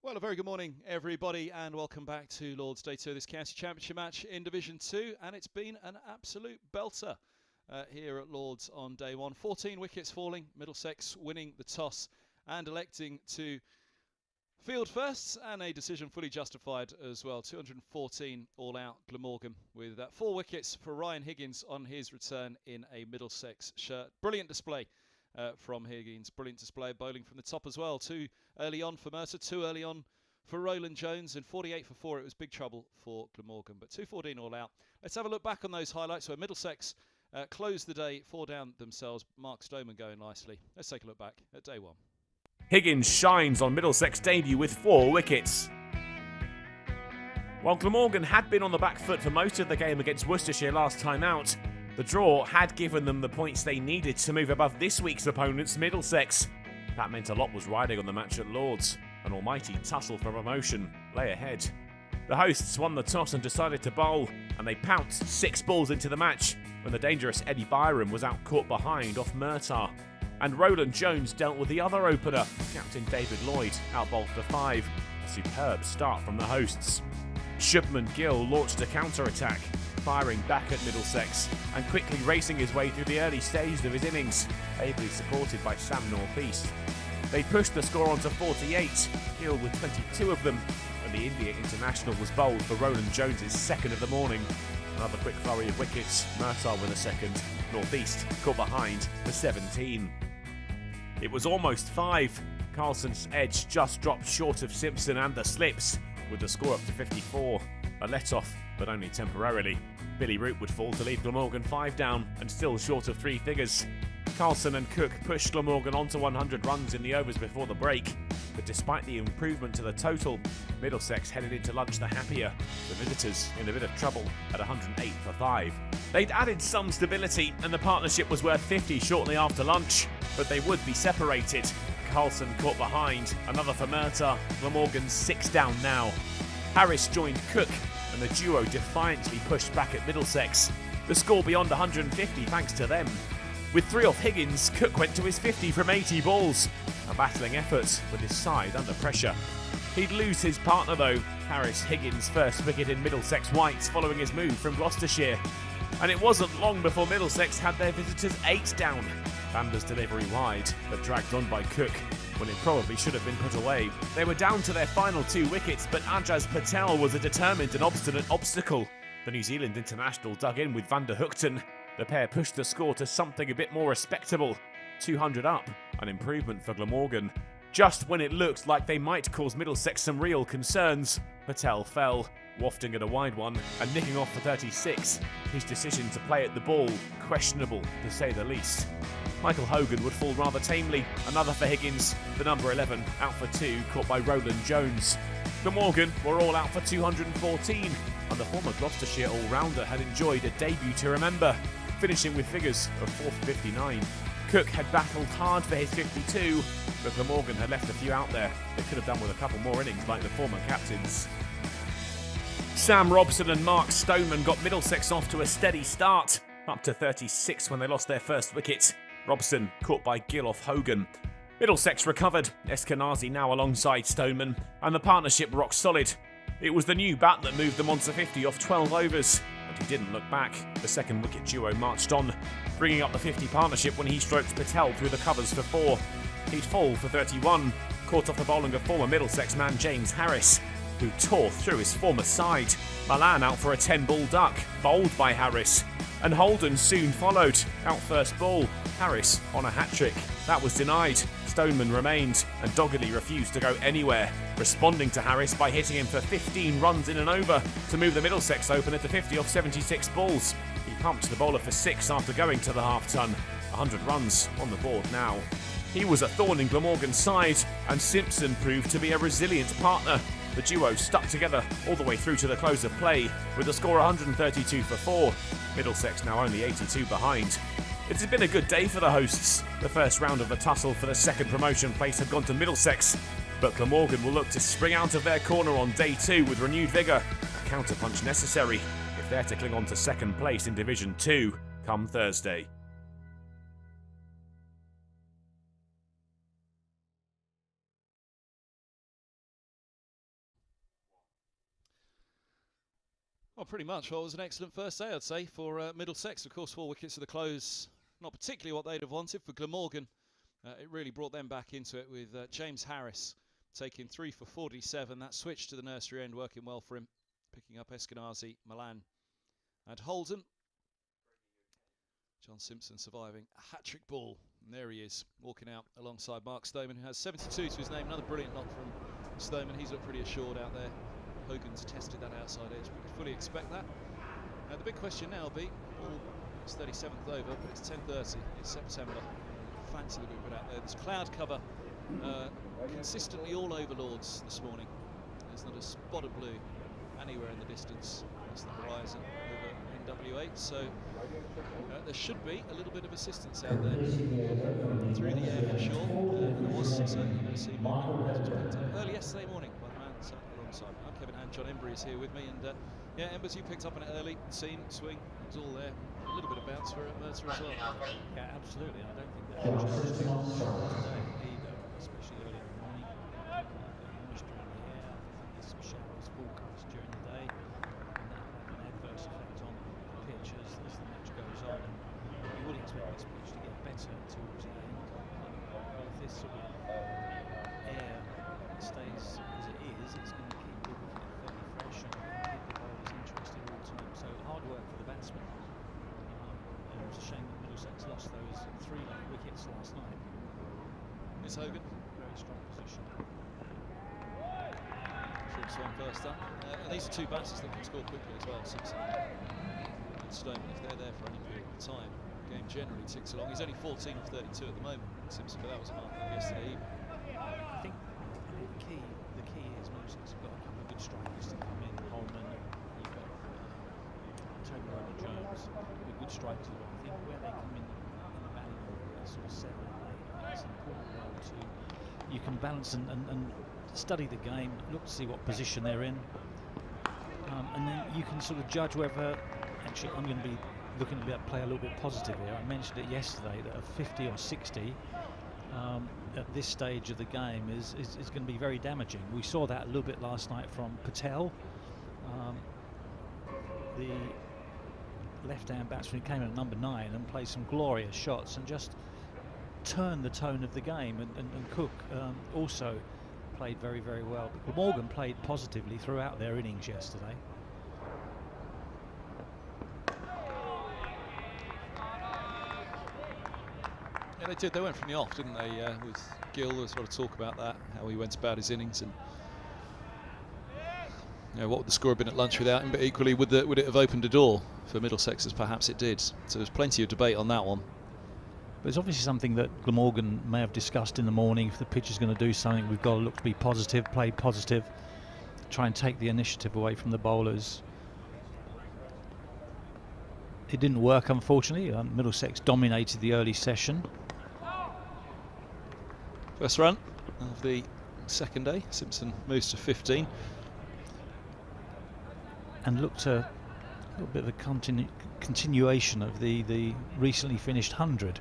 Well, a very good morning, everybody, and welcome back to Lord's Day 2 of this County Championship match in Division 2. And it's been an absolute belter here at Lord's on day 1. 14 wickets falling, Middlesex winning the toss and electing to field first, and a decision fully justified as well. 214 all out, Glamorgan, with 4 wickets for Ryan Higgins on his return in a Middlesex shirt. Brilliant display from Higgins. Brilliant display of bowling from the top as well. 2 early on for Mercer, 2 early on for Roland Jones, and 48 for 4. It was big trouble for Glamorgan, but 214 all out. Let's have a look back on those highlights where Middlesex closed the day 4 down themselves. Mark Stoneman going nicely. Let's take a look back at day 1. Higgins shines on Middlesex debut with 4 wickets. While Glamorgan had been on the back foot for most of the game against Worcestershire last time out, the draw had given them the points they needed to move above this week's opponents, Middlesex. That meant a lot was riding on the match at Lord's. An almighty tussle for promotion lay ahead. The hosts won the toss and decided to bowl, and they pounced 6 balls into the match when the dangerous Eddie Byram was out caught behind off Murtagh. And Roland Jones dealt with the other opener, Captain David Lloyd, out-bowled for 5. A superb start from the hosts. Shubman Gill launched a counter-attack, firing back at Middlesex and quickly racing his way through the early stages of his innings, ably supported by Sam Northeast. They pushed the score on to 48, Gill with 22 of them, when the India international was bowled for Roland Jones' second of the morning. Another quick flurry of wickets, Murtagh with a second, Northeast caught behind for 17. It was almost 5. Carlson's edge just dropped short of Simpson and the slips, with the score up to 54. A let-off, but only temporarily. Billy Root would fall to leave Glamorgan 5 down and still short of 3 figures. Carlson and Cook pushed Glamorgan onto 100 runs in the overs before the break, but despite the improvement to the total, Middlesex headed into lunch the happier, the visitors in a bit of trouble at 108 for 5. They'd added some stability and the partnership was worth 50 shortly after lunch, but they would be separated. Carlson caught behind, another for Murtagh, Glamorgan's 6 down now. Harris joined Cook, and the duo defiantly pushed back at Middlesex. The score beyond 150 thanks to them. With 3 off Higgins, Cook went to his 50 from 80 balls. A battling effort with his side under pressure. He'd lose his partner though, Harris Higgins' first wicket in Middlesex whites following his move from Gloucestershire. And it wasn't long before Middlesex had their visitors 8 down. Vander's delivery wide, but dragged on by Cook when it probably should have been put away. They were down to their final 2 wickets, but Ajaz Patel was a determined and obstinate obstacle. The New Zealand international dug in with Van der Hookten. The pair pushed the score to something a bit more respectable. 200 up, an improvement for Glamorgan. Just when it looked like they might cause Middlesex some real concerns, Patel fell, wafting at a wide one and nicking off for 36. His decision to play at the ball, questionable to say the least. Michael Hogan would fall rather tamely, another for Higgins, the number 11 out for 2, caught by Roland Jones. Glamorgan were all out for 214, and the former Gloucestershire all-rounder had enjoyed a debut to remember, finishing with figures of 459. Cook had battled hard for his 52, but Glamorgan had left a few out there. They could have done with a couple more innings like the former captains. Sam Robson and Mark Stoneman got Middlesex off to a steady start, up to 36 when they lost their first wicket. Robson caught by Gill off Hogan. Middlesex recovered, Eskenazi now alongside Stoneman, and the partnership rock solid. It was the new bat that moved them on to 50 off 12 overs, and he didn't look back. The second wicket duo marched on, bringing up the 50 partnership when he stroked Patel through the covers for 4. He'd fall for 31, caught off the bowling of former Middlesex man James Harris, who tore through his former side. Malan out for a 10-ball duck, bowled by Harris. And Holden soon followed, out first ball. Harris on a hat-trick. That was denied. Stoneman remained and doggedly refused to go anywhere, responding to Harris by hitting him for 15 runs in and over to move the Middlesex opener to 50 off 76 balls. He pumped the bowler for 6 after going to the half-ton. 100 runs on the board now. He was a thorn in Glamorgan's side, and Simpson proved to be a resilient partner. The duo stuck together all the way through to the close of play, with the score 132 for 4. Middlesex now only 82 behind. It had been a good day for the hosts. The first round of the tussle for the second promotion place had gone to Middlesex, but Glamorgan will look to spring out of their corner on day 2 with renewed vigour, a counterpunch necessary if they're to cling on to second place in Division 2 come Thursday. Well, pretty much. Well, it was an excellent first day, I'd say, for Middlesex. Of course, 4 wickets to the close. Not particularly what they'd have wanted for Glamorgan. It really brought them back into it with James Harris taking 3 for 47. That switch to the nursery end working well for him. Picking up Eskenazi, Milan and Holden. John Simpson surviving a hat-trick ball. And there he is, walking out alongside Mark Stoneman, who has 72 to his name. Another brilliant knock from Stoneman. He's looked pretty assured out there. Hogan's tested that outside edge. We could fully expect that. The big question now will be, it's 37th over, but it's 10:30. It's September. Fancy the movement out there. There's cloud cover consistently all over Lords this morning. There's not a spot of blue anywhere in the distance. That's the horizon over NW8. So there should be a little bit of assistance out there through the air for sure. There was certainly no sea movement early yesterday morning by the man sat alongside me. I'm Kevin and John Embry is here with me, and yeah, Embers, you picked up on it early. Seam, swing, it was all there. A little bit of bounce for Mercer as well. Yeah, absolutely. I don't think that changed today either, especially early in the morning. Moisture in the air. I think there's some showers forecast during the day, and that will have an adverse effect on the pitch as the match goes on. And you would expect this pitch to get better towards the end. But if this sort of air stays as it is, it's going to keep the wicket fairly fresh and keep the bowlers interested all the time. So hard work for the batsmen. And it was a shame that Middlesex lost those 3 late wickets last night. Miss Hogan. Very strong position. Short swan first up. And these are 2 batsers that can score quickly as well, Simpson and Stoneman. If they're there for any period of time, the game generally ticks along. He's only 14 of 32 at the moment, Simpson, but that was a mark yesterday evening. I think the key is Middlesex have got a couple of good strikers to come in. Holman, you've got Tony Jones, with good strikers. I think where they come in the batting order, sort of 7 and 8, it's an important role to. You can balance and study the game, look to see what position they're in, and then you can sort of judge whether. Actually, I'm going to be looking to play a little bit positive here. I mentioned it yesterday that a 50 or 60 at this stage of the game is going to be very damaging. We saw that a little bit last night from Patel. The left-hand batsman came in at number 9 and played some glorious shots and just turned the tone of the game. And Cook also played very, very well. But Glamorgan played positively throughout their innings yesterday. Yeah, they did. They went from the off, didn't they? With Gill, there was a lot of talk about that, how he went about his innings, and you know, what would the score have been at lunch without him? But equally, would it have opened a door for Middlesex, as perhaps it did? So there's plenty of debate on that one. But it's obviously something that Glamorgan may have discussed in the morning. If the pitch is going to do something, we've got to look to be positive, play positive, try and take the initiative away from the bowlers. It didn't work, unfortunately. Middlesex dominated the early session. First run of the second day. Simpson moves to 15. And looked a little bit of a continuation of the recently finished 100.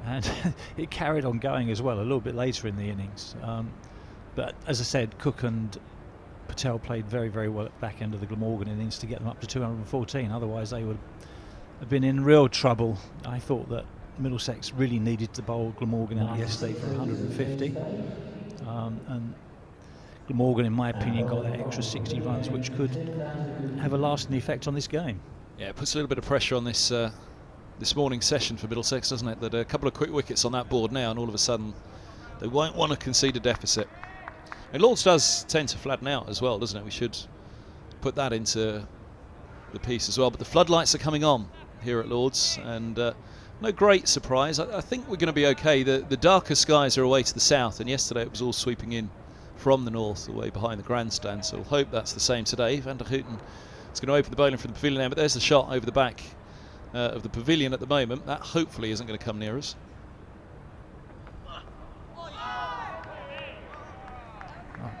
And it carried on going as well a little bit later in the innings. But as I said, Cook and Patel played very, very well at the back end of the Glamorgan innings to get them up to 214. Otherwise, they would have been in real trouble. I thought that Middlesex really needed to bowl Glamorgan out yesterday for 150. And Glamorgan, in my opinion, got that extra 60 runs, which could have a lasting effect on this game. Yeah, it puts a little bit of pressure on this this morning's session for Middlesex, doesn't it? That a couple of quick wickets on that board now, and all of a sudden they won't want to concede a deficit. And Lords does tend to flatten out as well, doesn't it? We should put that into the piece as well. But the floodlights are coming on here at Lords, and no great surprise. I think we're going to be okay. The darker skies are away to the south, and yesterday it was all sweeping in from the north, away behind the grandstand. So we'll hope that's the same today. Van der Houten is going to open the bowling from the pavilion end, but there's the shot over the back of the pavilion at the moment. That hopefully isn't going to come near us.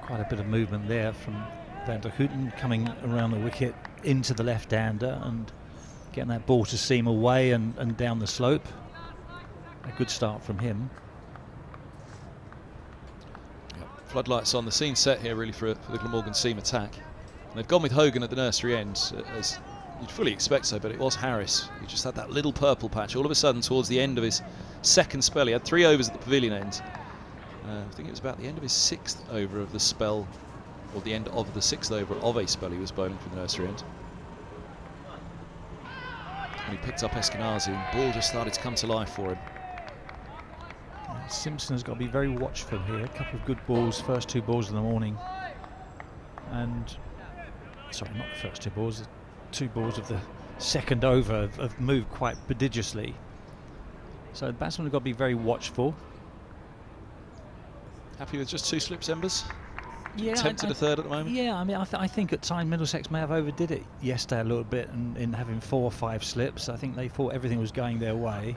Quite a bit of movement there from Van der Houten coming around the wicket into the left-hander and getting that ball to seam away and down the slope. A good start from him. Yep. Floodlights on, the scene set here really for the Glamorgan seam attack. They've gone with Hogan at the nursery end, as you'd fully expect so, but it was Harris who just had that little purple patch. All of a sudden, towards the end of his second spell, he had 3 overs at the pavilion end. I think it was about the end of his 6th over of the spell, or the end of the 6th over of a spell he was bowling from the nursery end. And he picked up Eskenazi, and the ball just started to come to life for him. Simpson has got to be very watchful here. A couple of good balls, first 2 balls of the morning. And, sorry, not the first 2 balls, the 2 balls of the second over have moved quite prodigiously. So the batsmen have got to be very watchful. Happy with just 2 slips, Embers? Yeah, Tempted a third at the moment? Yeah, I mean, I think at times Middlesex may have overdid it yesterday a little bit in having 4 or 5 slips. I think they thought everything was going their way.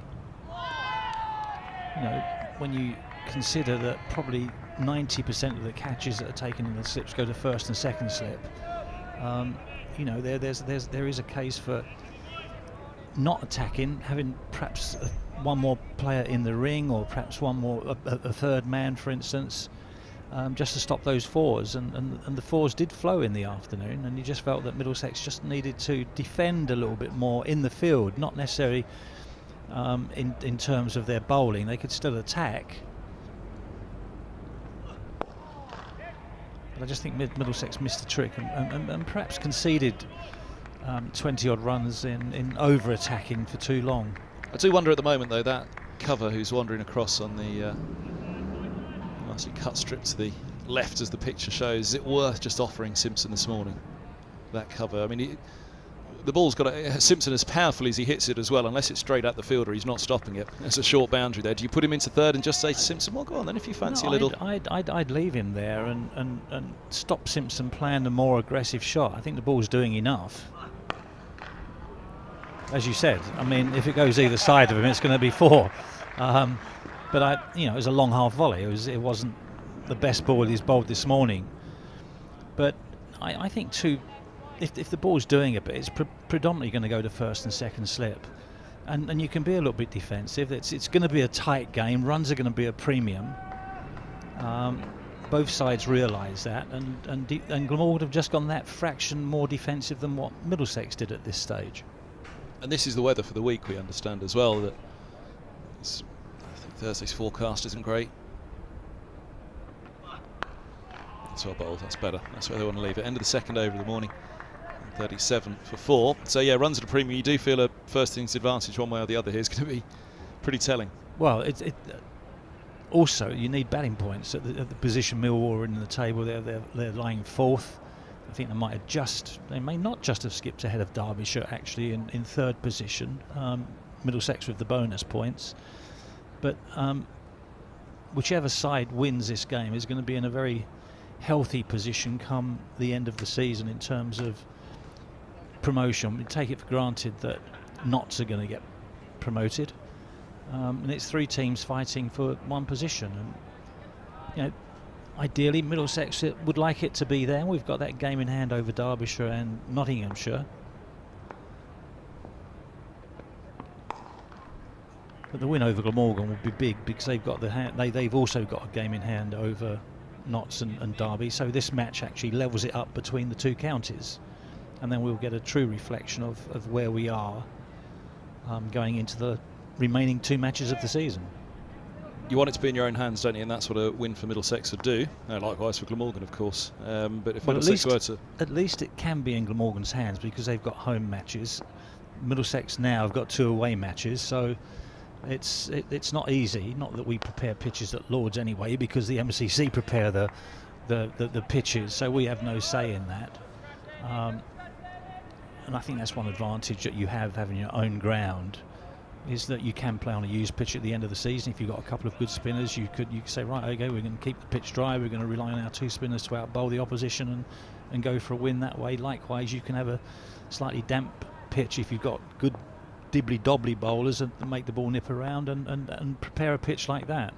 You know, when you consider that probably 90% of the catches that are taken in the slips go to first and second slip, you know, there is a case for not attacking, having perhaps one more player in the ring, or perhaps one more a third man, for instance, just to stop those 4s. And the 4s did flow in the afternoon, and you just felt that Middlesex just needed to defend a little bit more in the field, not necessarily in terms of their bowling. They could still attack, but I just think Middlesex missed a trick and perhaps conceded 20 odd runs in over attacking for too long. I do wonder at the moment though, that cover who's wandering across on the nicely cut strip to the left as the picture shows, is it worth just offering Simpson this morning that cover? I mean, the ball's got Simpson as powerful as he hits it as well, unless it's straight at the fielder, he's not stopping it. There's a short boundary there. Do you put him into third and just say to Simpson, well, go on then if you fancy a little? I'd leave him there and stop Simpson playing a more aggressive shot. I think the ball's doing enough. As you said, I mean, if it goes either side of him, it's going to be 4. But you know, it was a long half volley. It wasn't the best ball he's bowled this morning. But I think if the ball's doing a bit, it's predominantly going to go to first and second slip, and you can be a little bit defensive. It's going to be a tight game. Runs are going to be a premium. Both sides realise that, and Glamorgan have just gone that fraction more defensive than what Middlesex did at this stage. And this is the weather for the week, we understand as well. That I think Thursday's forecast isn't great. That's well bowled, that's better. That's where they want to leave it. End of the second over of the morning. 37 for 4. So yeah, runs at a premium. You do feel a first innings advantage one way or the other here is going to be pretty telling. Well, also you need batting points at the position Millwall are in the table. They're lying 4th. I think they may not just have skipped ahead of Derbyshire actually in 3rd position. Middlesex with the bonus points, but whichever side wins this game is going to be in a very healthy position come the end of the season in terms of promotion. We take it for granted that Notts are going to get promoted, and it's 3 teams fighting for 1 position, and you know, ideally Middlesex would like it to be there. We've got that game in hand over Derbyshire and Nottinghamshire, but the win over Glamorgan would be big because they've got they've also got a game in hand over Notts and Derby, so this match actually levels it up between the 2 counties, and then we'll get a true reflection of where we are going into the remaining 2 matches of the season. You want it to be in your own hands, don't you? And that's what a win for Middlesex would do. Likewise for Glamorgan, of course. But if Middlesex were to... At least it can be in Glamorgan's hands because they've got home matches. Middlesex now have got 2 away matches, so it's not easy. Not that we prepare pitches at Lords anyway, because the MCC prepare the pitches, so we have no say in that. And I think that's one advantage that you have having your own ground, is that you can play on a used pitch at the end of the season. If you've got a couple of good spinners, you could say, right, okay, we're going to keep the pitch dry, we're going to rely on our 2 spinners to outbowl the opposition and go for a win that way. Likewise, you can have a slightly damp pitch if you've got good dibbly-dobbly bowlers and make the ball nip around and prepare a pitch like that.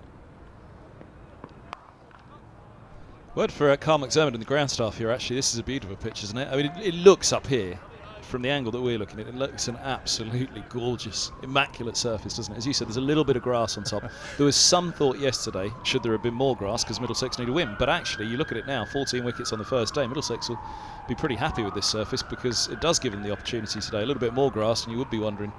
Word for Carl McDermott and the ground staff here, actually, this is a beautiful pitch, isn't it? I mean, it looks up here from the angle that we're looking at, it looks an absolutely gorgeous, immaculate surface, doesn't it? As you said, there's a little bit of grass on top. There was some thought yesterday, should there have been more grass, because Middlesex need a win. But actually, you look at it now, 14 wickets on the first day. Middlesex will be pretty happy with this surface, because it does give them the opportunity today. A little bit more grass, and you would be wondering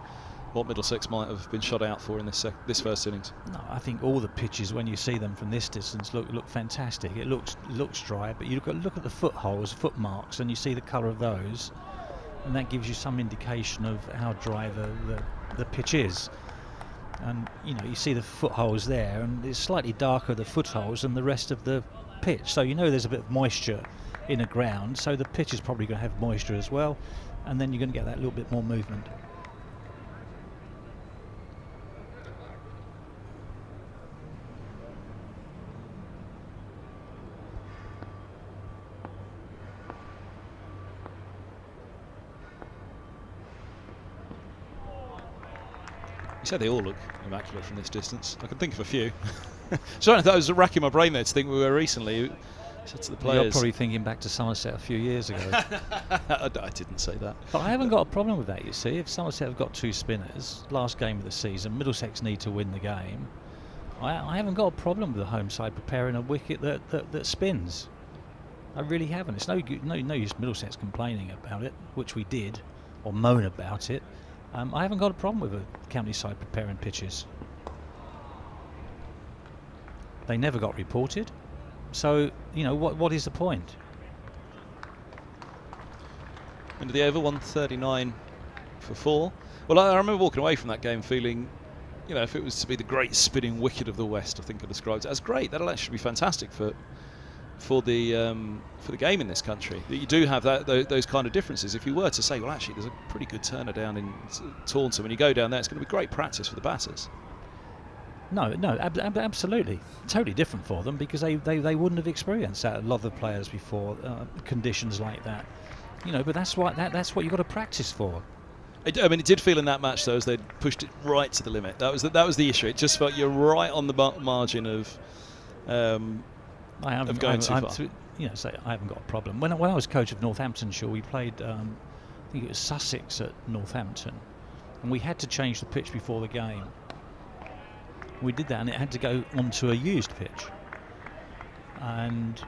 what Middlesex might have been shot out for in this first innings. No, I think all the pitches, when you see them from this distance, look fantastic. It looks dry, but you look at the footholes, footmarks, and you see the colour of those, and that gives you some indication of how dry the pitch is. And you see the footholes there, and it's slightly darker, the footholes, than the rest of the pitch. So there's a bit of moisture in the ground, so the pitch is probably going to have moisture as well, and then you're going to get that little bit more movement. You said they all look immaculate from this distance. I can think of a few. So I was racking my brain there to think we were recently. Said to the players. You're probably thinking back to Somerset a few years ago. I didn't say that. But I haven't got a problem with that, you see. If Somerset have got 2 spinners, last game of the season, Middlesex need to win the game. I haven't got a problem with the home side preparing a wicket that spins. I really haven't. It's no use Middlesex complaining about it, which we did, or moan about it. I haven't got a problem with a county side preparing pitches. They never got reported, so what is the point? End of the over, 139 for 4. Well, I remember walking away from that game feeling, if it was to be the great spinning wicket of the West, I think I described it as great. That'll actually be fantastic for the game in this country, that you do have those kind of differences. If you were to say, well, actually, there's a pretty good turner down in Taunton, when you go down there, it's going to be great practice for the batters. No, absolutely, totally different for them, because they wouldn't have experienced that, a lot of the players before, conditions like that. But that's what you've got to practice for. It did feel in that match though as they pushed it right to the limit. That was the issue. It just felt you're right on the margin of. I haven't gone too far. I haven't got a problem. When I was coach of Northamptonshire, we played, I think it was Sussex at Northampton, and we had to change the pitch before the game. We did that, and it had to go onto a used pitch. And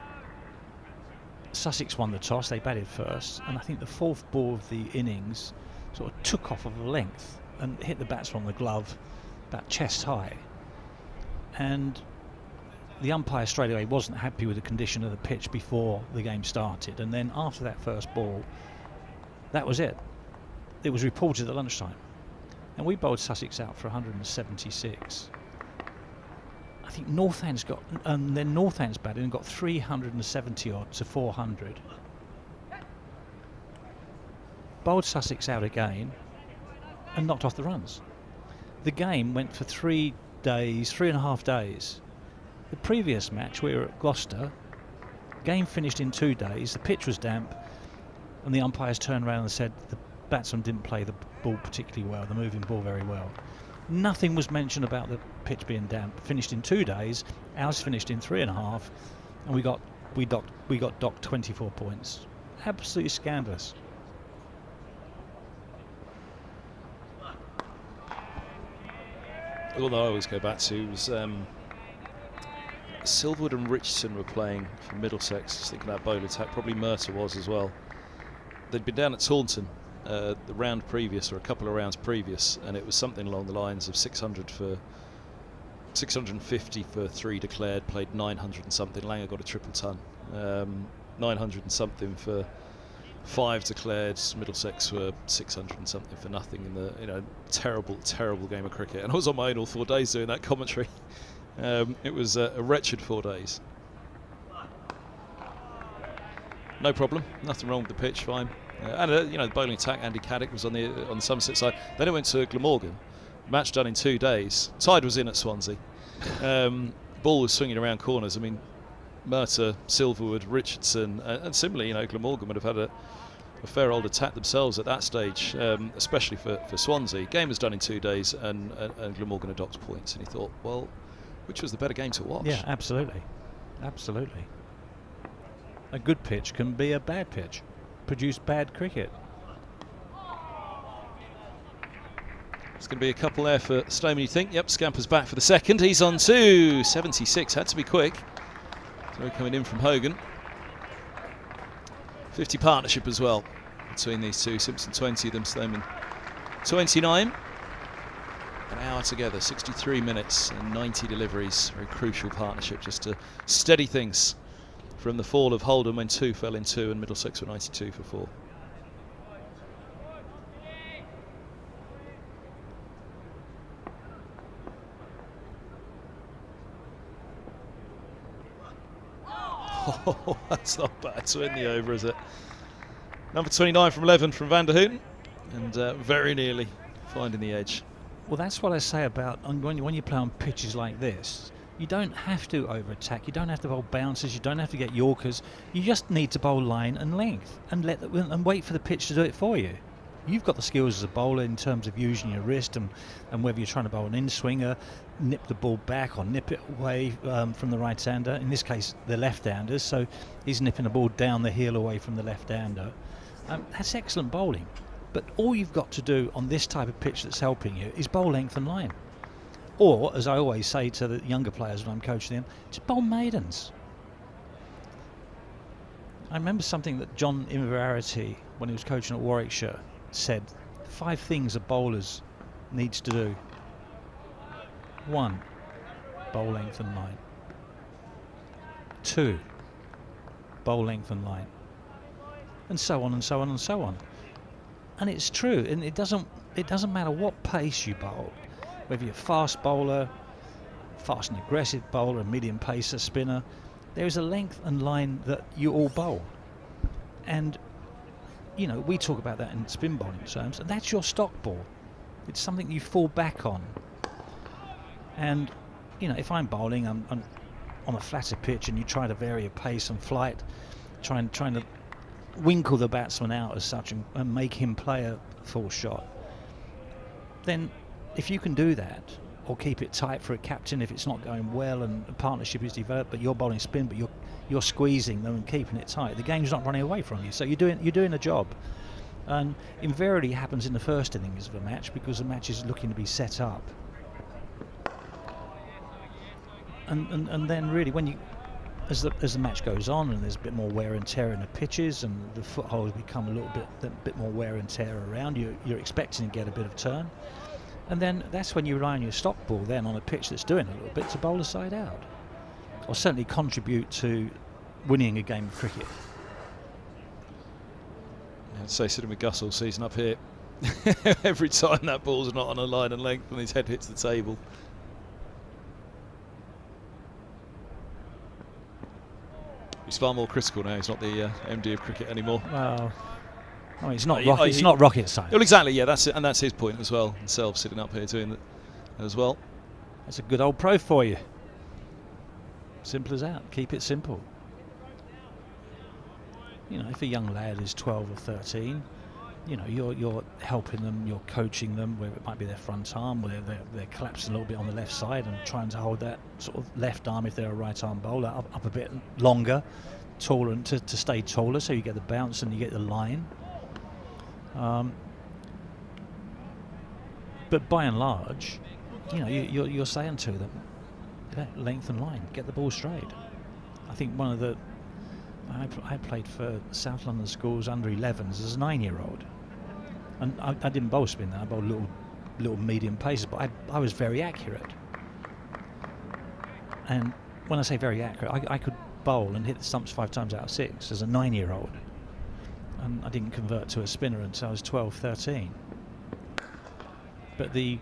Sussex won the toss. They batted first, and I think the 4th ball of the innings sort of took off of a length and hit the batsman on the glove, about chest high. And the umpire straight away wasn't happy with the condition of the pitch before the game started, and then after that first ball, that was it. It was reported at lunchtime, and we bowled Sussex out for 176. I think Northand's got, and then Northand's batted and got 370 odd to 400. Bowled Sussex out again and knocked off the runs. The game went for 3.5 days. The previous match, we were at Gloucester, game finished in 2 days, the pitch was damp, and the umpires turned around and said the batsman didn't play the ball particularly well, the moving ball very well. Nothing was mentioned about the pitch being damp. Finished in 2 days, ours finished in 3.5, and we got docked 24 points. Absolutely scandalous. All that I always go back to was Silverwood and Richardson were playing for Middlesex. Just thinking about bowler attack, probably Mercer was as well. They'd been down at Taunton the round previous, or a couple of rounds previous, and it was something along the lines of 650 for 3 declared, played 900 and something. Langer got a triple ton, 900 and something for 5 declared. Middlesex were 600 and something for nothing in the terrible game of cricket. And I was on my own all 4 days doing that commentary. It was a wretched 4 days. No problem, nothing wrong with the pitch, fine. And the bowling attack, Andy Caddick was on the Somerset side. Then it went to Glamorgan. Match done in 2 days. Tide was in at Swansea. Ball was swinging around corners. I mean, Mercer, Silverwood, Richardson, and similarly, Glamorgan would have had a fair old attack themselves at that stage, especially for Swansea. Game was done in 2 days, and Glamorgan had docked points. And he thought, well, which was the better game to watch? Yeah, absolutely, absolutely. A good pitch can be a bad pitch, produce bad cricket. It's going to be a couple there for Stoneman, you think? Yep, Scamper's back for the second. He's on 276. Had to be quick. Throw coming in from Hogan. 50 partnership as well between these two. Simpson 20 of them, Stoneman 29. An hour together, 63 minutes and 90 deliveries. Very crucial partnership just to steady things from the fall of Holden when 2 fell in 2 and Middlesex were 92 for 4. Oh, that's not bad to end the over, is it? Number 29 from 11 from Van der Houten, and very nearly finding the edge. Well, that's what I say about when you play on pitches like this. You don't have to over-attack. You don't have to bowl bounces. You don't have to get Yorkers. You just need to bowl line and length and wait for the pitch to do it for you. You've got the skills as a bowler in terms of using your wrist and whether you're trying to bowl an in-swinger, nip the ball back or nip it away from the right-hander. In this case, the left-handers, so he's nipping the ball down the heel away from the left-hander. That's excellent bowling. But all you've got to do on this type of pitch that's helping you is bowl length and line. Or, as I always say to the younger players when I'm coaching them, just bowl maidens. I remember something that John Inverarity, when he was coaching at Warwickshire, said 5 things a bowlers needs to do. 1, bowl length and line. 2, bowl length and line. And so on and so on and so on. And it's true, and it doesn't matter what pace you bowl, whether you're a fast bowler, fast and aggressive bowler, a medium pacer, spinner. There is a length and line that you all bowl, and you know we talk about that in spin bowling terms, and that's your stock ball. It's something you fall back on. And you know, if I'm bowling, I'm on a flatter pitch, and you try to vary your pace and flight, trying to winkle the batsman out as such and make him play a full shot, then if you can do that, or keep it tight for a captain if it's not going well and a partnership is developed, but you're bowling spin, but you're squeezing them and keeping it tight, the game's not running away from you, so you're doing a job. And invariably happens in the first innings of a match because the match is looking to be set up, and then really when you as the match goes on and there's a bit more wear and tear in the pitches and the footholds become a bit more wear and tear around, you're expecting to get a bit of turn, and then that's when you rely on your stock ball then on a pitch that's doing a little bit to bowl the side out, or certainly contribute to winning a game of cricket. I'd say sitting with Gus all season up here, every time that ball's not on a line and length and his head hits the table. He's far more critical now. He's not the MD of cricket anymore. Well, I mean, it's not rocket science. Well, exactly. Yeah, that's it, and that's his point as well. Himself sitting up here doing that as well. That's a good old pro for you. Simple as that. Keep it simple. You know, if a young lad is 12 or 13, you know, you're helping them, you're coaching them, where it might be their front arm, where they're collapsing a little bit on the left side and trying to hold that sort of left arm, if they're a right arm bowler, up a bit longer, taller, and to stay taller, so you get the bounce and you get the line. But by and large, you know, you're saying to them, length and line, get the ball straight. I think one of the I played for South London schools under 11s as a 9-year-old, and I didn't bowl spin then. I bowled little medium paces, but I was very accurate. And when I say very accurate, I could bowl and hit the stumps 5 times out of 6 as a 9-year-old, and I didn't convert to a spinner until I was 12, 13. But the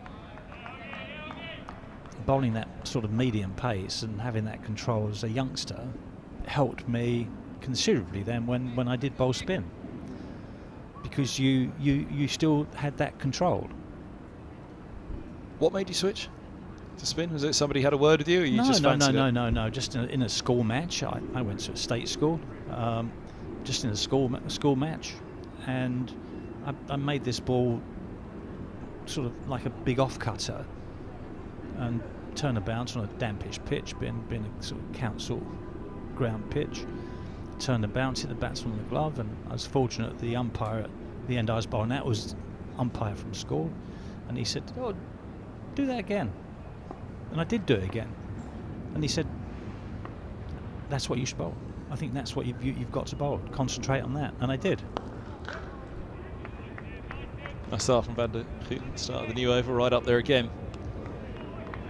bowling that sort of medium pace and having that control as a youngster helped me considerably then when I did bowl spin, because you still had that control. What made you switch to spin? Was it somebody had a word with you, or you just fancied it? No. Just in a school match. I went to a state school, just in a school match, and I made this ball sort of like a big off cutter and turn a bounce on a dampish pitch, being a sort of council ground pitch. Turned the bounce, hit the batsman on the glove, and I was fortunate the umpire at the end I was bowling at was umpire from school, And he said, "Oh, do that again." And I did do it again. And he said, "That's what you should bowl. I think that's what you've got to bowl. Concentrate on that." And I did. Nice start from Van der Houten, start of the new over, right up there again.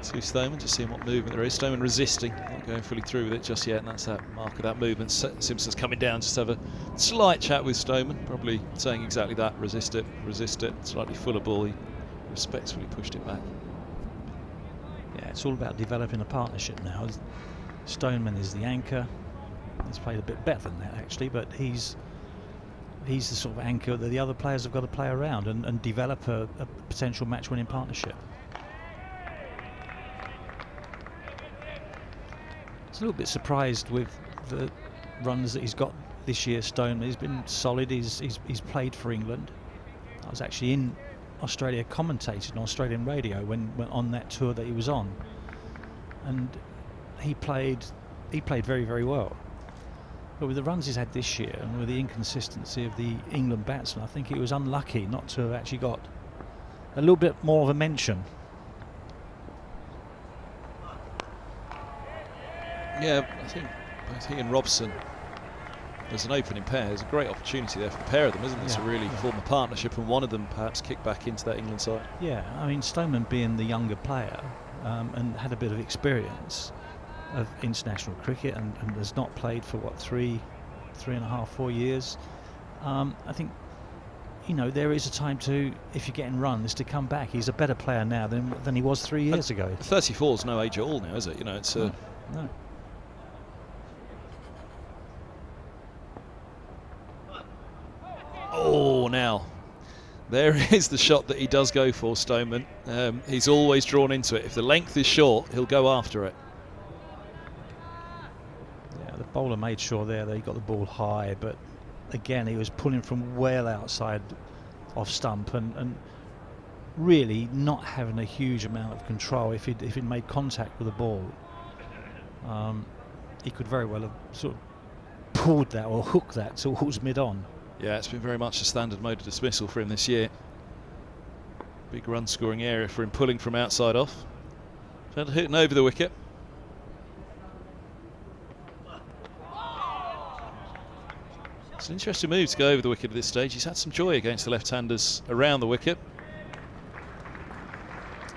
To Stoneman, just seeing what movement there is. Stoneman resisting, not going fully through with it just yet, and that's that mark of that movement. Simpson's coming down, just have a slight chat with Stoneman, probably saying exactly that, resist it, slightly fuller ball, he respectfully pushed it back. Yeah, it's all about developing a partnership now. Stoneman is the anchor. He's played a bit better than that actually, but he's the sort of anchor that the other players have got to play around and develop a potential match-winning partnership. I was a little bit surprised with the runs that he's got this year, Stoneman. He's been solid, he's played for England. I was actually in Australia commentating on Australian radio when on that tour that he was on, and he played very, very well. But with the runs he's had this year and with the inconsistency of the England batsmen, I think he was unlucky not to have actually got a little bit more of a mention. Yeah, I think both he and Robson, as an opening pair, there's a great opportunity there for the pair of them, isn't there, to really form a partnership, and one of them perhaps kick back into that England side. Yeah, I mean, Stoneman being the younger player and had a bit of experience of international cricket and has not played for what, 3.5, 4 years. I think, you know, there is a time to, if you're getting runs, to come back. He's a better player now than he was 3 years ago. 34 is no age at all now, is it? You know, it's no. Oh, now there is the shot that he does go for, Stoneman. He's always drawn into it. If the length is short, he'll go after it. Yeah, the bowler made sure there that he got the ball high, but again he was pulling from well outside off stump and really not having a huge amount of control. If he'd made contact with the ball, he could very well have sort of pulled that or hooked that towards mid-on. Yeah, it's been very much a standard mode of dismissal for him this year. Big run scoring area for him, pulling from outside off. Van der Houten over the wicket. It's an interesting move to go over the wicket at this stage. He's had some joy against the left-handers around the wicket.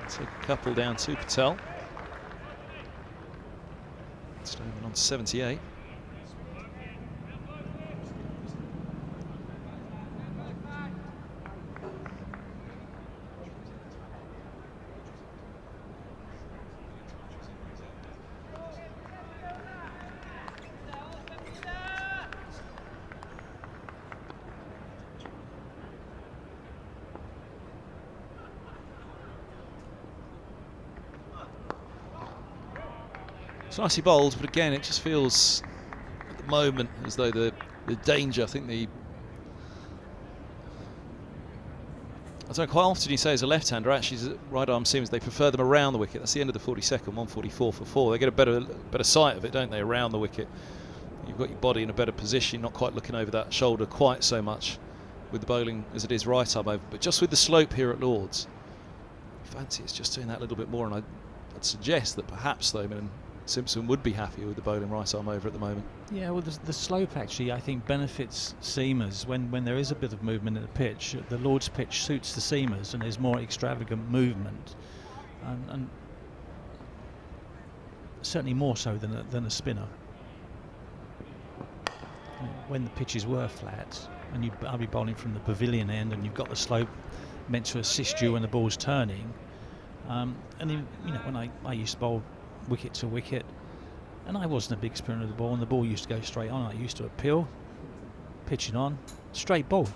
Took a couple down to Patel. Stoneman on 78. It's nicely bowled, but again, it just feels at the moment as though the danger, I think I don't know, quite often you say as a left-hander, actually as right arm seamers, they prefer them around the wicket. That's the end of the 42nd, 144 for 4. They get a better sight of it, don't they, around the wicket. You've got your body in a better position, not quite looking over that shoulder quite so much with the bowling as it is right arm over. But just with the slope here at Lord's, I fancy it's just doing that a little bit more, and I'd suggest that perhaps Stoneman and Simpson would be happy with the bowling right arm over at the moment. Yeah, well, the slope actually, I think, benefits seamers when there is a bit of movement in the pitch. The Lord's pitch suits the seamers, and there's more extravagant movement, and certainly more so than a spinner. When the pitches were flat, and I'll be bowling from the pavilion end, and you've got the slope meant to assist you when the ball's turning. And then, you know, when I used to bowl wicket to wicket, and I wasn't a big spinner of the ball, and the ball used to go straight on. I used to appeal, pitching on, straight ball,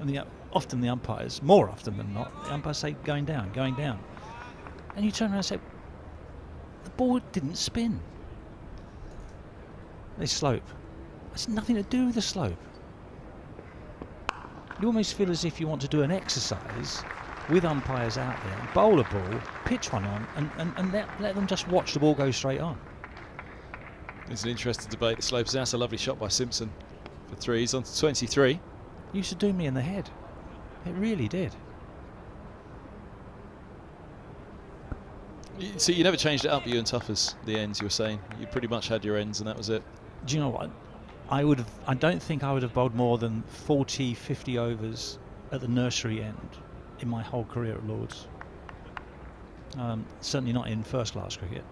and often the umpires, more often than not, the umpires say going down, and you turn around and say the ball didn't spin. They slope. It's nothing to do with the slope. You almost feel as if you want to do an exercise with umpires out there, bowl a ball, pitch one on, and let them just watch the ball go straight on. It's an interesting debate. The slope is out. A lovely shot by Simpson for 3. He's on to 23. Used to do me in the head. It really did. So you never changed it up, you and Tuffers, the ends, you were saying. You pretty much had your ends and that was it. Do you know what? I don't think I would have bowled more than 40, 50 overs at the nursery end in my whole career at Lords. Certainly not in first-class cricket.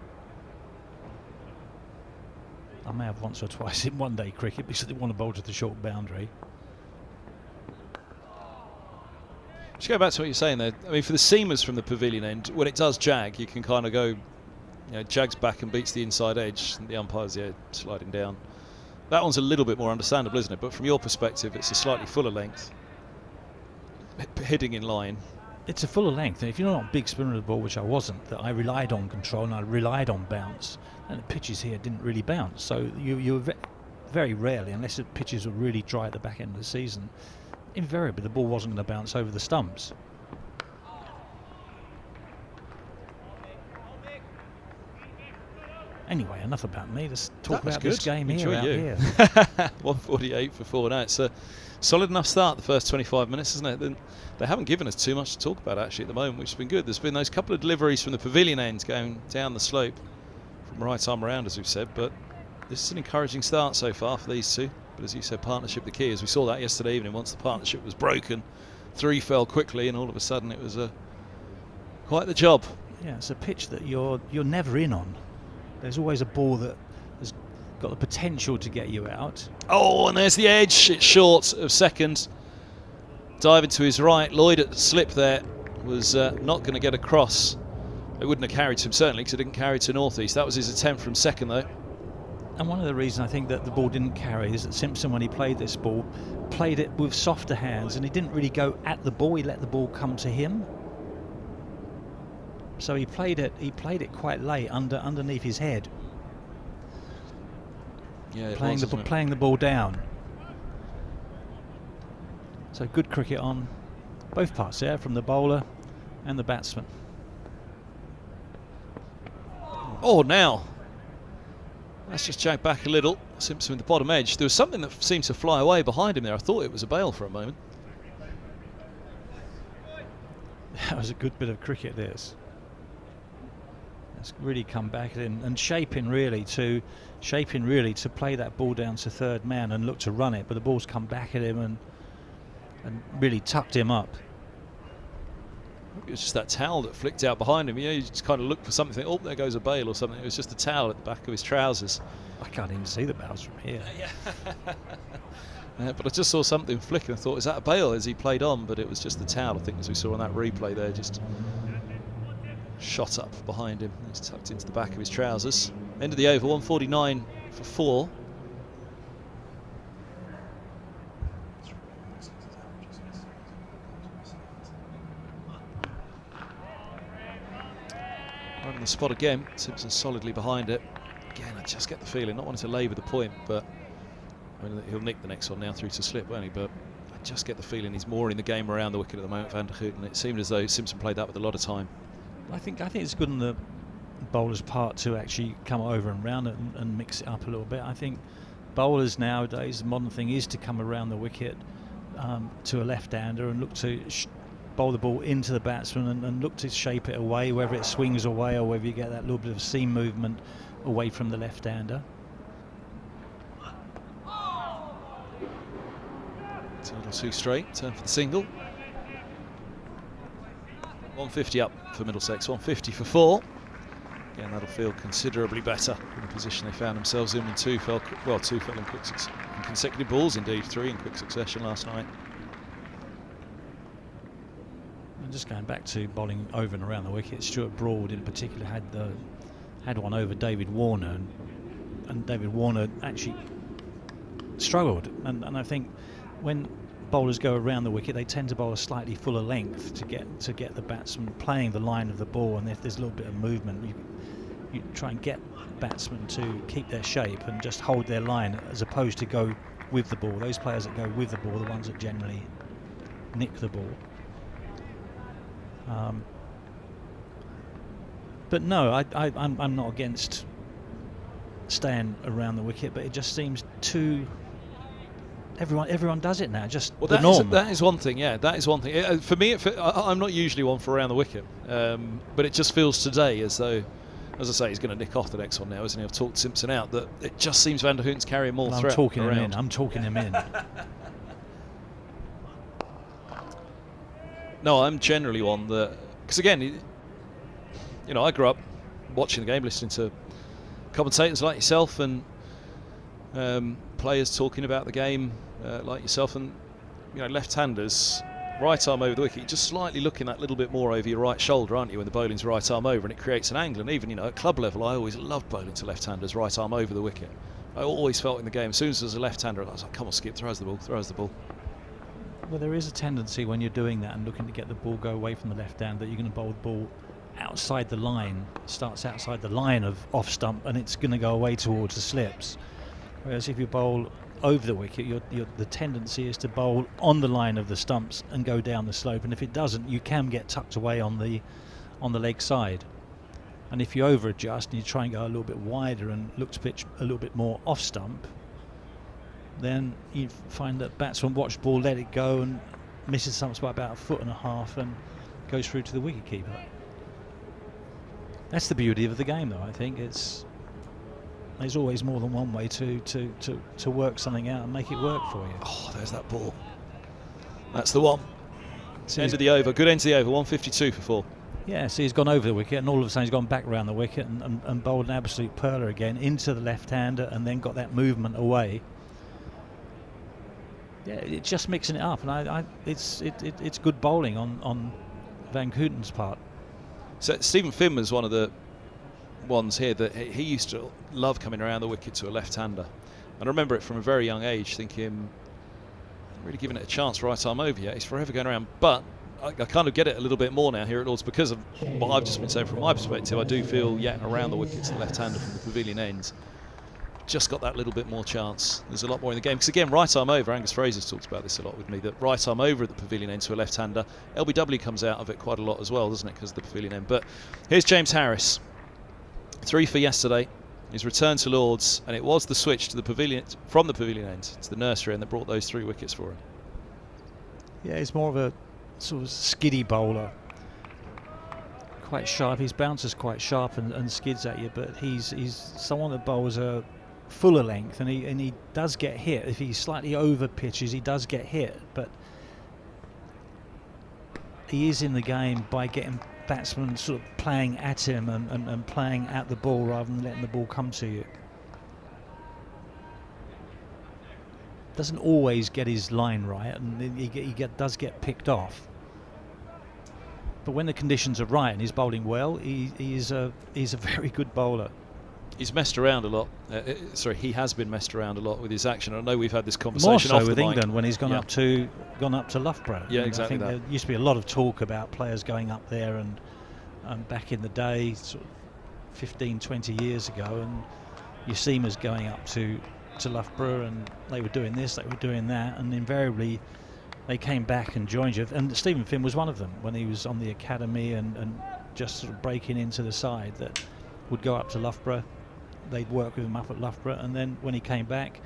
I may have once or twice in one-day cricket because I didn't want to bowl to the short boundary. Just go back to what you're saying there. I mean, for the seamers from the pavilion end, when it does jag, you can kind of go, you know, jags back and beats the inside edge, and the umpire's sliding down. That one's a little bit more understandable, isn't it? But from your perspective, it's a slightly fuller length, hitting in line. It's a fuller length, and if you're not a big spinner of the ball, which I wasn't, that I relied on control and I relied on bounce, and the pitches here didn't really bounce. So you were very rarely, unless the pitches were really dry at the back end of the season, invariably the ball wasn't going to bounce over the stumps. Anyway, enough about me. Let's talk about this game here. 148 for 4. Now it's a solid enough start the first 25 minutes, isn't it? They haven't given us too much to talk about actually at the moment, which has been good. There's been those couple of deliveries from the pavilion end going down the slope from right arm around, as we've said, but this is an encouraging start so far for these two. But as you said, partnership the key, as we saw that yesterday evening. Once the partnership was broken, 3 fell quickly, and all of a sudden it was quite the job. Yeah, it's a pitch that you're never in on. There's always a ball that has got the potential to get you out. Oh, and there's the edge. It's short of second. Diving to his right. Lloyd at the slip there was not going to get across. It wouldn't have carried to him, certainly, because it didn't carry to northeast. That was his attempt from second, though. And one of the reasons I think that the ball didn't carry is that Simpson, when he played this ball, played it with softer hands, and he didn't really go at the ball. He let the ball come to him. So he played it quite late underneath his head. Yeah, playing the ball down. So good cricket on both parts there, from the bowler and the batsman. Oh, now let's just jack back a little. Simpson with the bottom edge. There was something that seemed to fly away behind him there. I thought it was a bail for a moment. That was a good bit of cricket, this. It's really come back in and shaping really to play that ball down to third man and look to run it, but the ball's come back at him and really tucked him up. It was just that towel that flicked out behind him. You know, you just kind of look for something, think, oh, there goes a bail or something. It was just a towel at the back of his trousers. I can't even see the bails from here. But I just saw something flick and I thought, is that a bail as he played on? But it was just the towel, I think, as we saw on that replay there, just shot up behind him. It's tucked into the back of his trousers. End of the over, 149 for 4. Right on the spot again. Simpson solidly behind it. Again, I just get the feeling, not wanting to labour the point, but I mean, he'll nick the next one now through to slip, won't he? But I just get the feeling he's more in the game around the wicket at the moment, Van der Hoek, and it seemed as though Simpson played that with a lot of time. I think it's good on the bowler's part to actually come over and round it and mix it up a little bit. I think bowlers nowadays, the modern thing is to come around the wicket to a left-hander and look to bowl the ball into the batsman and look to shape it away, whether it swings away or whether you get that little bit of seam movement away from the left-hander. It's a little too straight, turn for the single. 150 up for Middlesex, 150 for 4. Again, that'll feel considerably better in the position they found themselves in when two fell in consecutive balls, indeed 3 in quick succession last night. And just going back to bowling over and around the wicket, Stuart Broad in particular had one over David Warner, and David Warner actually struggled. And I think when bowlers go around the wicket, they tend to bowl a slightly fuller length to get the batsman playing the line of the ball, and if there's a little bit of movement, you try and get batsmen to keep their shape and just hold their line, as opposed to go with the ball. Those players that go with the ball are the ones that generally nick the ball. But no, I'm not against staying around the wicket, but it just seems too everyone does it now. Just well, the norm. That is one thing. Yeah, that is one thing. For me, I'm not usually one for around the wicket, but it just feels today as though, as I say, he's going to nick off the next one now, isn't he? I've talked Simpson out. That it just seems Van der Hoeven's carrying more threat around. I'm talking him in. No, I'm generally one that, because again, you know, I grew up watching the game, listening to commentators like yourself and players talking about the game like yourself, and you know, left-handers, right arm over the wicket, you're just slightly looking that little bit more over your right shoulder, aren't you, when the bowling's right arm over, and it creates an angle. And even, you know, at club level, I always loved bowling to left-handers, right arm over the wicket. I always felt in the game, as soon as there's a left-hander, I was like, come on, Skip, throws the ball. Well, there is a tendency when you're doing that and looking to get the ball go away from the left hand that you're going to bowl the ball outside the line, starts outside the line of off stump, and it's going to go away towards the slips. Whereas if you bowl over the wicket, the tendency is to bowl on the line of the stumps and go down the slope, and if it doesn't, you can get tucked away on the leg side. And if you over adjust and you try and go a little bit wider and look to pitch a little bit more off stump, then you find that batsman watch ball, let it go, and misses stumps by about 1.5 foot and goes through to the wicket keeper. That's the beauty of the game, though. I think there's always more than one way to work something out and make it work for you. Oh, there's that ball. That's the one. End of the over. Good end to the over. 152 for 4. Yeah, so he's gone over the wicket, and all of a sudden he's gone back around the wicket and bowled an absolute perler again into the left-hander, and then got that movement away. Yeah, it's just mixing it up, and it's good bowling on Van Houten's part. So Stephen Finn was one of the ones here that he used to love coming around the wicket to a left-hander, and I remember it from a very young age, thinking, not really giving it a chance right arm over yet. He's forever going around, but I kind of get it a little bit more now here at Lords because of what I've just been saying. From my perspective, I do feel around the wickets, the left-hander from the pavilion ends just got that little bit more chance. There's a lot more in the game, because again, right arm over, Angus Fraser's talked about this a lot with me, that right arm over at the pavilion end to a left-hander, LBW comes out of it quite a lot as well, doesn't it, because of the pavilion end. But here's James Harris, 3 for yesterday. He's returned to Lords, and it was the switch to the pavilion, from the pavilion end to the nursery, and that brought those 3 wickets for him. Yeah, he's more of a sort of skiddy bowler, quite sharp. His bouncer's quite sharp and skids at you, but he's someone that bowls a fuller length, and he does get hit. If he slightly over pitches, he does get hit, but he is in the game by getting batsmen sort of playing at him and playing at the ball rather than letting the ball come to you. Doesn't always get his line right, and he does get picked off. But when the conditions are right and he's bowling well, he's a very good bowler. He's messed around a lot. He has been messed around a lot with his action. I know we've had this conversation more so with England when he's gone up to Loughborough. Yeah, exactly. I think there used to be a lot of talk about players going up there, and back in the day, sort of 15, 20 years ago, and Yaseema's going up to Loughborough, and they were doing this, they were doing that, and invariably they came back and joined you. And Stephen Finn was one of them when he was on the academy and just sort of breaking into the side, that would go up to Loughborough. They'd work with him up at Loughborough, and then when he came back,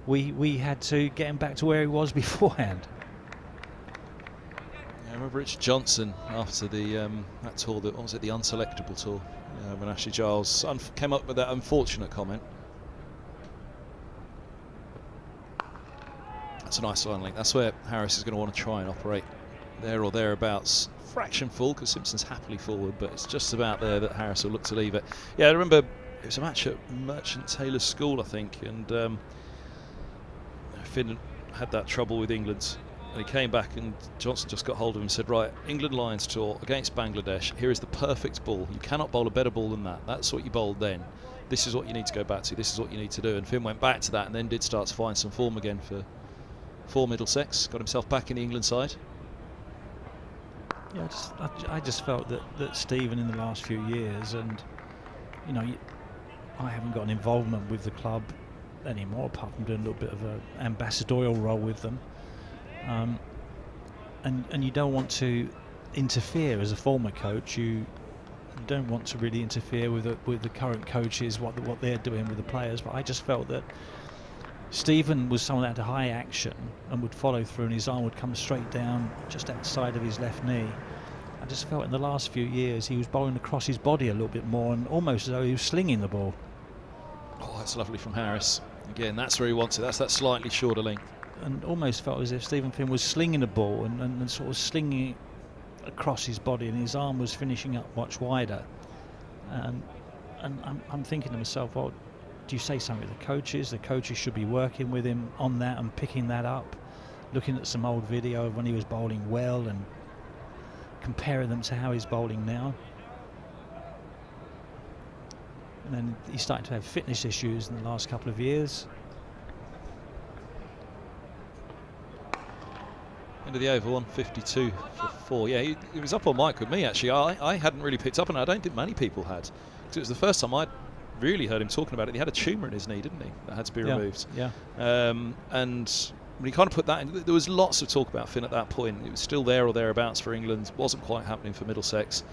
we had to get him back to where he was beforehand. I remember Richard Johnson after the that tour, what was it, the unselectable tour, when Ashley Giles came up with that unfortunate comment. That's a nice line length. That's where Harris is going to want to try and operate, there or thereabouts. Fraction full, because Simpson's happily forward, but it's just about there that Harris will look to leave it. Yeah, I remember it was a match at Merchant Taylor's School, I think, and Finn had that trouble with England, and he came back, and Johnson just got hold of him and said, right, England Lions tour against Bangladesh, here is the perfect ball. You cannot bowl a better ball than that. That's what you bowled then. This is what you need to go back to. This is what you need to do. And Finn went back to that, and then did start to find some form again for Middlesex. Got himself back in the England side. Yeah, I just felt that Stephen in the last few years, and you know, I haven't got an involvement with the club anymore, apart from doing a little bit of an ambassadorial role with them. And you don't want to interfere as a former coach. You don't want to really interfere with the current coaches, what they're doing with the players. But I just felt that Stephen was someone that had a high action and would follow through, and his arm would come straight down just outside of his left knee. I just felt in the last few years he was bowling across his body a little bit more, and almost as though he was slinging the ball. Oh, that's lovely from Harris. Again, that's where he wants it. That's that slightly shorter length. And almost felt as if Stephen Finn was slinging the ball and sort of slinging it across his body, and his arm was finishing up much wider. And I'm thinking to myself, well, do you say something to the coaches? The coaches should be working with him on that and picking that up, looking at some old video of when he was bowling well and comparing them to how he's bowling now. And then he's starting to have fitness issues in the last couple of years. End of the over, 152 for 4. Yeah, he was up on mic with me, actually. I hadn't really picked up on it. I don't think many people had. Because it was the first time I'd really heard him talking about it. He had a tumour in his knee, didn't he? That had to be removed. Yeah. And when he kind of put that in, there was lots of talk about Finn at that point. It was still there or thereabouts for England. Wasn't quite happening for Middlesex.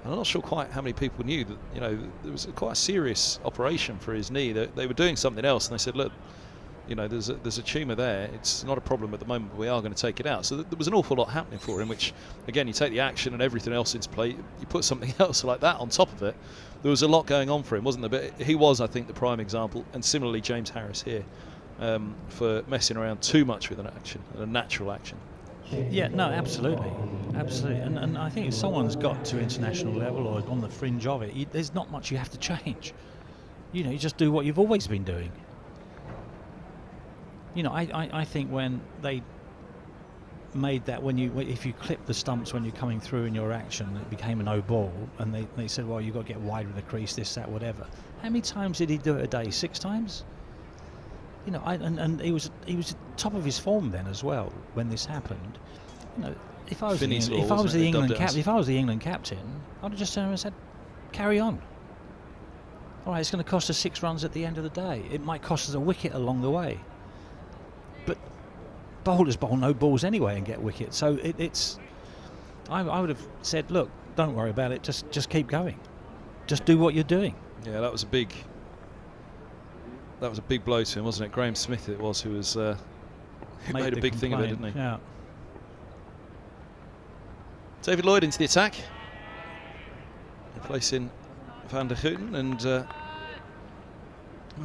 And I'm not sure quite how many people knew that, you know, there was quite a serious operation for his knee. They were doing something else, and they said, look, you know, there's a tumour there. It's not a problem at the moment, but we are going to take it out. So there was an awful lot happening for him, which, again, you take the action and everything else into play, you put something else like that on top of it. There was a lot going on for him, wasn't there? But he was, I think, the prime example, and similarly James Harris here, for messing around too much with an action, a natural action. Yeah, no, absolutely. Absolutely. And I think if someone's got to international level or on the fringe of it, there's not much you have to change. You know, you just do what you've always been doing. You know, I think when they made that, if you clip the stumps when you're coming through in your action, it became a no ball, and they said, well, you've got to get wide with the crease, this, that, whatever. How many times did he do it a day? 6 times? You know, and he was top of his form then as well when this happened. You know, if I was the England captain, I'd have just turned around and said, carry on. All right, it's going to cost us 6 runs at the end of the day. It might cost us a wicket along the way. But bowlers bowl no balls anyway and get wickets. So I would have said, look, don't worry about it. Just keep going. Just do what you're doing. Yeah, that was a big blow to him, wasn't it? Graham Smith it was who was who made a big thing of it, didn't he? Yeah. David Lloyd into the attack, replacing Van der Houten, and well,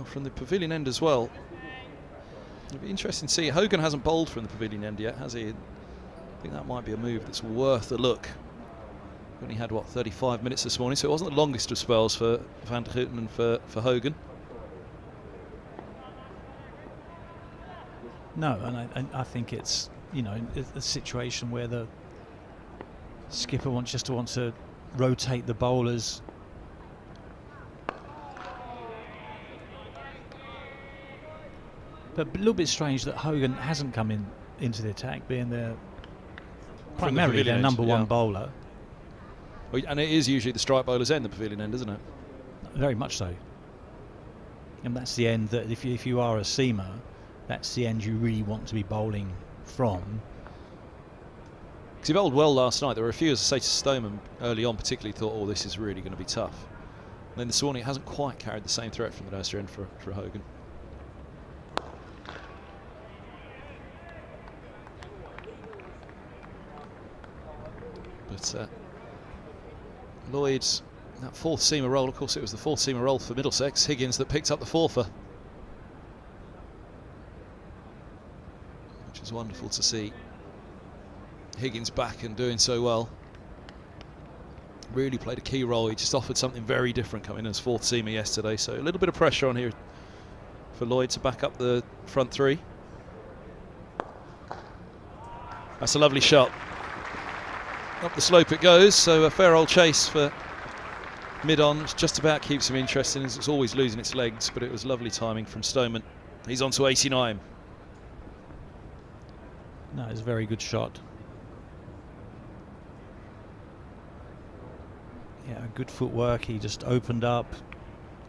from the pavilion end as well. It'll be interesting to see. Hogan hasn't bowled from the pavilion end yet, has he? I think that might be a move that's worth a look. Only had, what, 35 minutes this morning, so it wasn't the longest of spells for Van der Houten and for Hogan. No, and I think it's, you know, a situation where the skipper wants to rotate the bowlers. But a little bit strange that Hogan hasn't come into the attack, being primarily their number one bowler. Well, and it is usually the strike bowler's end, the pavilion end, isn't it? Very much so. And that's the end that if you are a seamer, that's the end you really want to be bowling from. Because he bowled well last night. There were a few, as I say, to Stoneman early on particularly thought, oh, this is really going to be tough. And then this morning it hasn't quite carried the same threat from the nursery end for Hogan. But Lloyd's, that fourth seamer roll, of course it was the fourth seamer roll for Middlesex. Higgins that picked up the fourfer. Which is wonderful to see. Higgins back and doing so well. Really played a key role. He just offered something very different coming in as fourth seamer yesterday. So a little bit of pressure on here for Lloyd to back up the front three. That's a lovely shot. Up the slope it goes, so a fair old chase for mid-on, which just about keeps him interested, as it's always losing its legs, but it was lovely timing from Stoneman. He's on to 89. No, it's a very good shot. Yeah, good footwork. He just opened up,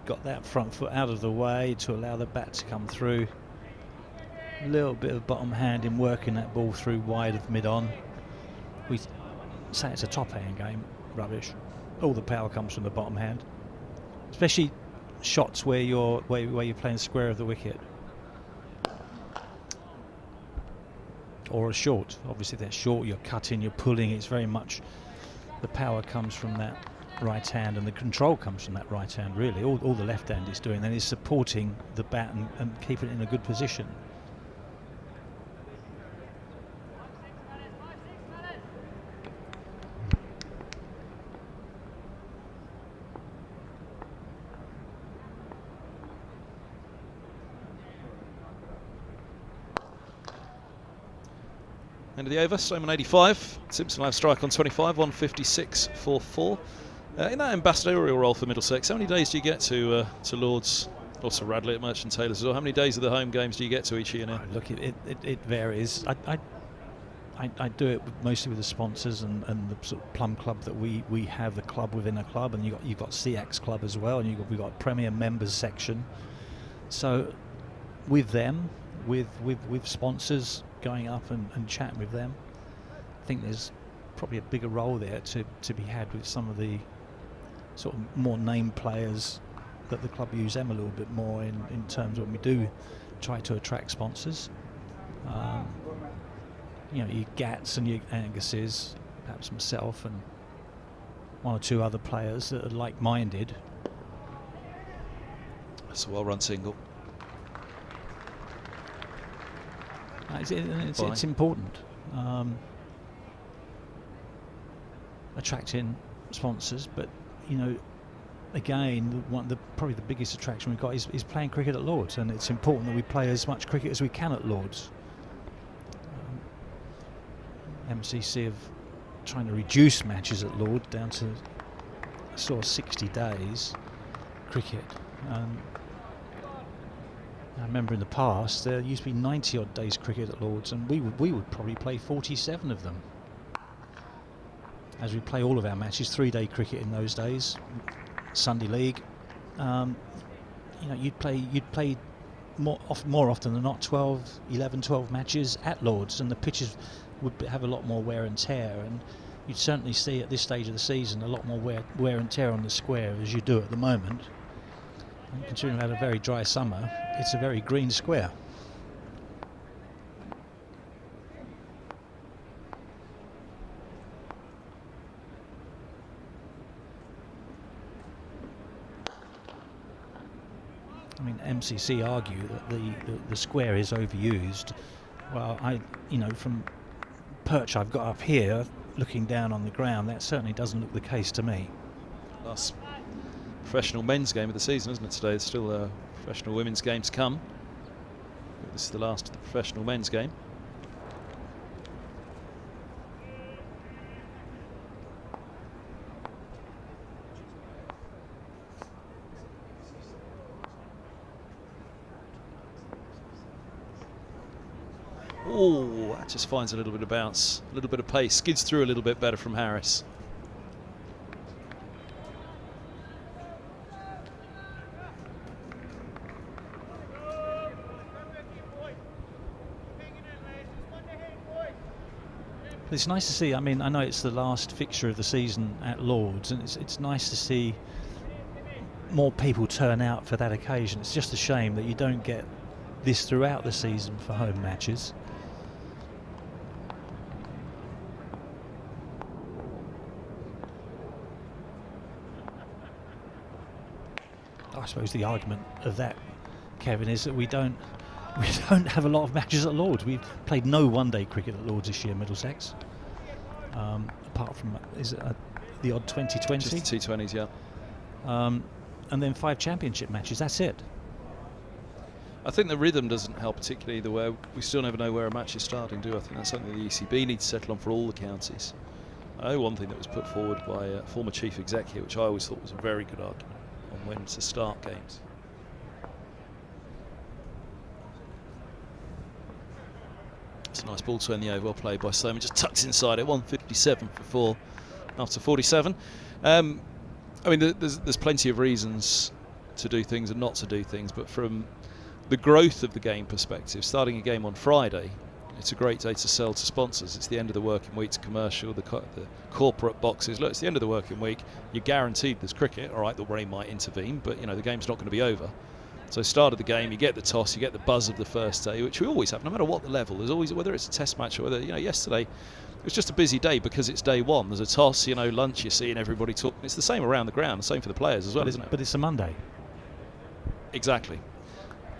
got that front foot out of the way to allow the bat to come through. A little bit of bottom hand in working that ball through wide of mid-on. We say it's a top hand game, rubbish. All the power comes from the bottom hand, especially shots where you're playing square of the wicket. or a short. Obviously, they're short, you're cutting, you're pulling. It's very much the power comes from that right hand, and the control comes from that right hand, really. All the left hand is doing then is supporting the bat and keeping it in a good position. End of the over, Stoneman 85, Simpson live strike on 25, 156 for 4. In that ambassadorial role for Middlesex, how many days do you get to Lords, also Radley at Merchant Taylors as well? How many days of the home games do you get to each year now? Look, it varies. I do it mostly with the sponsors and the sort of Plum Club that we have, the club within a club, and you've got CX Club as well, and we've got Premier Members section. So with them, with sponsors, going up and chatting with them, I think there's probably a bigger role there to be had with some of the sort of more named players, that the club use them a little bit more in terms of when we do try to attract sponsors. You know, your Gats and your Angus's, perhaps myself and one or two other players that are like-minded. That's a well-run single. It's important. Attracting sponsors, but you know, again, probably the biggest attraction we've got is playing cricket at Lords, and it's important that we play as much cricket as we can at Lords. MCC of trying to reduce matches at Lords down to sort of 60 days cricket. I remember in the past there used to be 90 odd days cricket at Lords, and we would probably play 47 of them. As we play all of our matches, 3-day cricket in those days, Sunday League. You know, you'd play more often than not 11, 12 matches at Lords, and the pitches would have a lot more wear and tear, and you'd certainly see at this stage of the season a lot more wear and tear on the square as you do at the moment. And considering we had a very dry summer, it's a very green square. I mean, MCC argue that the square is overused. Well, you know, from perch I've got up here, looking down on the ground, that certainly doesn't look the case to me. Last professional men's game of the season, isn't it, today? There's still a professional women's game to come. This is the last of the professional men's game. Oh, that just finds a little bit of bounce, a little bit of pace, skids through a little bit better from Harris. It's nice to see. I mean, I know it's the last fixture of the season at Lords, and it's nice to see more people turn out for that occasion. It's just a shame that you don't get this throughout the season for home matches. I suppose the argument of that, Kevin, is that we don't have a lot of matches at Lords. We've played no one-day cricket at Lords this year, Middlesex. Apart from the odd 2020. Just the T20s, yeah. And then 5 championship matches. That's it. I think the rhythm doesn't help particularly either way. We still never know where a match is starting, do I think that's something the ECB needs to settle on for all the counties. I know one thing that was put forward by a former chief exec here, which I always thought was a very good argument on when to start games. It's a nice ball to end the over, well played by Stoneman, just tucks inside it, 157 for 4 after 47. I mean, there's plenty of reasons to do things and not to do things, but from the growth of the game perspective, starting a game on Friday, it's a great day to sell to sponsors. It's the end of the working week to commercial, the corporate boxes. Look, it's the end of the working week. You're guaranteed there's cricket. All right, the rain might intervene, but you know the game's not going to be over. So start of the game, you get the toss, you get the buzz of the first day, which we always have, no matter what the level. There's always, whether it's a test match or whether, yesterday it was just a busy day because it's day one. There's a toss, lunch, you're seeing everybody talking. It's the same around the ground, the same for the players as well, isn't it? But it's a Monday. Exactly.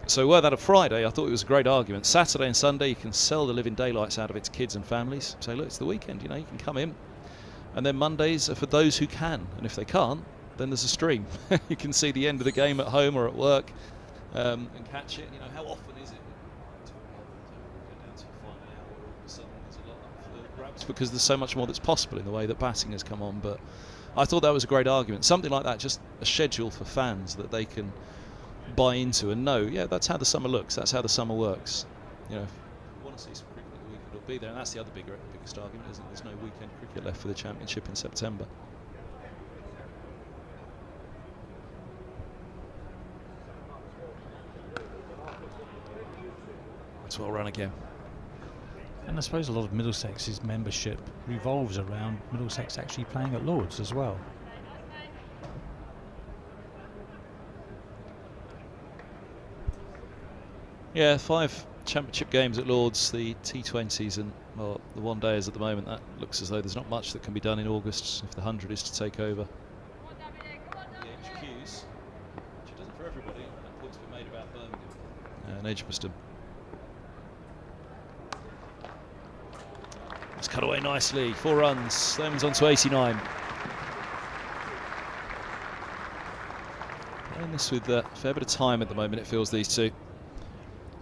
So were that a Friday, I thought it was a great argument. Saturday and Sunday, you can sell the living daylights out of it to kids and families. Say, look, it's the weekend, you can come in. And then Mondays are for those who can. And if they can't, then there's a stream. You can see the end of the game at home or at work and catch it. How often is it? Perhaps because there's so much more that's possible in the way that batting has come on. But I thought that was a great argument. Something like that, just a schedule for fans that they can buy into and know, yeah, that's how the summer looks, that's how the summer works. If you want to see some cricket at the weekend, it'll be there, and that's the other biggest argument, isn't it? There's no weekend cricket left for the Championship in September. It's well run again. And I suppose a lot of Middlesex's membership revolves around Middlesex actually playing at Lord's as well. Yeah, 5 Championship games at Lord's, the T20s and the one-dayers at the moment. That looks as though there's not much that can be done in August if the 100 is to take over. The HQs, which it doesn't for everybody, that point's been made about Birmingham and Edgbaston. It's cut away nicely, 4 runs, Stoneman's on to 89. Playing this with a fair bit of time at the moment, it feels, these two.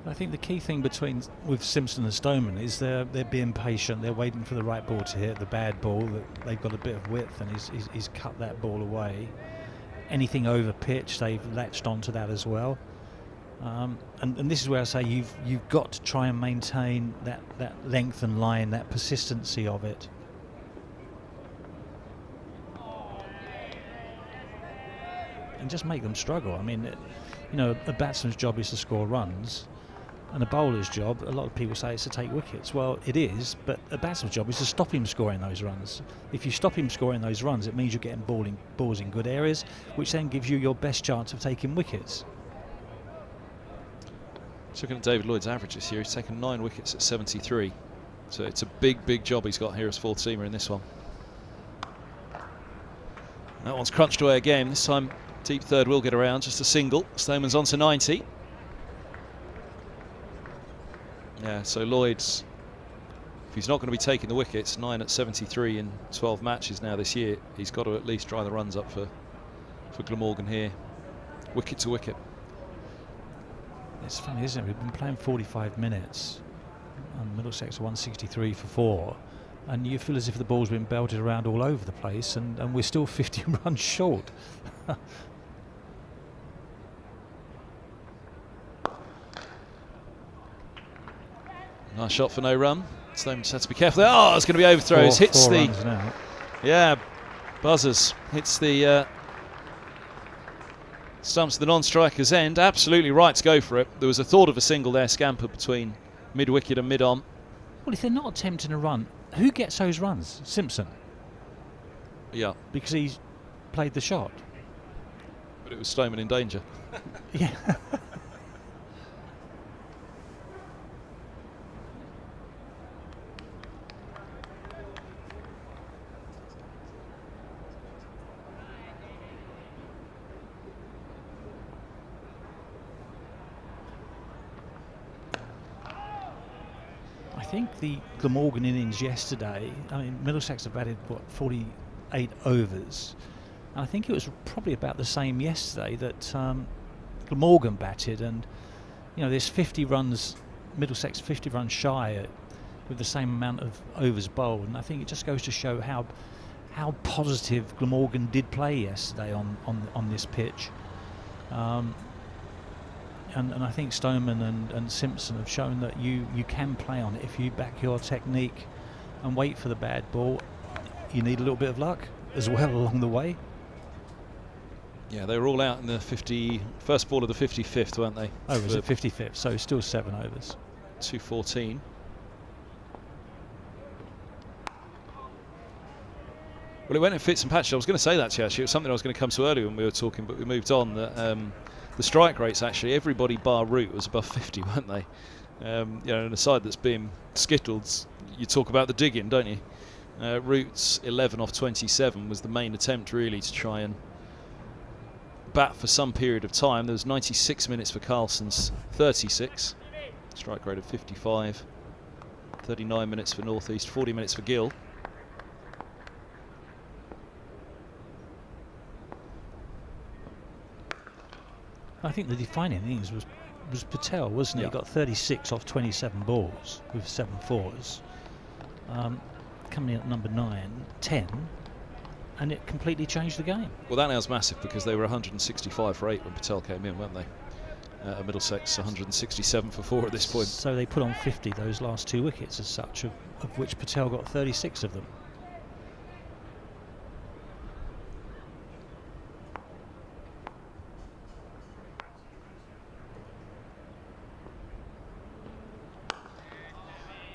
I think the key thing with Simpson and Stoneman is they're being patient. They're waiting for the right ball to hit, the bad ball. That they've got a bit of width, and he's cut that ball away. Anything over pitch, they've latched onto that as well. And this is where I say you've got to try and maintain that length and line, that persistency of it. And just make them struggle. I mean, a batsman's job is to score runs. And a bowler's job, a lot of people say, it's to take wickets. Well, it is, but a batsman's job is to stop him scoring those runs. If you stop him scoring those runs, it means you're getting balls in good areas, which then gives you your best chance of taking wickets. Looking at David Lloyd's average this year, he's taken 9 wickets at 73. So it's a big job he's got here as fourth seamer in this one. That one's crunched away again. This time, deep third will get around, just a single. Stoneman's on to 90. Yeah, so Lloyd's, if he's not going to be taking the wickets, 9 at 73 in 12 matches now this year, he's got to at least dry the runs up for Glamorgan here. Wicket to wicket. It's funny, isn't it? We've been playing 45 minutes, and Middlesex 163 for 4, and you feel as if the ball's been belted around all over the place, and we're still 50 runs short. Nice shot for no run. Stoneman just had to be careful there. Oh, it's going to be overthrows. Hits the... Yeah, buzzers. Hits the stumps the non-striker's end. Absolutely right to go for it. There was a thought of a single there, scampered between mid-wicket and mid-on. Well, if they're not attempting a run, who gets those runs? Simpson. Yeah. Because he's played the shot. But it was Stoneman in danger. Yeah. I think the Glamorgan innings yesterday, I mean, Middlesex have batted, 48 overs. And I think it was probably about the same yesterday that Glamorgan batted. And, there's 50 runs, Middlesex 50 runs shy with the same amount of overs bowled. And I think it just goes to show how positive Glamorgan did play yesterday on this pitch. And I think Stoneman and Simpson have shown that you can play on it if you back your technique and wait for the bad ball. You need a little bit of luck as well along the way. Yeah, they were all out in the first ball of the 55th, weren't they? Oh, was it 55th? So still 7 overs. 214. Well, it went in fits and patches. I was going to say that to you, actually. It was something I was going to come to earlier when we were talking, but we moved on. That the strike rates, actually, everybody bar Root was above 50, weren't they? You know, on a side that's been skittled, you talk about the digging, don't you? Root's 11 off 27 was the main attempt, really, to try and bat for some period of time. There was 96 minutes for Carlson's 36, strike rate of 55, 39 minutes for North East, 40 minutes for Gill. I think the defining innings was Patel, wasn't it? He got 36 off 27 balls with 7 fours. Coming in at number 9, 10, and it completely changed the game. Well, that now is massive because they were 165 for 8 when Patel came in, weren't they? Middlesex 167 for 4 at this point. So they put on 50 those last 2 wickets as such, of which Patel got 36 of them.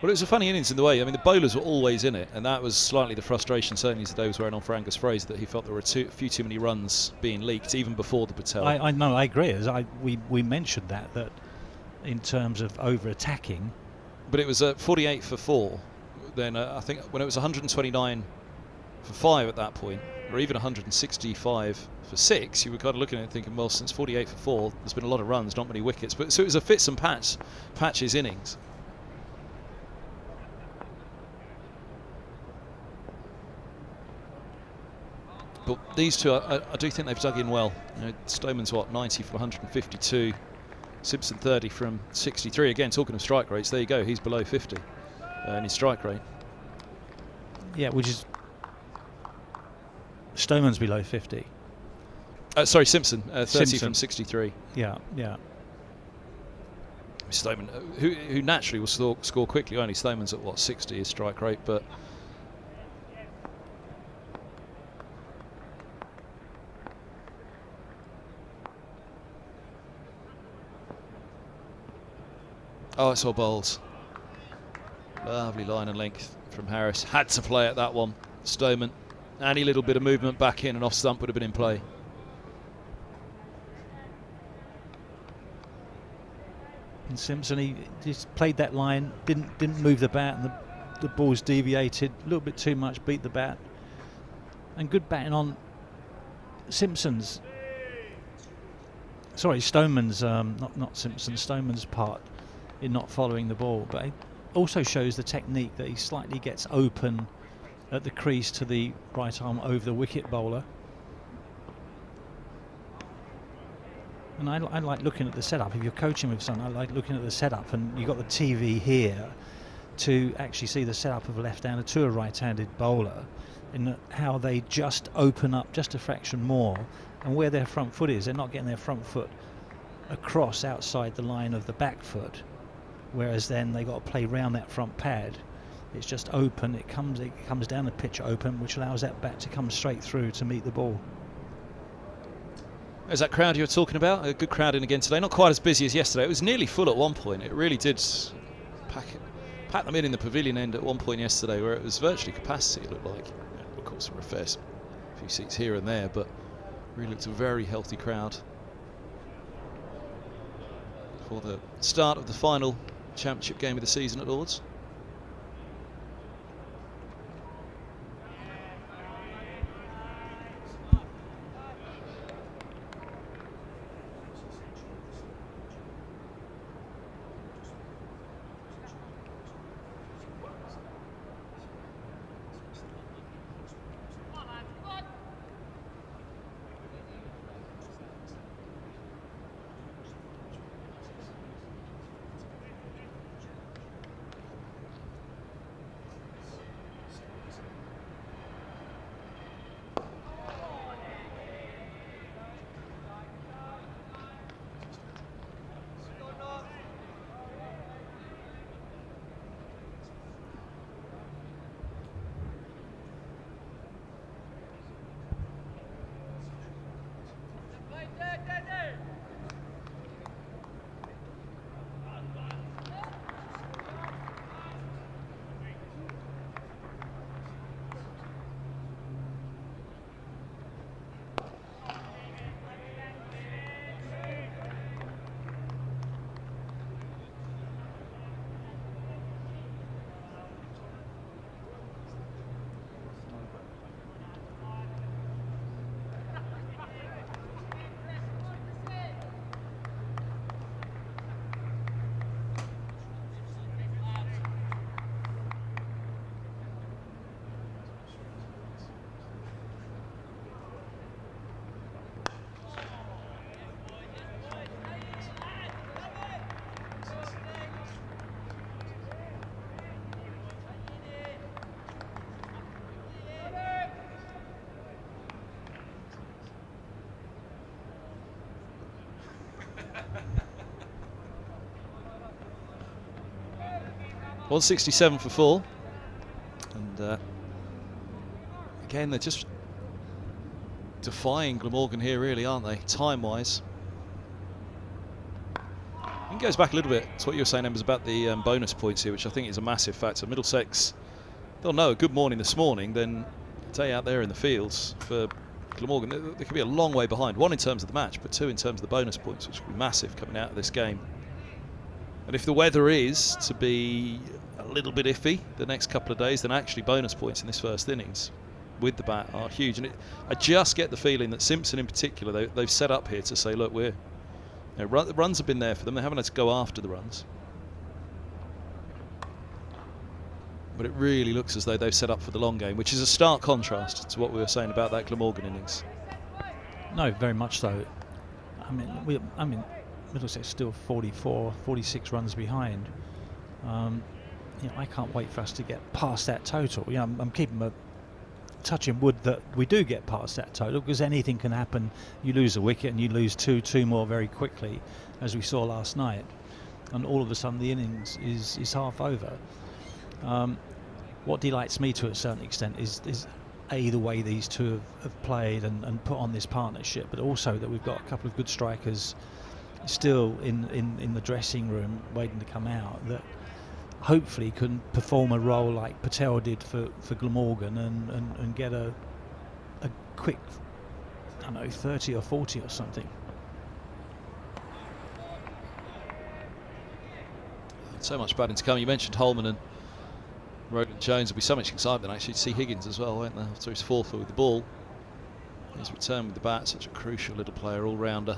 Well, it was a funny innings in the way. I mean, the bowlers were always in it, and that was slightly the frustration, certainly today was wearing on for Angus Fraser, that he felt there were a few too many runs being leaked, even before the Patel. I know, I agree. We mentioned that in terms of over-attacking. But it was 48 for 4. Then I think when it was 129 for 5 at that point, or even 165 for 6, you were kind of looking at it thinking, well, since 48 for 4, there's been a lot of runs, not many wickets. But so it was a fits and patches innings. But these two, I do think they've dug in well. You know, Stoneman's 90 from 152, Simpson 30 from 63. Again, talking of strike rates, there you go. He's below 50 in his strike rate. Yeah, which is Stoneman's below 50. Sorry, Simpson 30 Simpson. from 63. Yeah. Stoneman, who naturally will score quickly. Only Stoneman's at 60 his strike rate, but. Oh, it's all bowls. Lovely line and length from Harris. Had to play at that one. Stoneman. Any little bit of movement back in and off stump would have been in play. And Simpson, he just played that line, didn't move the bat, and the ball's deviated a little bit too much, beat the bat. And good batting on Simpson's. Sorry, Stoneman's, not Simpson, Stoneman's part in not following the ball, but it also shows the technique that he slightly gets open at the crease to the right arm over the wicket bowler. And I like looking at the setup. If you're coaching with someone, I like looking at the setup, and you've got the TV here to actually see the setup of a left-hander to a right-handed bowler, and how they just open up just a fraction more, and where their front foot is, they're not getting their front foot across outside the line of the back foot, whereas then they got to play round that front pad. It's just open, it comes down the pitch open, which allows that bat to come straight through to meet the ball. There's that crowd you were talking about, a good crowd in again today, not quite as busy as yesterday. It was nearly full at one point. It really did pack them in the pavilion end at one point yesterday, where it was virtually capacity, it looked like. Of course, there were a few seats here and there, but really looked a very healthy crowd for the start of the final championship game of the season at Lord's. 167 for full. And again, they're just defying Glamorgan here, really, aren't they, time-wise? It goes back a little bit to what you were saying, Embers, about the bonus points here, which I think is a massive factor. Middlesex, they'll know a good morning this morning, then a day out there in the fields for Glamorgan. They could be a long way behind, one in terms of the match, but two in terms of the bonus points, which will be massive coming out of this game. And if the weather is to be a little bit iffy the next couple of days, then actually bonus points in this first innings with the bat are huge. And I just get the feeling that Simpson in particular, they've set up here to say, look, the runs have been there for them. They haven't had to go after the runs. But it really looks as though they've set up for the long game, which is a stark contrast to what we were saying about that Glamorgan innings. No, very much so. I mean, Middlesex still 44, 46 runs behind. I can't wait for us to get past that total. I'm keeping a touching wood that we do get past that total, because anything can happen. You lose a wicket and you lose two more very quickly, as we saw last night, and all of a sudden the innings is half over. What delights me to a certain extent is the way these two have played and put on this partnership, but also that we've got a couple of good strikers still in the dressing room waiting to come out, that hopefully can perform a role like Patel did for Glamorgan and get a quick, I don't know, 30 or 40 or something. So much batting to come. You mentioned Holman and Rogan Jones. There'll be so much excitement actually to see Higgins as well, won't there, after his fourth with the ball. His return with the bat, such a crucial little player, all-rounder.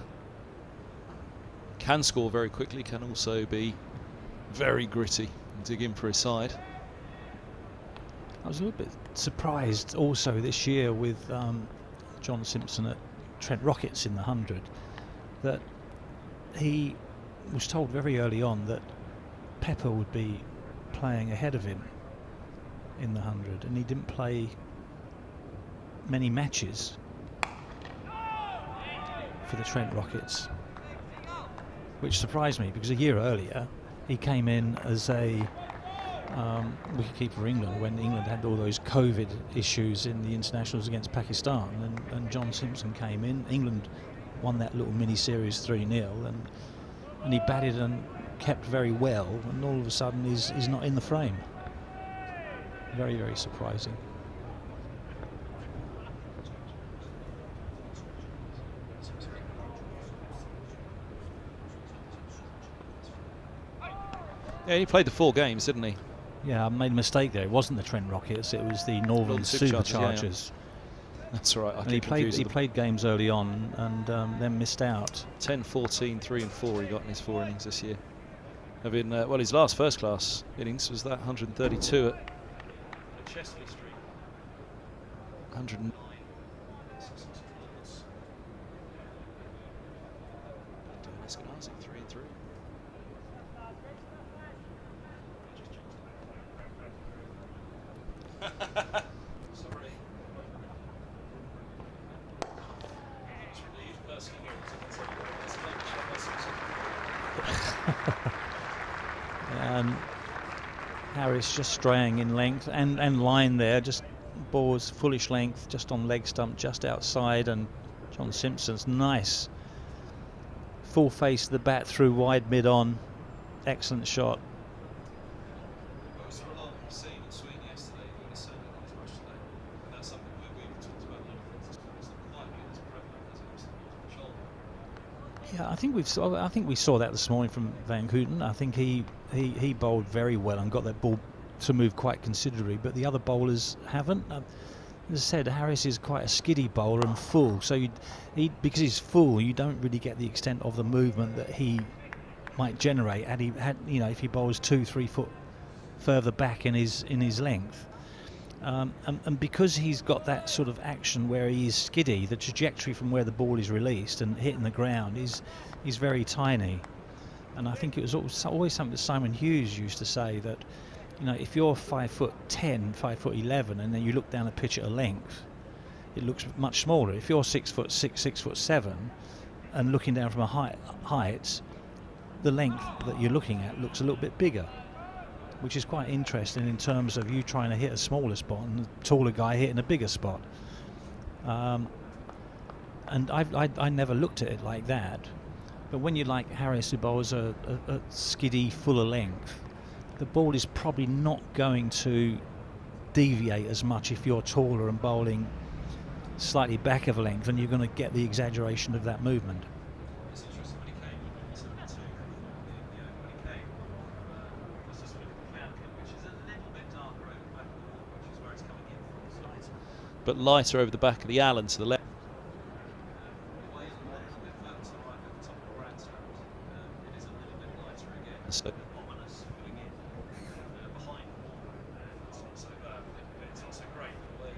Can score very quickly, can also be very gritty and dig in for his side. I was a little bit surprised also this year with John Simpson at Trent Rockets in the 100, that he was told very early on that Pepper would be playing ahead of him in the 100, and he didn't play many matches for the Trent Rockets, which surprised me, because a year earlier he came in as a wicketkeeper for England when England had all those COVID issues in the internationals against Pakistan, and John Simpson came in. England won that little mini series 3-0, and he batted and kept very well, and all of a sudden he's not in the frame. Very, very surprising. Yeah, he played the 4 games, didn't he? Yeah, I made a mistake there. It wasn't the Trent Rockets, it was the Northern Superchargers. Yeah. That's right. And he played games early on and then missed out. 10, 14, 3 and 4 he got in his 4 innings this year. Having well, his last first-class innings was that 132 at Chesley Street. 109. Harris just straying in length and line there, just balls foolish length just on leg stump just outside, and John Simpson's nice full face of the bat through wide mid on, excellent shot. Yeah, I think we saw that this morning from Van Houten. I think he bowled very well and got that ball to move quite considerably, but the other bowlers haven't. As I said, Harris is quite a skiddy bowler and full, so because he's full, you don't really get the extent of the movement that he might generate if he bowls 2-3 foot further back in his length. And because he's got that sort of action where he is skiddy, the trajectory from where the ball is released and hitting the ground is very tiny. And I think it was always something that Simon Hughes used to say, that if you're 5'10", 5'11", and then you look down a pitch at a length, it looks much smaller. If you're 6'6", 6'7", and looking down from a height, the length that you're looking at looks a little bit bigger. which is quite interesting in terms of you trying to hit a smaller spot and the taller guy hitting a bigger spot. And I never looked at it like that. But when you like Harris, who bowls a skiddy fuller length, the ball is probably not going to deviate as much if you're taller and bowling slightly back of a length, and you're going to get the exaggeration of that movement. It's interesting when he came in 72, when he came, just a sort of cloud kit, which is a little bit darker over the back of the wall, which is where it's coming in from. But lighter over the back of the Allen to the left. So ominous going in behind the wall. It's not so bad, but it's not so great the way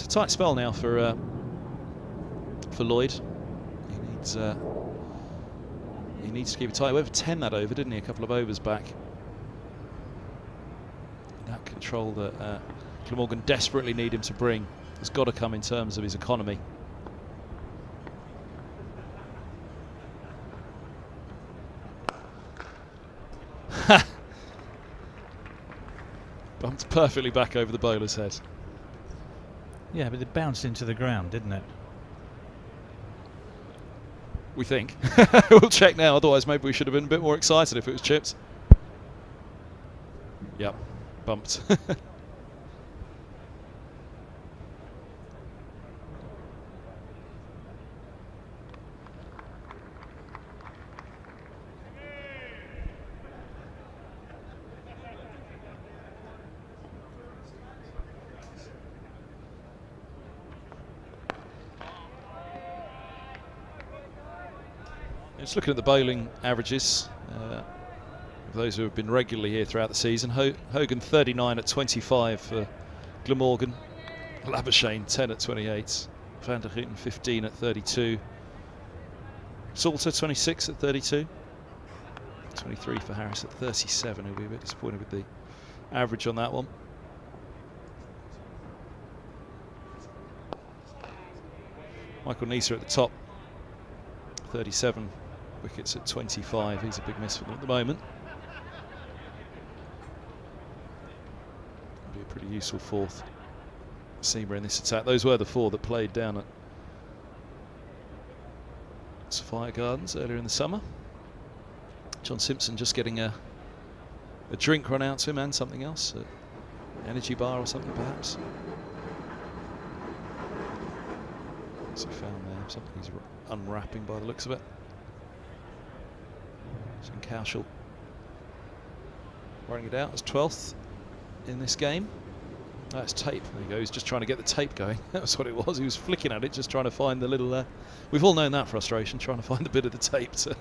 It's a tight spell now for Lloyd. He needs to keep it tight. Over 10 that over, didn't he? A couple of overs back. That control that Glamorgan desperately need him to bring has got to come in terms of his economy. Bumped perfectly back over the bowler's head. Yeah, but it bounced into the ground, didn't it? We think. We'll check now, otherwise maybe we should have been a bit more excited if it was chips. Yep, bumped. Just looking at the bowling averages, for those who have been regularly here throughout the season, Hogan 39 at 25 for Glamorgan, Labuschagne 10 at 28, Van der Gitten 15 at 32, Salter 26 at 32, 23 for Harris at 37. He'll be a bit disappointed with the average on that one. Michael Neser at the top, 37. Wickets at 25. He's a big miss for them at the moment. Be a pretty useful fourth seamer in this attack. Those were the four that played down at Sophia Gardens earlier in the summer. John Simpson just getting a drink run out to him and something else, an energy bar or something perhaps. What's he found there? Something he's unwrapping by the looks of it. Kaushal running it out as 12th in this game. That's tape. There you go. He's just trying to get the tape going. That was what it was. He was flicking at it, just trying to find the little. We've all known that frustration, trying to find the bit of the tape to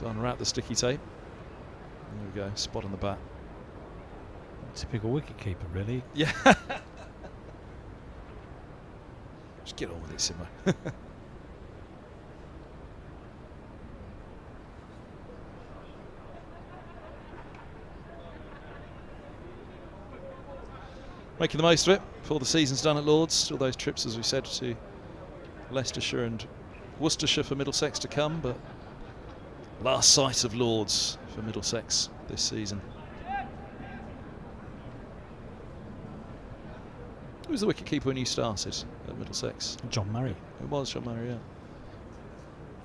unwrap the sticky tape. There we go. Spot on the bat. Typical wicketkeeper, really. Yeah. Get on with it, Simo. Making the most of it before the season's done at Lords. Still those trips, as we said, to Leicestershire and Worcestershire for Middlesex to come, but last sight of Lords for Middlesex this season. Who was the wicketkeeper when you started at Middlesex? John Murray. It was John Murray, yeah.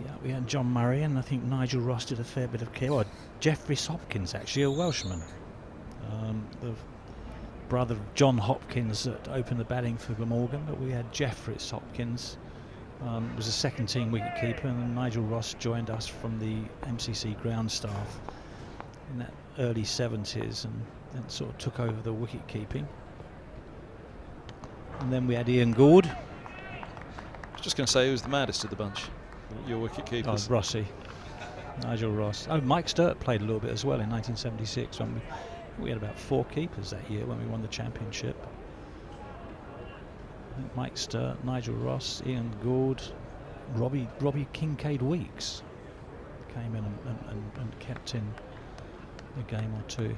Yeah, we had John Murray, and I think Nigel Ross did a fair bit of care. Well, Jeffrey Hopkins, actually, a Welshman. The brother of John Hopkins that opened the batting for Glamorgan, but we had Jeffrey Hopkins, was a second team wicketkeeper, and then Nigel Ross joined us from the MCC ground staff in that early 70s and then sort of took over the wicket keeping. And then we had Ian Gould. I was just going to say, who was the maddest of the bunch? Your wicket keepers. Oh, Rossi. Nigel Ross. Oh, Mike Sturt played a little bit as well in 1976 when we had about 4 keepers that year when we won the championship. I think Mike Sturt, Nigel Ross, Ian Gould, Robbie Kincaid Weeks came in and kept in a game or two.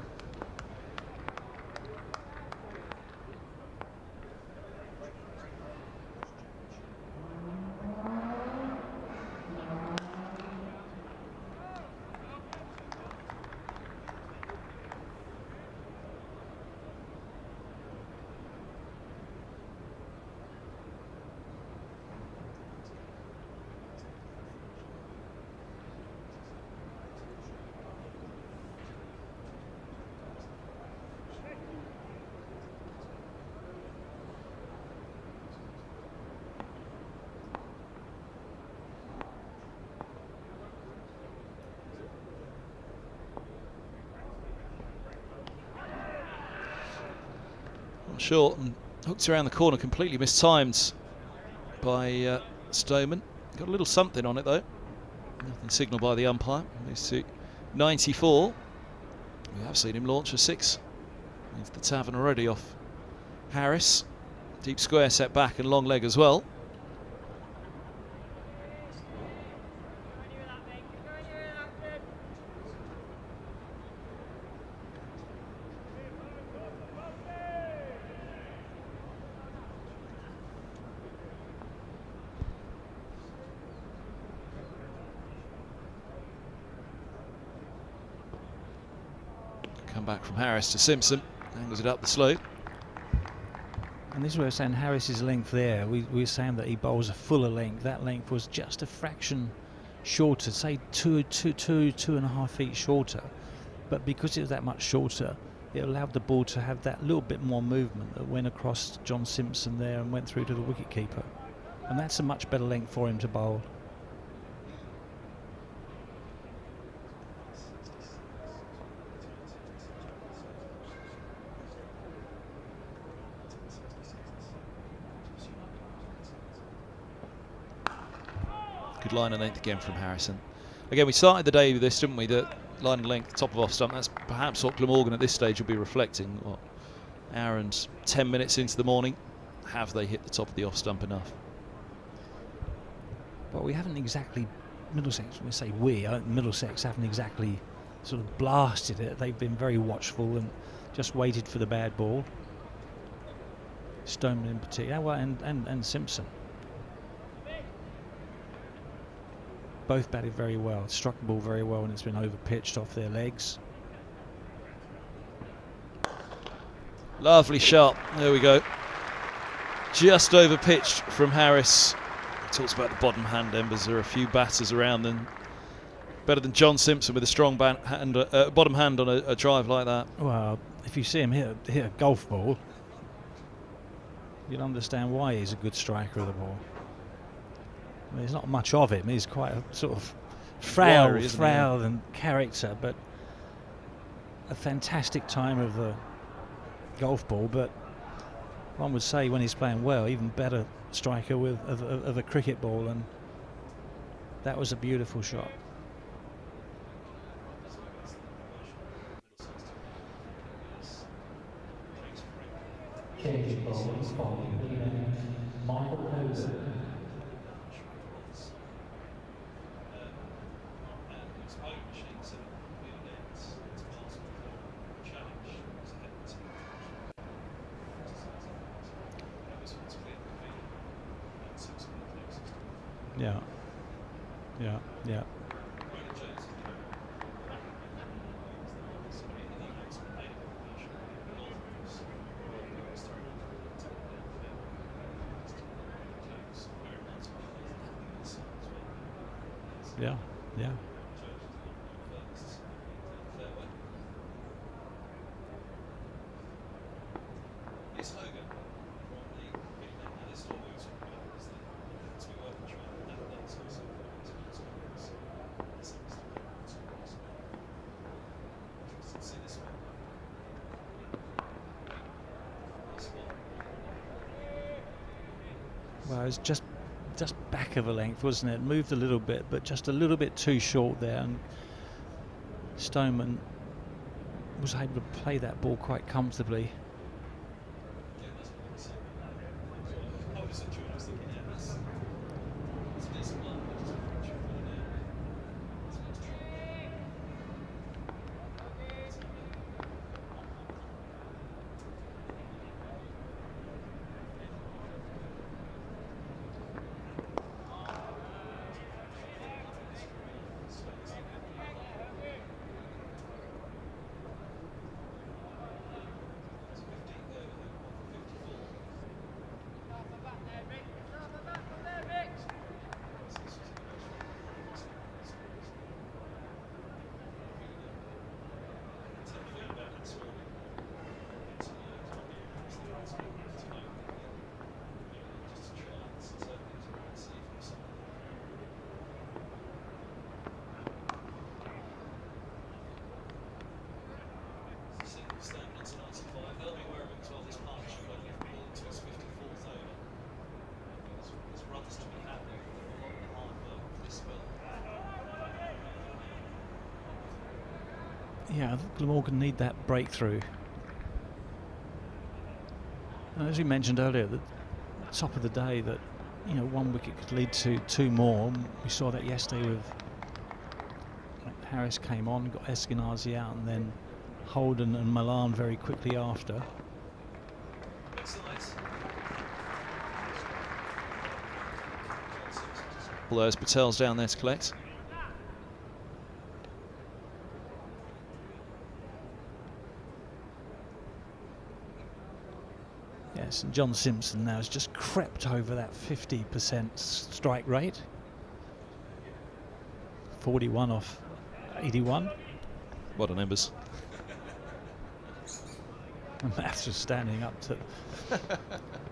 Short and hooked around the corner, completely mistimed by Stoneman. Got a little something on it though. Nothing signalled by the umpire. Moves to 94. We have seen him launch a 6 into the tavern already off Harris. Deep square set back and long leg as well. Come back from Harris to Simpson, angles it up the slope. And this is where we're saying Harris's length there. We were saying that he bowls a fuller length. That length was just a fraction shorter, say 2.5 feet shorter. But because it was that much shorter, it allowed the ball to have that little bit more movement that went across John Simpson there and went through to the wicketkeeper. And that's a much better length for him to bowl. Good line and length again from Harrison. Again, we started the day with this, didn't we? That line and length, top of off stump. That's perhaps what Glamorgan at this stage will be reflecting. What, hour and 10 minutes into the morning, have they hit the top of the off stump enough? But we haven't exactly, Middlesex, we say we, Middlesex haven't exactly sort of blasted it. They've been very watchful and just waited for the bad ball. Stoneman in particular, well, and Simpson. Both batted very well, struck the ball very well, and it's been over pitched off their legs. Lovely shot, there we go. Just over pitched from Harris. Talks about the bottom hand embers. There are a few batters around them. Better than John Simpson with a strong bottom hand on a drive like that. Well, if you see him hit a golf ball, you'll understand why he's a good striker of the ball. I mean, there's not much of him. He's quite a sort of frail and character, but a fantastic time of the golf ball. But one would say when he's playing well, even better striker of a cricket ball, and that was a beautiful shot. Change ball, Yeah, yeah, yeah. Yeah, yeah. Well, it's just back of a length, wasn't it? Moved a little bit, but just a little bit too short there, and Stoneman was able to play that ball quite comfortably. Yeah, I think Glamorgan need that breakthrough. And as we mentioned earlier, at the top of the day, that one wicket could lead to two more. We saw that yesterday with Harris came on, got Eskenazi out, and then Holden and Milan very quickly after. Although as Patel's down there to collect. Yes, and John Simpson now has just crept over that 50% strike rate. 41 off 81. What an embers. And maths is standing up to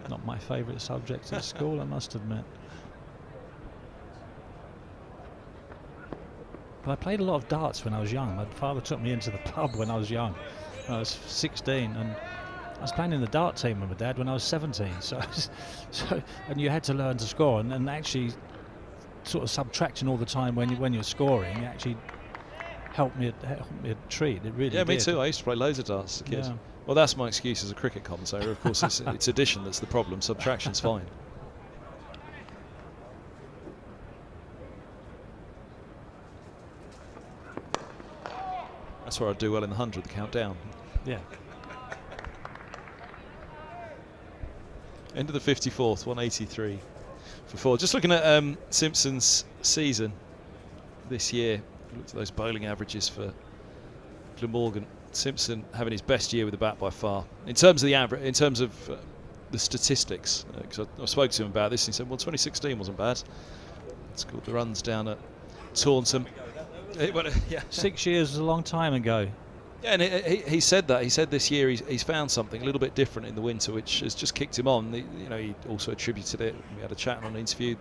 not my favourite subject at school, I must admit. But I played a lot of darts when I was young. My father took me into the pub when I was young. I was 16, and I was playing in the dart team with my dad when I was 17. So and you had to learn to score, and actually sort of subtracting all the time when you're scoring actually helped me a treat. It really did. Me too. I used to play loads of darts as a kid. Yeah. Well, that's my excuse as a cricket commentator. Of course, it's addition that's the problem. Subtraction's fine. That's where I do well in the 100, the countdown. Yeah. End of the 54th, 183 for 4. Just looking at Simpson's season this year, looked at those bowling averages for Glamorgan. Simpson having his best year with the bat by far. In terms of the average, in terms of the statistics, because I spoke to him about this, and he said, well, 2016 wasn't bad. Scored the runs down at Taunton. Yeah. 6 years is a long time ago. Yeah, and he said that. He said this year he's found something a little bit different in the winter, which has just kicked him on. He also attributed it. We had a chat on an interview.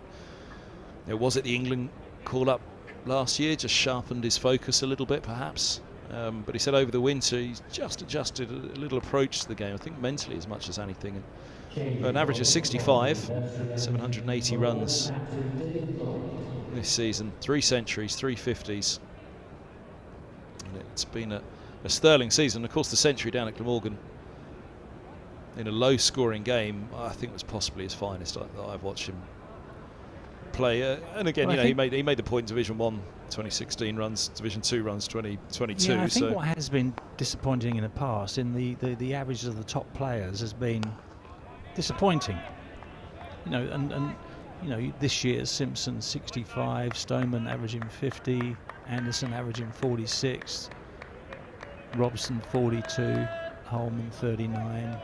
Was it the England call-up last year? Just sharpened his focus a little bit, perhaps. But he said over the winter he's just adjusted a little approach to the game. I think mentally as much as anything. An average of 65, 780 runs this season. 3 centuries, 3 50s. And it's been a sterling season. Of course, the century down at Glamorgan in a low-scoring game, I think was possibly his finest that I've watched him play. And again, well, you know, he made the point in Division 1 2016 runs, Division 2 runs 2022. Yeah, I think what has been disappointing in the past in the averages of the top players has been disappointing. You know, and you know, this year's Simpson 65, Stoneman averaging 50, Anderson averaging 46, Robson 42, Holman 39,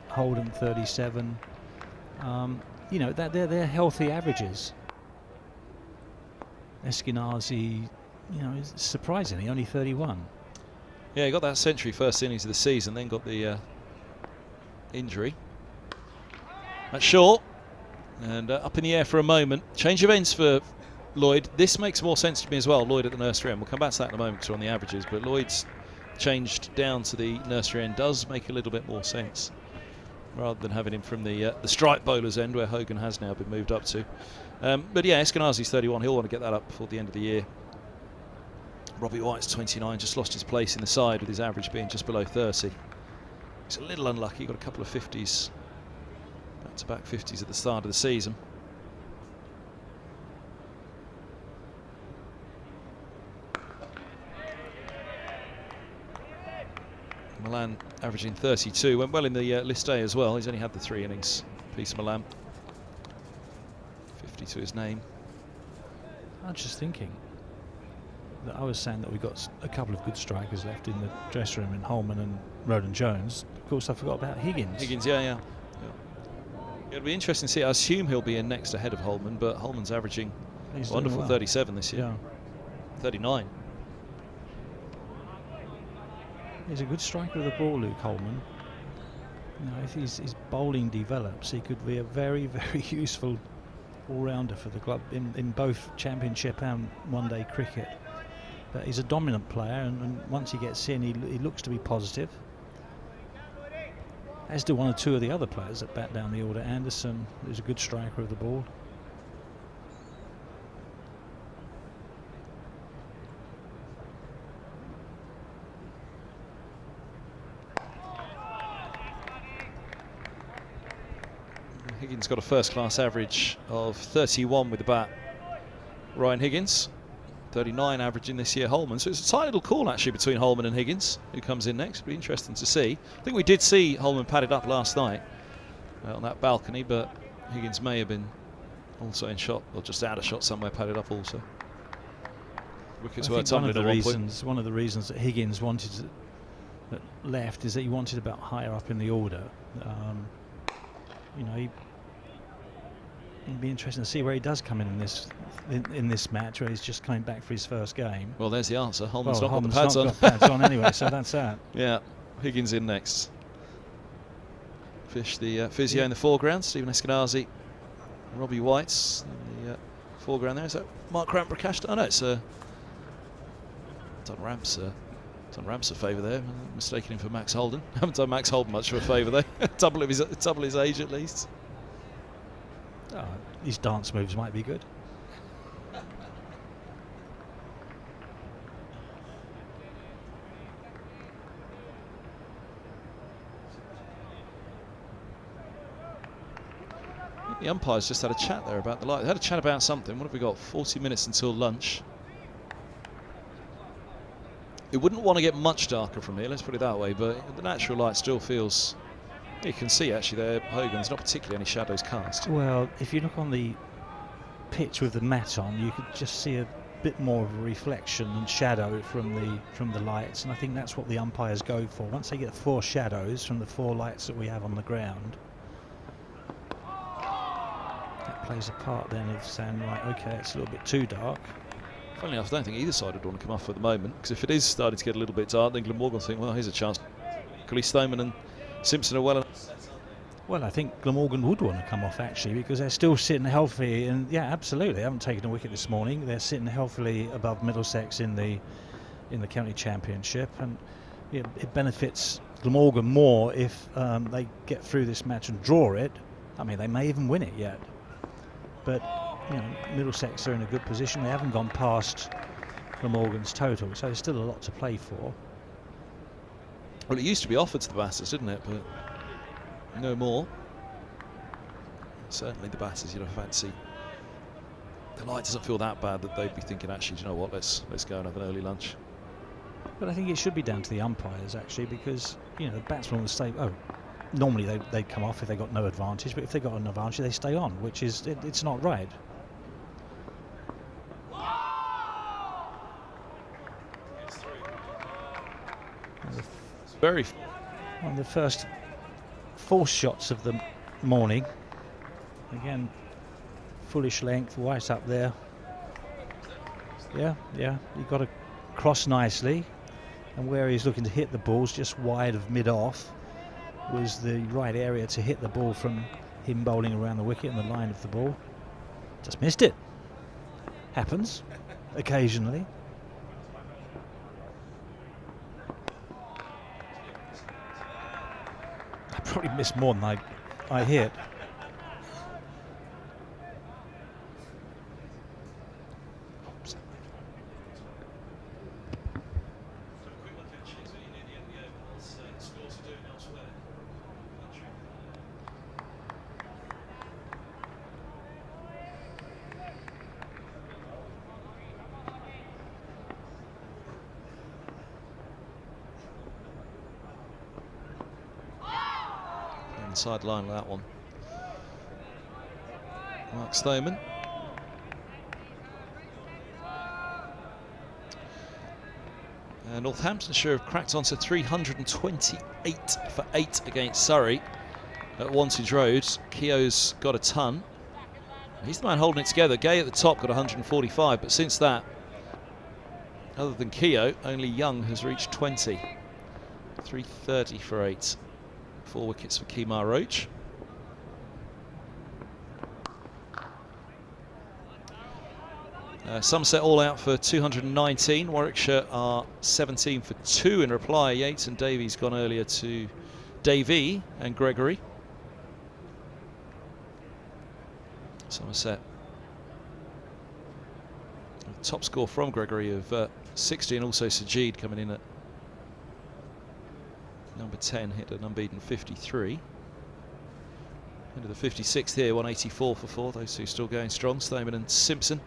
Holden 37. You know, they're healthy averages. Eskenazi, you know, is surprisingly only 31. Yeah, he got that century first innings of the season, then got the injury. That's short. And up in the air for a moment. Change of ends for Lloyd. This makes more sense to me as well, Lloyd at the nursery end. We'll come back to that in a moment because we're on the averages, but Lloyd's changed down to the nursery end does make a little bit more sense, rather than having him from the strike bowler's end where Hogan has now been moved up to. But yeah, Eskenazi's 31. He'll want to get that up before the end of the year. Robbie White's 29, just lost his place in the side with his average being just below 30. He's a little unlucky, got a couple of 50s, back-to-back 50s at the start of the season. Milan averaging 32, went well in the list A as well. He's only had the 3 innings piece, Milan. 50 to his name. I'm just thinking that I was saying that we've got a couple of good strikers left in the dressing room in Holman and Roden Jones. Of course, I forgot about Higgins. Higgins, yeah. It'll be interesting to see. I assume he'll be in next ahead of Holman, but Holman's averaging wonderful 37 this year. Yeah. 39. He's a good striker of the ball, Luke Holman. You know, if his bowling develops, he could be a very, very useful all-rounder for the club in both Championship and one-day cricket. But he's a dominant player, and once he gets in, he looks to be positive. As do one or two of the other players that bat down the order. Anderson is a good striker of the ball. Higgins got a first-class average of 31 with the bat. Ryan Higgins, 39 averaging this year. Holman. So it's a tight little call actually between Holman and Higgins, who comes in next. It'll be interesting to see. I think we did see Holman padded up last night on that balcony, but Higgins may have been also in shot, or just out of shot somewhere, padded up also. Wickets were tumbling at one point. One of the reasons that Higgins wanted that left is that he wanted about higher up in the order. You know, it'd be interesting to see where he does come in this match, where he's just coming back for his first game. Well, there's the answer. Holman's not got the pads on. Got pads on anyway, so that's that. Yeah, Higgins in next. Fish, the physio in the foreground. Stephen Eskenazi, Robbie White's in the foreground there. Is that Mark Ramprakash? Oh no, it's Don Ramps. Done Ramps a favour there, mistaking him for Max Holden. Haven't done Max Holden much of a favour there. double his age at least. Oh, his dance moves might be good. The umpires just had a chat there about the light. They had a chat about something. What have we got? 40 minutes until lunch. It wouldn't want to get much darker from here, let's put it that way, but the natural light still feels... You can see actually there, Hogan's not particularly any shadows cast. Well, if you look on the pitch with the mat on, you could just see a bit more of a reflection and shadow from the lights, and I think that's what the umpires go for. Once they get 4 shadows from the 4 lights that we have on the ground, that plays a part then of saying, right, okay, it's a little bit too dark. Funnily enough, I don't think either side would want to come off at the moment, because if it is starting to get a little bit dark, then Glamorgan will think, well, here's a chance. Equally, Stoneman and Simpson are well. Well, I think Glamorgan would want to come off actually, because they're still sitting healthy, and yeah, absolutely, they haven't taken a wicket this morning. They're sitting healthily above Middlesex in the county championship, and yeah, it benefits Glamorgan more if they get through this match and draw it. I mean, they may even win it yet, but you know, Middlesex are in a good position. They haven't gone past Glamorgan's total, so there's still a lot to play for. Well, it used to be offered to the batters, didn't it? But no more. Certainly the batters, you know, fancy. The light doesn't feel that bad that they'd be thinking, actually, do you know what, let's go and have an early lunch. But I think it should be down to the umpires, actually, because, you know, the batsman will stay. Oh, normally they'd come off if they got no advantage, but if they got an advantage, they stay on, which is, it's not right. Very. One of the first force shots of the morning. Again, foolish length, right up there. Yeah, you've got to cross nicely. And where he's looking to hit the balls, just wide of mid-off, was the right area to hit the ball from him bowling around the wicket and the line of the ball. Just missed it. Happens occasionally. I probably missed more than I hit. Sideline with that one. Mark Stoneman. And Northamptonshire have cracked on to 328 for 8 against Surrey at Wantage Road. Keogh's got a ton. He's the man holding it together. Gay at the top got 145, but since that, other than Keogh, only Young has reached 20. 330 for 8. 4 wickets for Kemar Roach. Somerset all out for 219. Warwickshire are 17 for 2 in reply. Yates and Davies gone earlier to Davey and Gregory. Somerset. Top score from Gregory of 60, and also Sajid coming in at number 10, hit an unbeaten 53. Into the 56th here, 184 for 4. Those two still going strong, Stoneman and Simpson.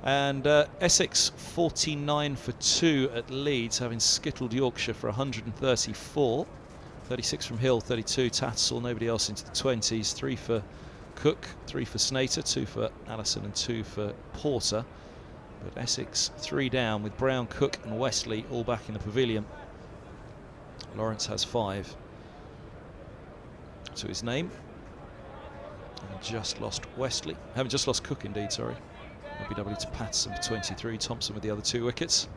And Essex 49 for 2 at Leeds, having skittled Yorkshire for 134. 36 from Hill, 32 Tattersall, nobody else into the 20s. 3 for Cook, 3 for Snater, 2 for Allison and 2 for Porter. But Essex 3 down with Brown, Cook and Wesley all back in the pavilion. Lawrence has 5 to his name. And just lost Wesley. Haven't just lost Cook indeed, sorry. LBW to Patterson for 23. Thompson with the other 2 wickets.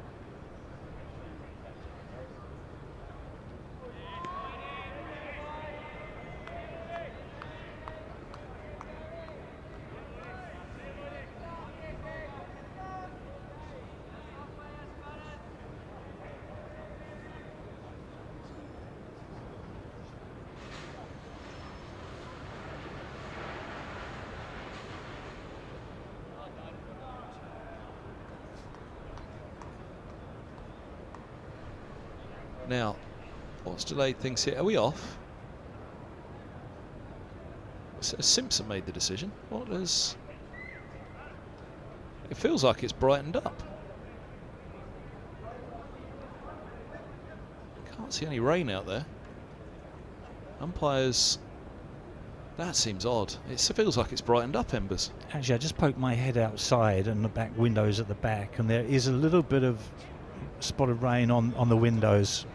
Now, what's delayed things here? Are we off? Simpson made the decision. What is... It feels like it's brightened up. Can't see any rain out there. Umpires... That seems odd. It feels like it's brightened up, Embers. Actually, I just poked my head outside and the back windows at the back, and there is a little bit of spotted rain on the windows.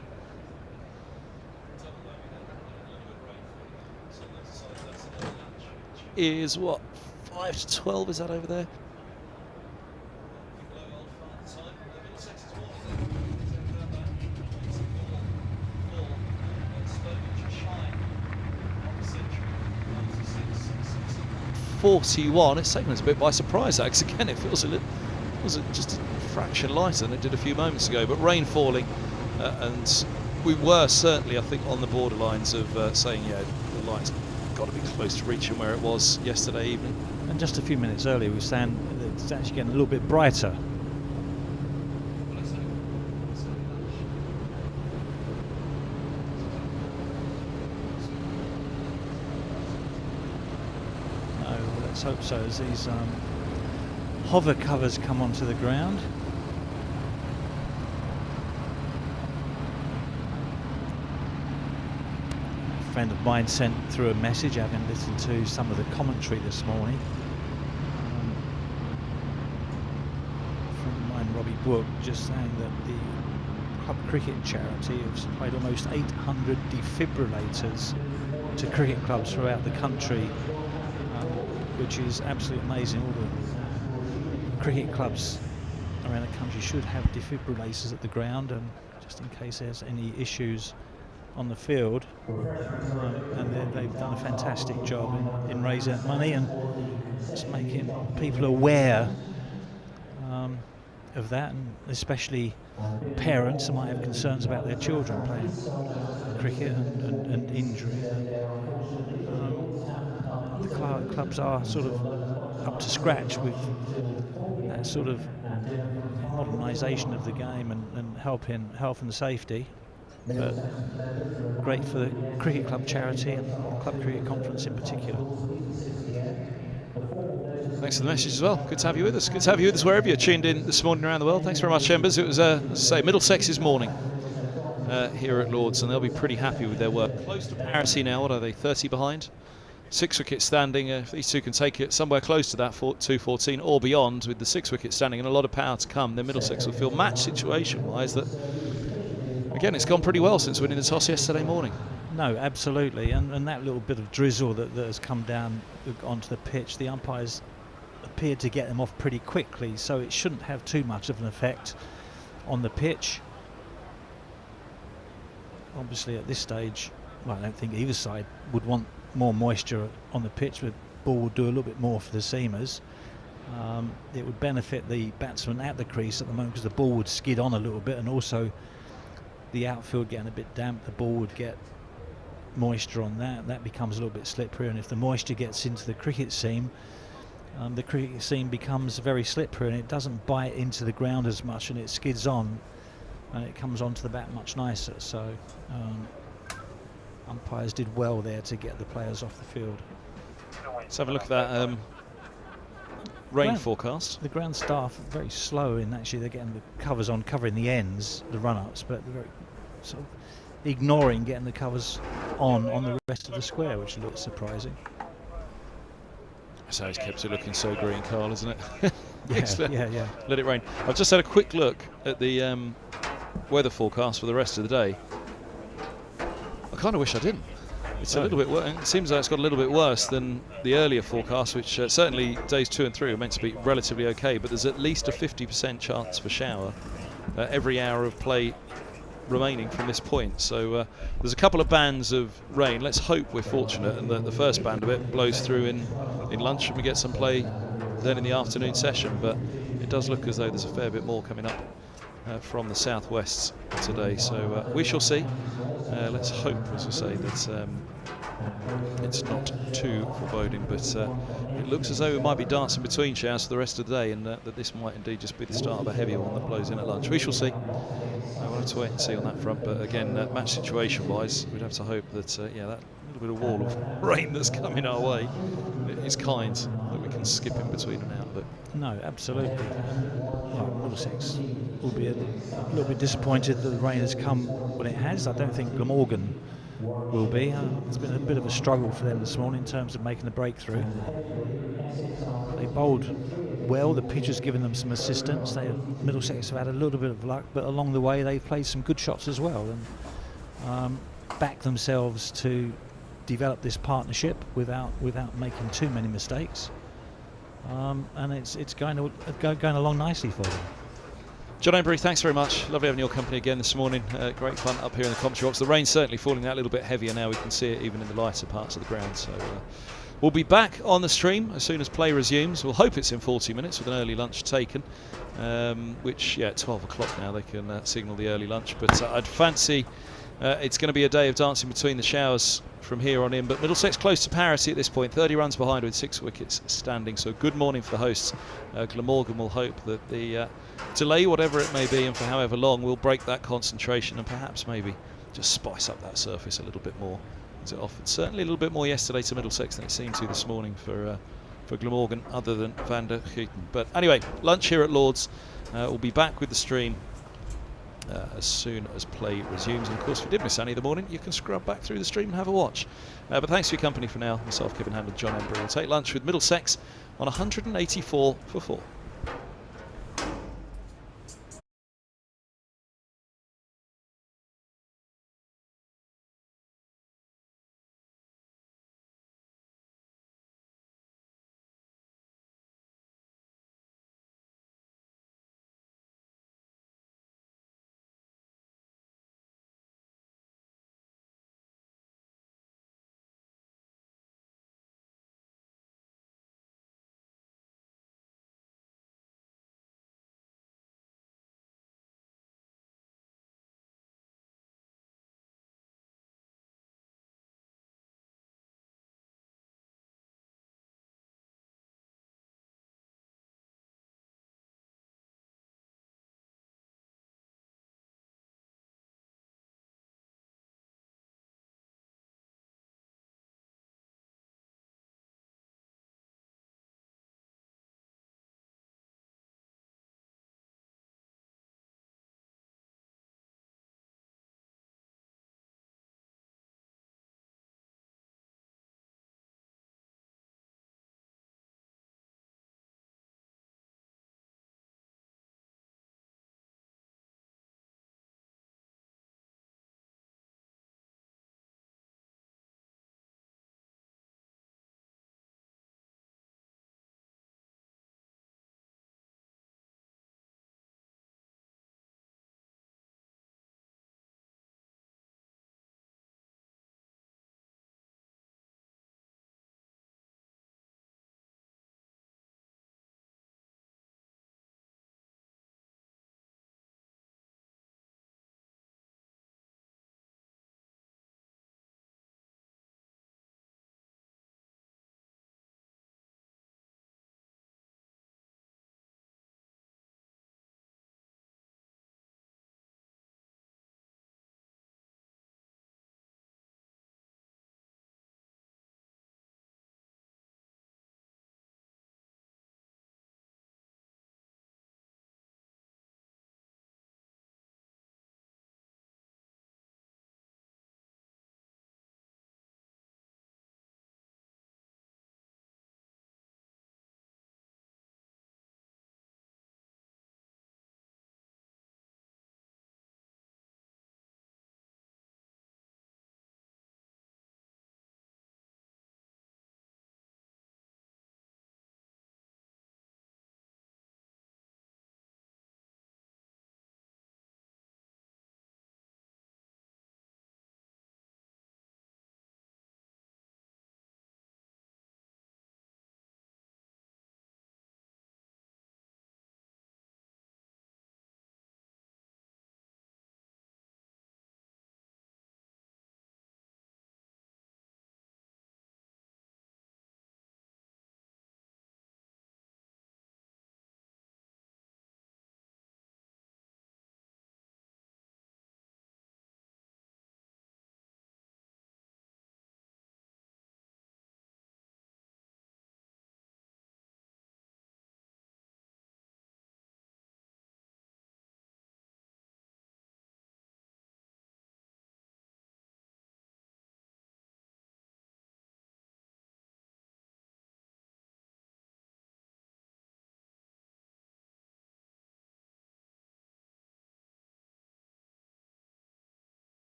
Is what, 5 to 12 is that over there? .41. It's taken us a bit by surprise, because again it feels a little, was just a fraction lighter than it did a few moments ago. But rain falling, and we were certainly, I think, on the borderlines of saying, yeah, the light's got to be close to reaching where it was yesterday evening. And just a few minutes earlier we were saying it's actually getting a little bit brighter. let's hope so, as these hover covers come onto the ground. A friend of mine sent through a message, having listened to some of the commentary this morning. A friend of mine, Robbie Book, just saying that the Club Cricket charity have supplied almost 800 defibrillators to cricket clubs throughout the country, which is absolutely amazing. All the cricket clubs around the country should have defibrillators at the ground, and just in case there's any issues on the field. And they've done a fantastic job in raising that money and just making people aware of that, and especially parents who might have concerns about their children playing cricket and injury. The clubs are sort of up to scratch with that sort of modernisation of the game and helping health and safety. But great for the cricket club charity and the Club Cricket Conference in particular. Thanks for the message as well. Good to have you with us. Good to have you with us wherever you're tuned in this morning around the world. Thanks very much, Embers. It was, as I say, Middlesex's morning here at Lords, and they'll be pretty happy with their work. Close to parity now. What are they, 30 behind? 6 wickets standing. If these two can take it somewhere close to that 214 or beyond with the 6 wickets standing and a lot of power to come, then Middlesex will feel match situation-wise that, again, it's gone pretty well since winning the toss yesterday morning. No, absolutely. And that little bit of drizzle that has come down onto the pitch, the umpires appeared to get them off pretty quickly, so it shouldn't have too much of an effect on the pitch. Obviously at this stage, well, I don't think either side would want more moisture on the pitch. The ball would do a little bit more for the seamers. It would benefit the batsman at the crease at the moment because the ball would skid on a little bit, and also the outfield getting a bit damp, the ball would get moisture on that becomes a little bit slippery, and if the moisture gets into the cricket seam becomes very slippery and it doesn't bite into the ground as much, and it skids on and it comes onto the bat much nicer. So umpires did well there to get the players off the field. Let's have a look at that rain forecast. The ground staff are very slow in actually they're getting the covers on, covering the ends, the run-ups, but they're very sort of ignoring getting the covers on the rest of the square, which is a little surprising. That's how he's kept it looking so green, Carl, isn't it? Yeah. Let it rain. I've just had a quick look at the weather forecast for the rest of the day. I kind of wish I didn't. It's a little bit worse. It seems like it's got a little bit worse than the earlier forecast, which certainly days 2 and 3 are meant to be relatively okay, but there's at least a 50% chance for shower every hour of play remaining from this point. So there's a couple of bands of rain. Let's hope we're fortunate and that the first band of it blows through in lunch and we get some play then in the afternoon session, but it does look as though there's a fair bit more coming up from the southwest today, so we shall see. Let's hope, as I say, that it's not too foreboding, but it looks as though we might be dancing between showers for the rest of the day, and that this might indeed just be the start of a heavier one that blows in at lunch. We shall see. We'll have to wait and see on that front, but again, match situation wise, we'd have to hope that that little bit of wall of rain that's coming our way is kind, that we can skip in between and out of it. No, absolutely. Middlesex will be a little bit disappointed that the rain has come when it has. I don't think Glamorgan will be. It's been a bit of a struggle for them this morning in terms of making the breakthrough. They bowled well, the pitch has given them some assistance. Middlesex have had a little bit of luck, but along the way they've played some good shots as well and backed themselves to develop this partnership without making too many mistakes. And it's going along nicely for them. John Embry, thanks very much. Lovely having your company again this morning. Great fun up here in the commentary box. The rain's certainly falling that little bit heavier now. We can see it even in the lighter parts of the ground. So we'll be back on the stream as soon as play resumes. We'll hope it's in 40 minutes with an early lunch taken, which, at 12 o'clock now they can signal the early lunch. But I'd fancy it's going to be a day of dancing between the showers from here on in, but Middlesex close to parity at this point, 30 runs behind with 6 wickets standing, so good morning for the hosts. Glamorgan will hope that the delay, whatever it may be and for however long, will break that concentration and perhaps maybe just spice up that surface a little bit more, as it offered certainly a little bit more yesterday to Middlesex than it seemed to this morning for for Glamorgan other than Van der Gieten. But anyway, lunch here at Lord's. We'll be back with the stream as soon as play resumes. And of course, if you did miss any of the morning, you can scrub back through the stream and have a watch. But thanks for your company for now. Myself, Kevin Hand and John Embry will take lunch with Middlesex on 184 for 4.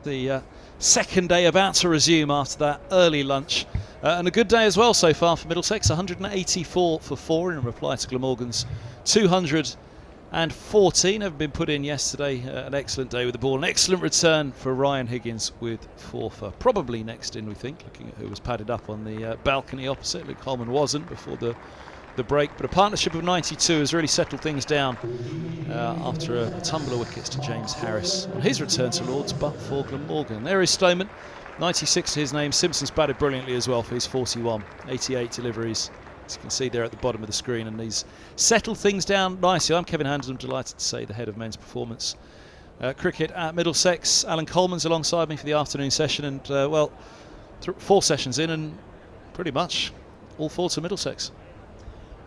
The second day about to resume after that early lunch, and a good day as well so far for Middlesex. 184 for 4 in reply to Glamorgan's 214 have been put in yesterday. An excellent day with the ball, an excellent return for Ryan Higgins with 4 for. Probably next in, we think, looking at who was padded up on the balcony opposite. Luke Holman wasn't before the break, but a partnership of 92 has really settled things down after a tumble of wickets to James Harris on his return to Lords, but for Glamorgan. There is Stoneman, 96 to his name. Simpson's batted brilliantly as well for his 41, 88 deliveries, as you can see there at the bottom of the screen, and he's settled things down nicely. I'm Kevin Handel, I'm delighted to say the head of men's performance cricket at Middlesex. Alan Coleman's alongside me for the afternoon session, and well, 4 sessions in, and pretty much all 4 to Middlesex.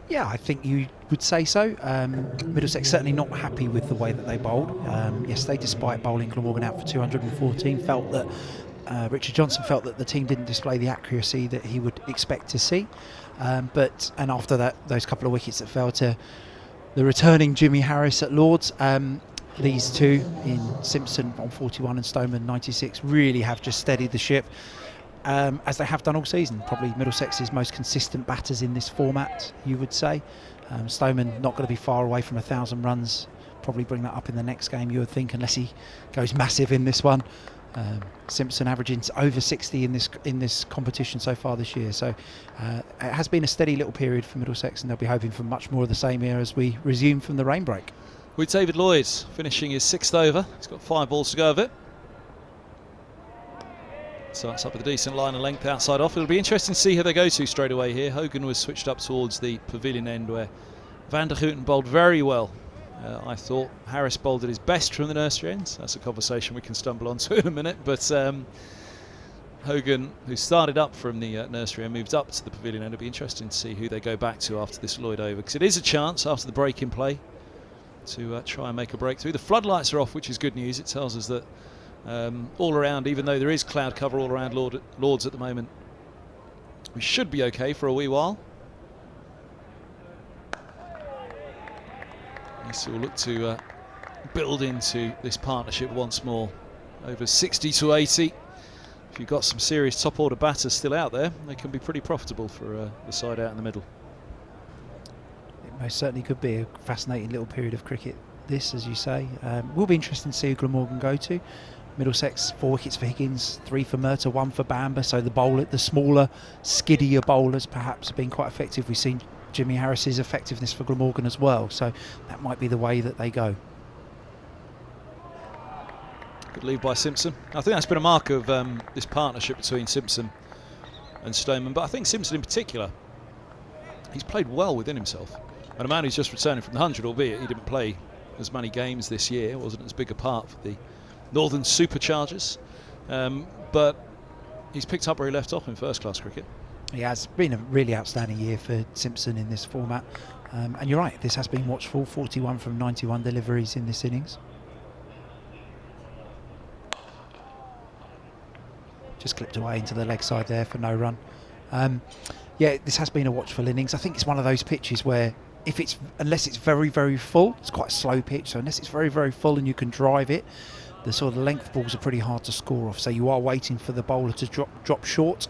Yeah, I think you would say so. Middlesex certainly not happy with the way that they bowled yesterday, despite bowling Glamorgan out for 214. Felt that Richard Johnson felt that the team didn't display the accuracy that he would expect to see. And after that, those couple of wickets that fell to the returning Jimmy Harris at Lords, these two in Simpson on 41 and Stoneman 96 really have just steadied the ship. As they have done all season. Probably Middlesex's most consistent batters in this format, you would say. Stoneman not going to be far away from 1,000 runs. Probably bring that up in the next game, you would think, unless he goes massive in this one. Simpson averaging over 60 in this competition so far this year. So it has been a steady little period for Middlesex, and they'll be hoping for much more of the same here as we resume from the rain break. With David Lloyd finishing his 6th over. He's got 5 balls to go of it. Starts up with a decent line of length outside off. It'll be interesting to see who they go to straight away here. Hogan was switched up towards the pavilion end, where Van der Houten bowled very well. I thought Harris bowled at his best from the nursery ends. That's a conversation we can stumble onto in a minute. But Hogan, who started up from the nursery and moved up to the pavilion end, it'll be interesting to see who they go back to after this Lloyd over, because it is a chance after the break in play to try and make a breakthrough. The floodlights are off, which is good news. It tells us that all around, even though there is cloud cover all around Lords at the moment, we should be okay for a wee while. This will look to build into this partnership once more. Over 60 to 80. If you've got some serious top order batters still out there, they can be pretty profitable for the side out in the middle. It most certainly could be a fascinating little period of cricket, this, as you say. Will be interesting to see who Glamorgan go to. Middlesex, 4 wickets for Higgins, 3 for Murtagh, 1 for Bamber. So the smaller, skiddier bowlers perhaps have been quite effective. We've seen Jimmy Harris's effectiveness for Glamorgan as well. So that might be the way that they go. Good lead by Simpson. I think that's been a mark of this partnership between Simpson and Stoneman. But I think Simpson in particular, he's played well within himself. And a man who's just returning from the 100, albeit he didn't play as many games this year, wasn't as big a part for the Northern Superchargers, but he's picked up where he left off in first-class cricket. Yeah, it's been a really outstanding year for Simpson in this format, and you're right, this has been watchful. 41 from 91 deliveries in this innings. Just clipped away into the leg side there for no run. Yeah, this has been a watchful innings. I think it's one of those pitches where unless it's very, very full, it's quite a slow pitch, so unless it's very, very full and you can drive it, the sort of length balls are pretty hard to score off. So you are waiting for the bowler to drop short,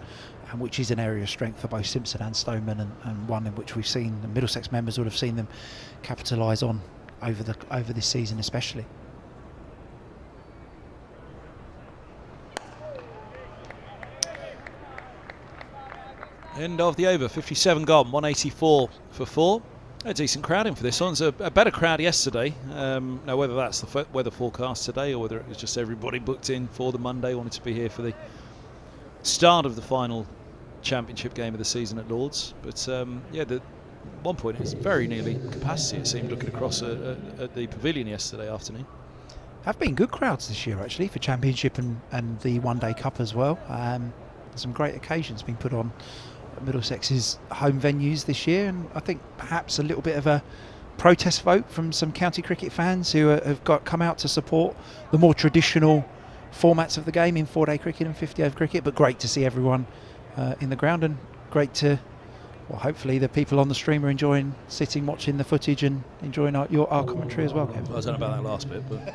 which is an area of strength for both Simpson and Stoneman, and one in which we've seen the Middlesex members would have seen them capitalise on over this season especially. End of the over, 57 gone, 184 for 4. A decent crowd in for this one. It's a better crowd yesterday. Now, whether that's the weather forecast today or whether it was just everybody booked in for the Monday, wanted to be here for the start of the final championship game of the season at Lords. But yeah, At one point, it was very nearly capacity, it seemed, looking across at the pavilion yesterday afternoon. Have been good crowds this year, actually, for Championship and the One Day Cup as well. Some great occasions being put on at Middlesex's home venues this year, and I think perhaps a little bit of a protest vote from some county cricket fans who have come out to support the more traditional formats of the game in 4-day cricket and 50 over cricket. But great to see everyone in the ground, and great to, well, hopefully the people on the stream are enjoying sitting, watching the footage and enjoying our commentary as well, Kevin. I don't know about that last bit, but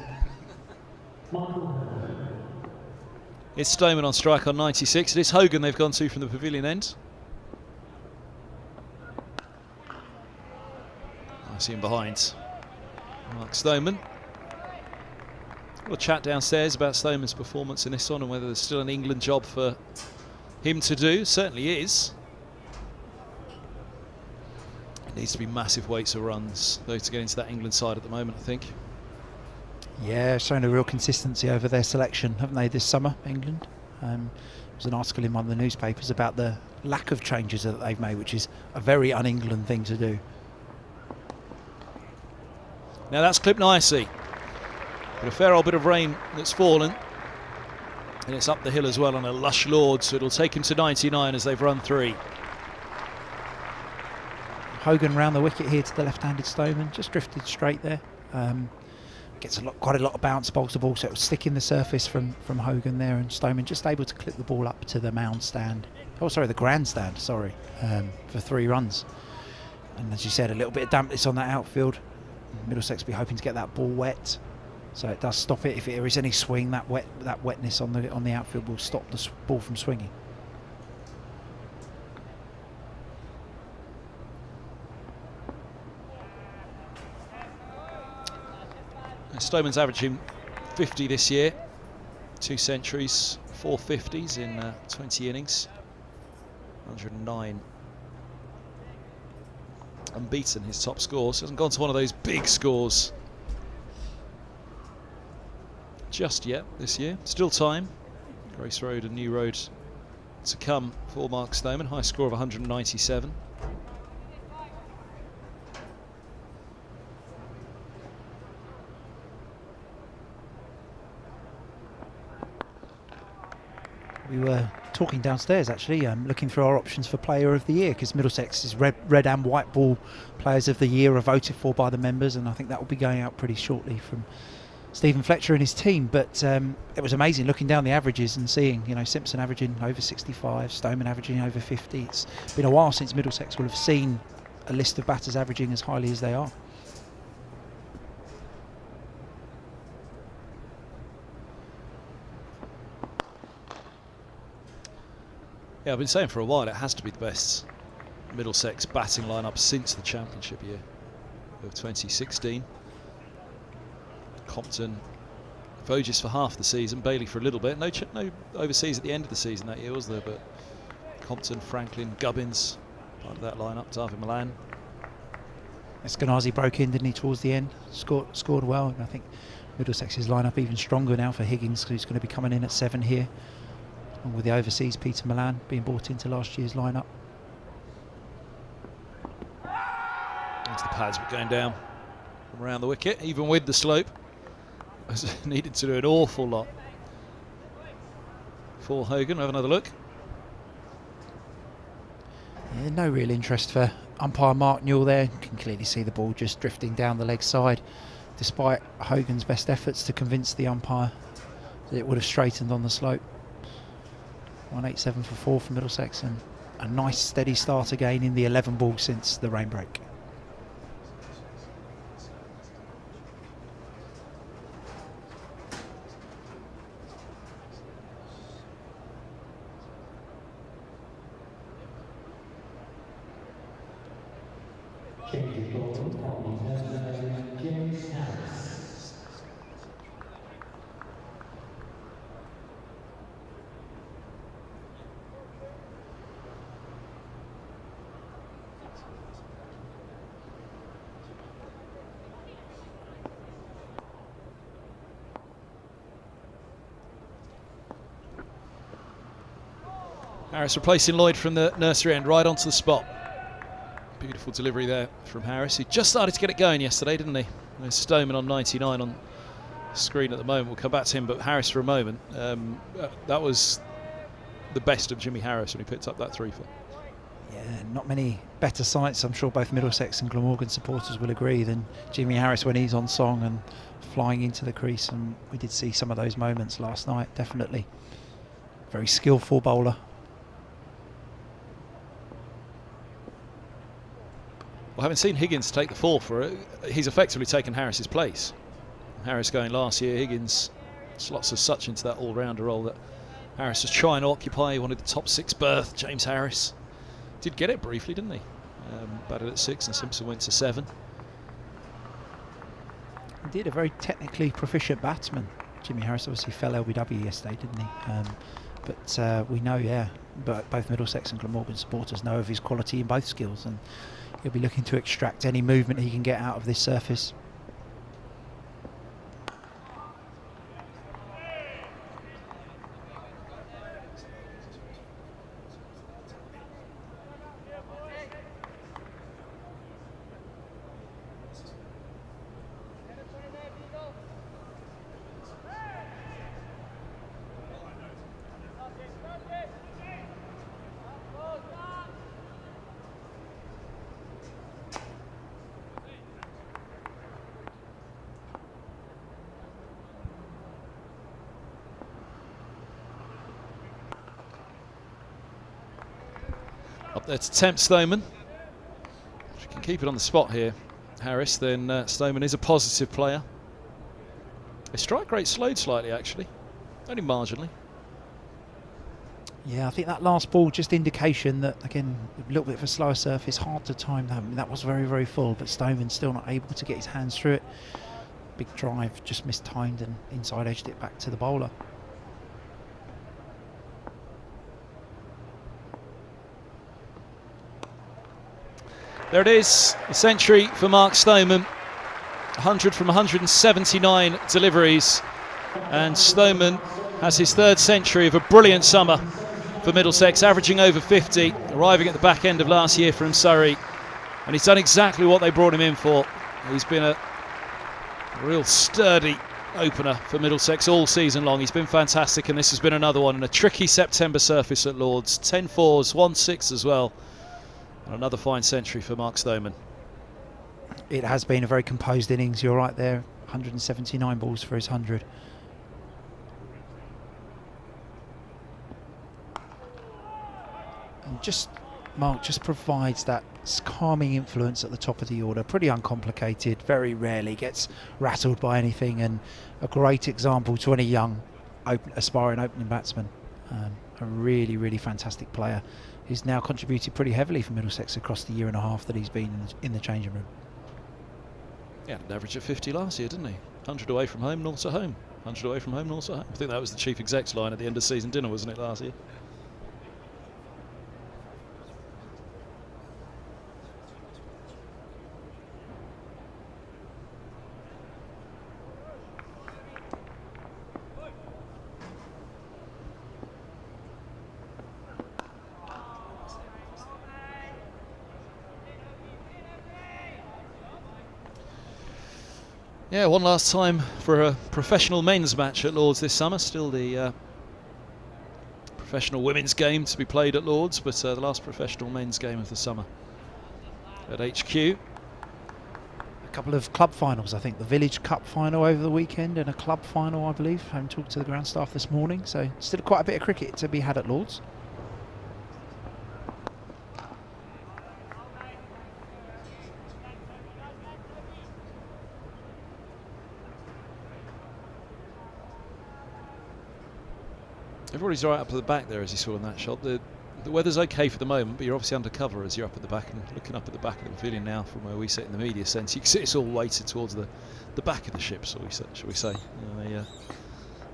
it's Stoneman on strike on 96. It is Hogan they've gone to from the pavilion end. I see him behind Mark Stoneman. We'll chat downstairs about Stoneman's performance in this one and whether there's still an England job for him to do. Certainly is. It needs to be massive weights of runs, though, to get into that England side at the moment, I think. Yeah, showing a real consistency over their selection, haven't they, this summer, England? There was an article in one of the newspapers about the lack of changes that they've made, which is a very un-England thing to do. Now that's clipped nicely. But a fair old bit of rain that's fallen. And it's up the hill as well on a lush Lord, so it'll take him to 99 as they've run 3. Hogan round the wicket here to the left-handed Stoneman, just drifted straight there. Gets quite a lot of bounce balls to ball, so it will stick in the surface from Hogan there, and Stoneman just able to clip the ball up to the mound stand. Oh, sorry, the grandstand, sorry, for 3 runs. And as you said, a little bit of dampness on that outfield. Middlesex will be hoping to get that ball wet, so it does stop it. If there is any swing, that wetness on the outfield will stop the ball from swinging. Stoneman's averaging 50 this year, 2 centuries, 4 50s in 20 innings, 109. Unbeaten, his top scores. Hasn't gone to one of those big scores just yet this year. Still time. Grace Road and New Road to come for Mark Stoneman. High score of 197. We were talking downstairs, actually, looking through our options for Player of the Year, because Middlesex's red and white ball Players of the Year are voted for by the members, and I think that will be going out pretty shortly from Stephen Fletcher and his team. But it was amazing looking down the averages and seeing, you know, Simpson averaging over 65, Stoneman averaging over 50. It's been a while since Middlesex will have seen a list of batters averaging as highly as they are. Yeah, I've been saying for a while it has to be the best Middlesex batting lineup since the championship year of 2016. Compton, Voges for half the season, Bailey for a little bit. No overseas at the end of the season that year, was there? But Compton, Franklin, Gubbins, part of that lineup. David Milan. Eskenazi broke in, didn't he, towards the end? Scored well, and I think Middlesex's lineup even stronger now for Higgins, who's going to be coming in at 7 here. And with the overseas Peter Milan being brought into last year's lineup. Into the pads, but going down from around the wicket, even with the slope. Needed to do an awful lot for Hogan. Have another look. Yeah, no real interest for umpire Mark Newell there. You can clearly see the ball just drifting down the leg side, despite Hogan's best efforts to convince the umpire that it would have straightened on the slope. 187 for 4 from Middlesex, and a nice steady start again in the 11 ball since the rain break. Harris replacing Lloyd from the nursery end, right onto the spot. Beautiful delivery there from Harris, who just started to get it going yesterday, didn't he? There's Stoneman on 99 on screen at the moment. We'll come back to him, but Harris for a moment. That was the best of Jimmy Harris when he picked up that 3-foot. Yeah, not many better sights, I'm sure both Middlesex and Glamorgan supporters will agree, than Jimmy Harris when he's on song and flying into the crease, and we did see some of those moments last night, definitely. Very skillful bowler. Well, having seen Higgins take the fall for it, he's effectively taken Harris's place. Harris going last year, Higgins slots as such into that all-rounder role that Harris was trying to occupy. He wanted the top 6 berth. James Harris did get it briefly, didn't he? Batted at 6 and Simpson went to 7. Indeed, a very technically proficient batsman. Jimmy Harris obviously fell LBW yesterday, didn't he? But we know, yeah, but both Middlesex and Glamorgan supporters know of his quality in both skills, and he'll be looking to extract any movement he can get out of this surface. Up there to tempt Stoneman. If you can keep it on the spot here, Harris, then Stoneman is a positive player. His strike rate slowed slightly, actually, only marginally. Yeah, I think that last ball just indication that, again, a little bit of a slower surface, hard to time that. I mean, that was very, very full, but Stoneman still not able to get his hands through it. Big drive, just mistimed and inside edged it back to the bowler. There it is, a century for Mark Stoneman. 100 from 179 deliveries, and Stoneman has his 3rd century of a brilliant summer for Middlesex, averaging over 50, arriving at the back end of last year from Surrey, and he's done exactly what they brought him in for. He's been a real sturdy opener for Middlesex all season long. He's been fantastic, and this has been another one in a tricky September surface at Lord's. 10 fours, 1 6 as well. And another fine century for Mark Stoneman. It has been a very composed innings, you're right there. 179 balls for his 100. And just, Mark just provides that calming influence at the top of the order. Pretty uncomplicated, very rarely gets rattled by anything, and a great example to any young aspiring opening batsman. A really, really fantastic player who's now contributed pretty heavily for Middlesex across the year and a half that he's been in the changing room. Yeah, an average of 50 last year, didn't he? 100 away from home, north to home. 100 away from home, north to home. I think that was the chief exec's line at the end of season dinner, wasn't it, last year? Yeah, one last time for a professional men's match at Lord's this summer. Still the professional women's game to be played at Lord's, but the last professional men's game of the summer at HQ. A couple of club finals, I think. The Village Cup final over the weekend and a club final, I believe. I haven't talked to the ground staff this morning, so still quite a bit of cricket to be had at Lord's. Everybody's right up at the back there, as you saw in that shot. The weather's okay for the moment, but you're obviously under cover as you're up at the back, and looking up at the back of the pavilion now from where we sit in the media centre. You can see it's all weighted towards the back of the ship, shall we say.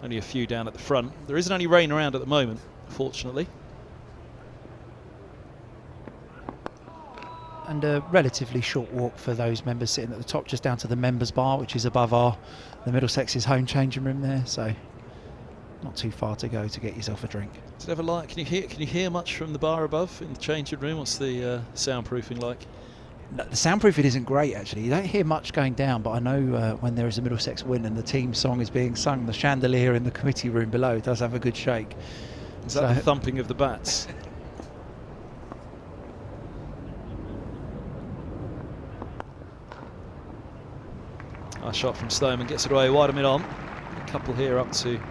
Only a few down at the front. There isn't any rain around at the moment, fortunately. And a relatively short walk for those members sitting at the top, just down to the members bar, which is above the Middlesex's home changing room there. So not too far to go to get yourself a drink. Does it ever like? Can you hear much from the bar above in the changing room? What's the soundproofing like? No, the soundproofing isn't great, actually. You don't hear much going down, but I know when there is a Middlesex win and the team song is being sung, the chandelier in the committee room below does have a good shake. Is that the thumping of the bats? Nice shot from Stoneman, gets it away wide of mid-on. A couple here up to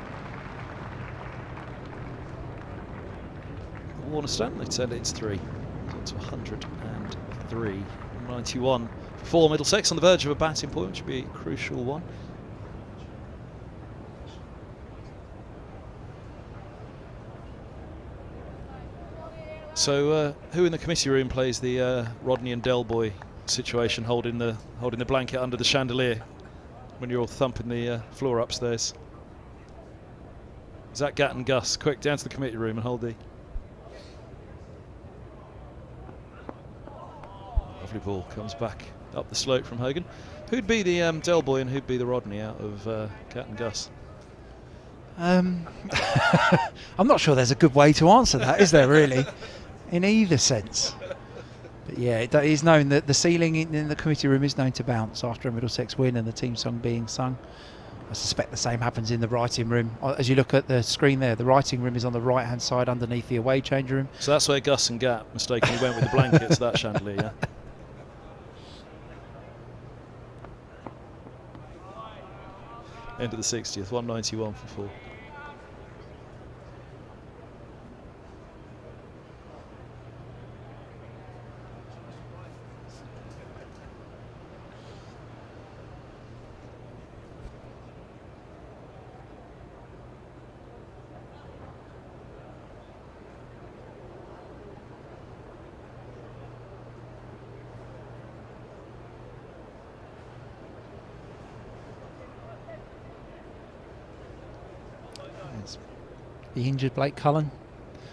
Warnerstone. They said it's 3. Got to 103. 91 for Middlesex, on the verge of a batting point, which would be a crucial one. So who in the committee room plays the Rodney and Delboy situation, holding the blanket under the chandelier when you're all thumping the floor upstairs? Is that Gat and Gus? Quick, down to the committee room and hold the... Lovely ball, comes back up the slope from Hogan. Who'd be the Delboy and who'd be the Rodney out of Gat and Gus? I'm not sure there's a good way to answer that, is there really? In either sense. But yeah, it is known that the ceiling in the committee room is known to bounce after a Middlesex win and the team song being sung. I suspect the same happens in the writing room. As you look at the screen there, the writing room is on the right hand side underneath the away change room. So that's where Gus and Gat mistakenly went with the blankets, that chandelier, yeah? End of the 60th, 191 for 4. The injured Blake Cullen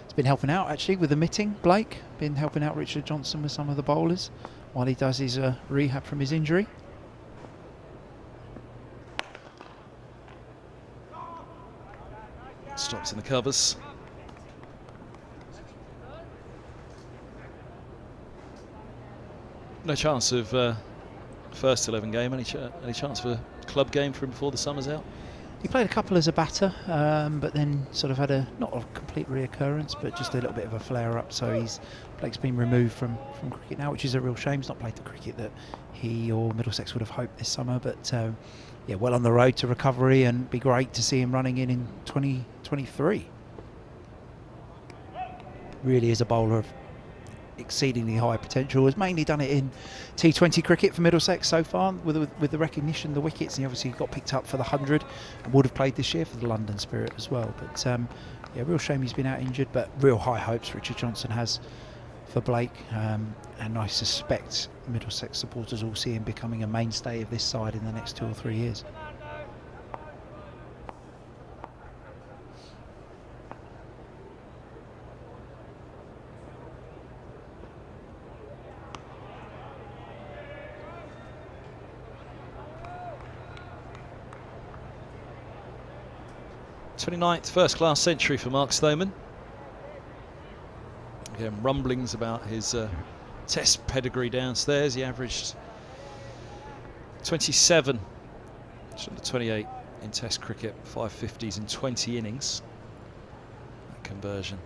has been helping out actually with the mitting. Blake been helping out Richard Johnson with some of the bowlers while he does his rehab from his injury. Stops in the covers. No chance of first 11 game. Any chance of a club game for him before the summer's out? He played a couple as a batter, but then sort of had not a complete reoccurrence, but just a little bit of a flare-up. So Blake's been removed from cricket now, which is a real shame. He's not played the cricket that he or Middlesex would have hoped this summer. But yeah, well on the road to recovery, and be great to see him running in 2023. Really is a bowler of exceedingly high potential. Has mainly done it in T20 cricket for Middlesex so far, with the recognition, the wickets, and he obviously got picked up for the 100 and would have played this year for the London Spirit as well. But yeah, real shame he's been out injured, but real high hopes Richard Johnson has for Blake, and I suspect Middlesex supporters will see him becoming a mainstay of this side in the next 2 or 3 years. '29th first-class century for Mark Stoneman. Again, rumblings about his Test pedigree downstairs. He averaged 27, just under 28 in Test cricket, 550s in 20 innings. That conversion,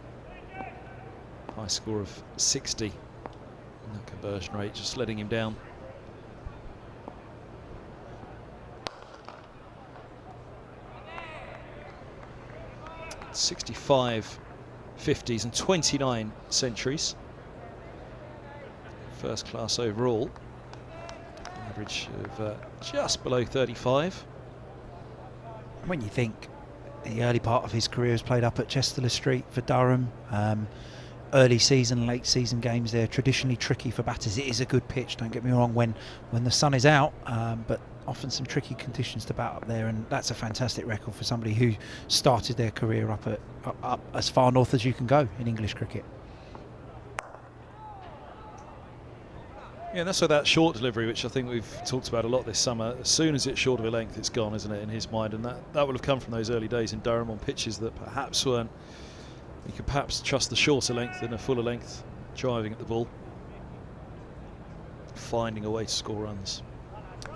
high score of 60. And that conversion rate just letting him down. '65 50s and 29 centuries. First class overall. Average of just below 35. When you think the early part of his career was played up at Chesterley Street for Durham, early season, late season games there, traditionally tricky for batters. It is a good pitch, don't get me wrong, when the sun is out, but often some tricky conditions to bat up there, and that's a fantastic record for somebody who started their career up as far north as you can go in English cricket. Yeah, and that's where that short delivery, which I think we've talked about a lot this summer, as soon as it's short of a length, it's gone, isn't it, in his mind? And that would have come from those early days in Durham on pitches that perhaps weren't, you could perhaps trust the shorter length than a fuller length driving at the ball. finding a way to score runs.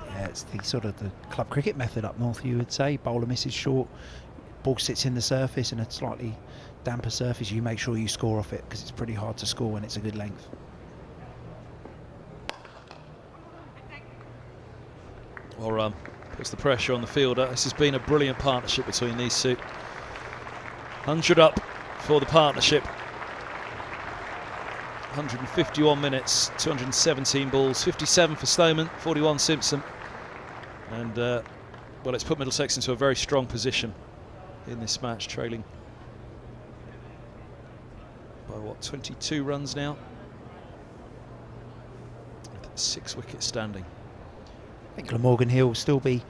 Yeah, it's the sort of the club cricket method up north, you would say. Bowler misses short, ball sits in the surface, and a slightly damper surface, you make sure you score off it, because it's pretty hard to score when it's a good length. Well run. Puts the pressure on the fielder. This has been a brilliant partnership between these two. 100 up for the partnership. 151 minutes, 217 balls, 57 for Stoneman, 41 Simpson. And, well, it's put Middlesex into a very strong position in this match, trailing by, what, 22 runs now? 6 wickets standing. I think Glamorgan here will still be,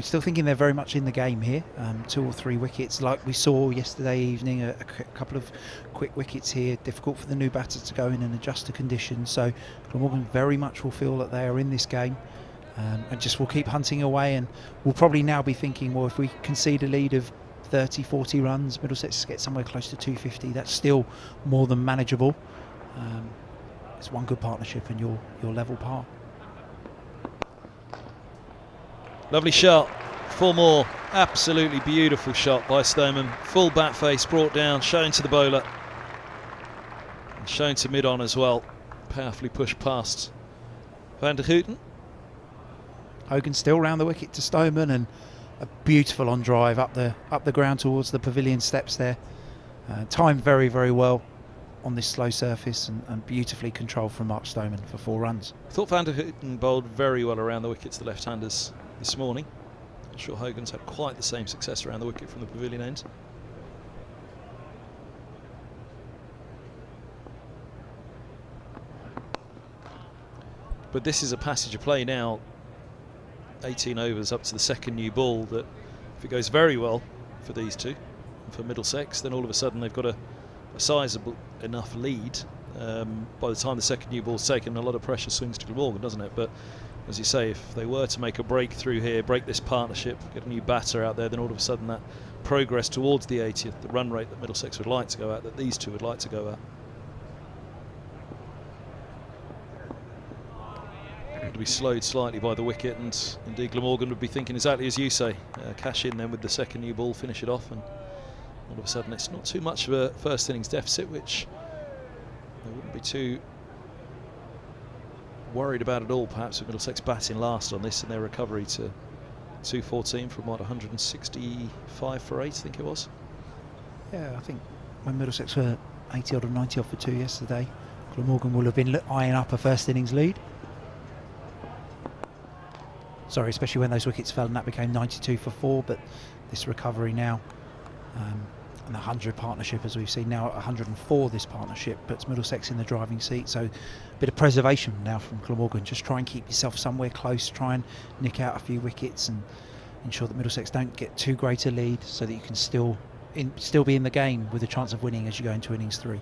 still thinking they're very much in the game here. 2 or 3 wickets, like we saw yesterday evening. A couple of quick wickets here. Difficult for the new batters to go in and adjust to conditions. So Glamorgan very much will feel that they are in this game, and just will keep hunting away. And we'll probably now be thinking, well, if we concede a lead of 30, 40 runs, Middlesex get somewhere close to 250. That's still more than manageable. It's one good partnership, and you're level par. Lovely shot, 4 more, absolutely beautiful shot by Stoneman. Full bat face brought down, shown to the bowler, and shown to mid-on as well. Powerfully pushed past Van der Houten. Hogan still round the wicket to Stoneman, and a beautiful on drive up the ground towards the pavilion steps there. Timed very, very well on this slow surface, and beautifully controlled from Mark Stoneman for 4 runs. I thought Van der Houten bowled very well around the wickets, the left-handers, this morning. I'm sure Hogan's had quite the same success around the wicket from the pavilion end. But this is a passage of play now, 18 overs up to the second new ball, that if it goes very well for these two, and for Middlesex, then all of a sudden they've got a sizable enough lead. By the time the second new ball's taken, a lot of pressure swings to Glamorgan, doesn't it? But as you say, if they were to make a breakthrough here, break this partnership, get a new batter out there, then all of a sudden that progress towards the 80th, the run rate that Middlesex would like to go at, that these two would like to go at, would be slowed slightly by the wicket, and indeed Glamorgan would be thinking exactly as you say, cash in then with the second new ball, finish it off, and all of a sudden it's not too much of a first innings deficit, which they wouldn't be too worried about at all, perhaps, with Middlesex batting last on this and their recovery to 214 from, what, 165 for 8, I think it was. Yeah, I think when Middlesex were 80 odd or 90 odd for 2 yesterday, Glamorgan will have been eyeing up a first innings lead. Sorry, especially when those wickets fell and that became 92 for 4, but this recovery now, and the 100 partnership, as we've seen now at 104, this partnership puts Middlesex in the driving seat. So a bit of preservation now from Glamorgan. Just try and keep yourself somewhere close, try and nick out a few wickets and ensure that Middlesex don't get too great a lead, so that you can still be in the game with a chance of winning as you go into innings 3.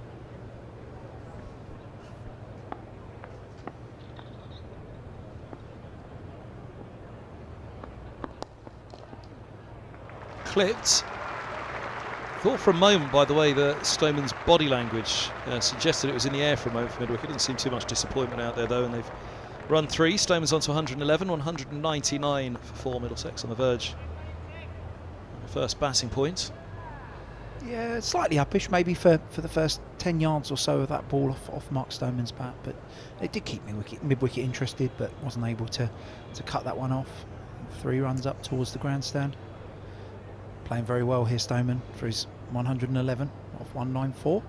Clipped. Thought for a moment, by the way, that Stoneman's body language suggested it was in the air for a moment for mid-wicket. Doesn't seem too much disappointment out there, though, and they've run 3. Stoneman's on to 111, 199 for 4 Middlesex, on the verge of the first batting point. Yeah, slightly uppish maybe for the first 10 yards or so of that ball off Mark Stoneman's bat, but it did keep mid-wicket interested, but wasn't able to cut that one off. 3 runs up towards the grandstand. Playing very well here, Stoneman, for his 111 off 194.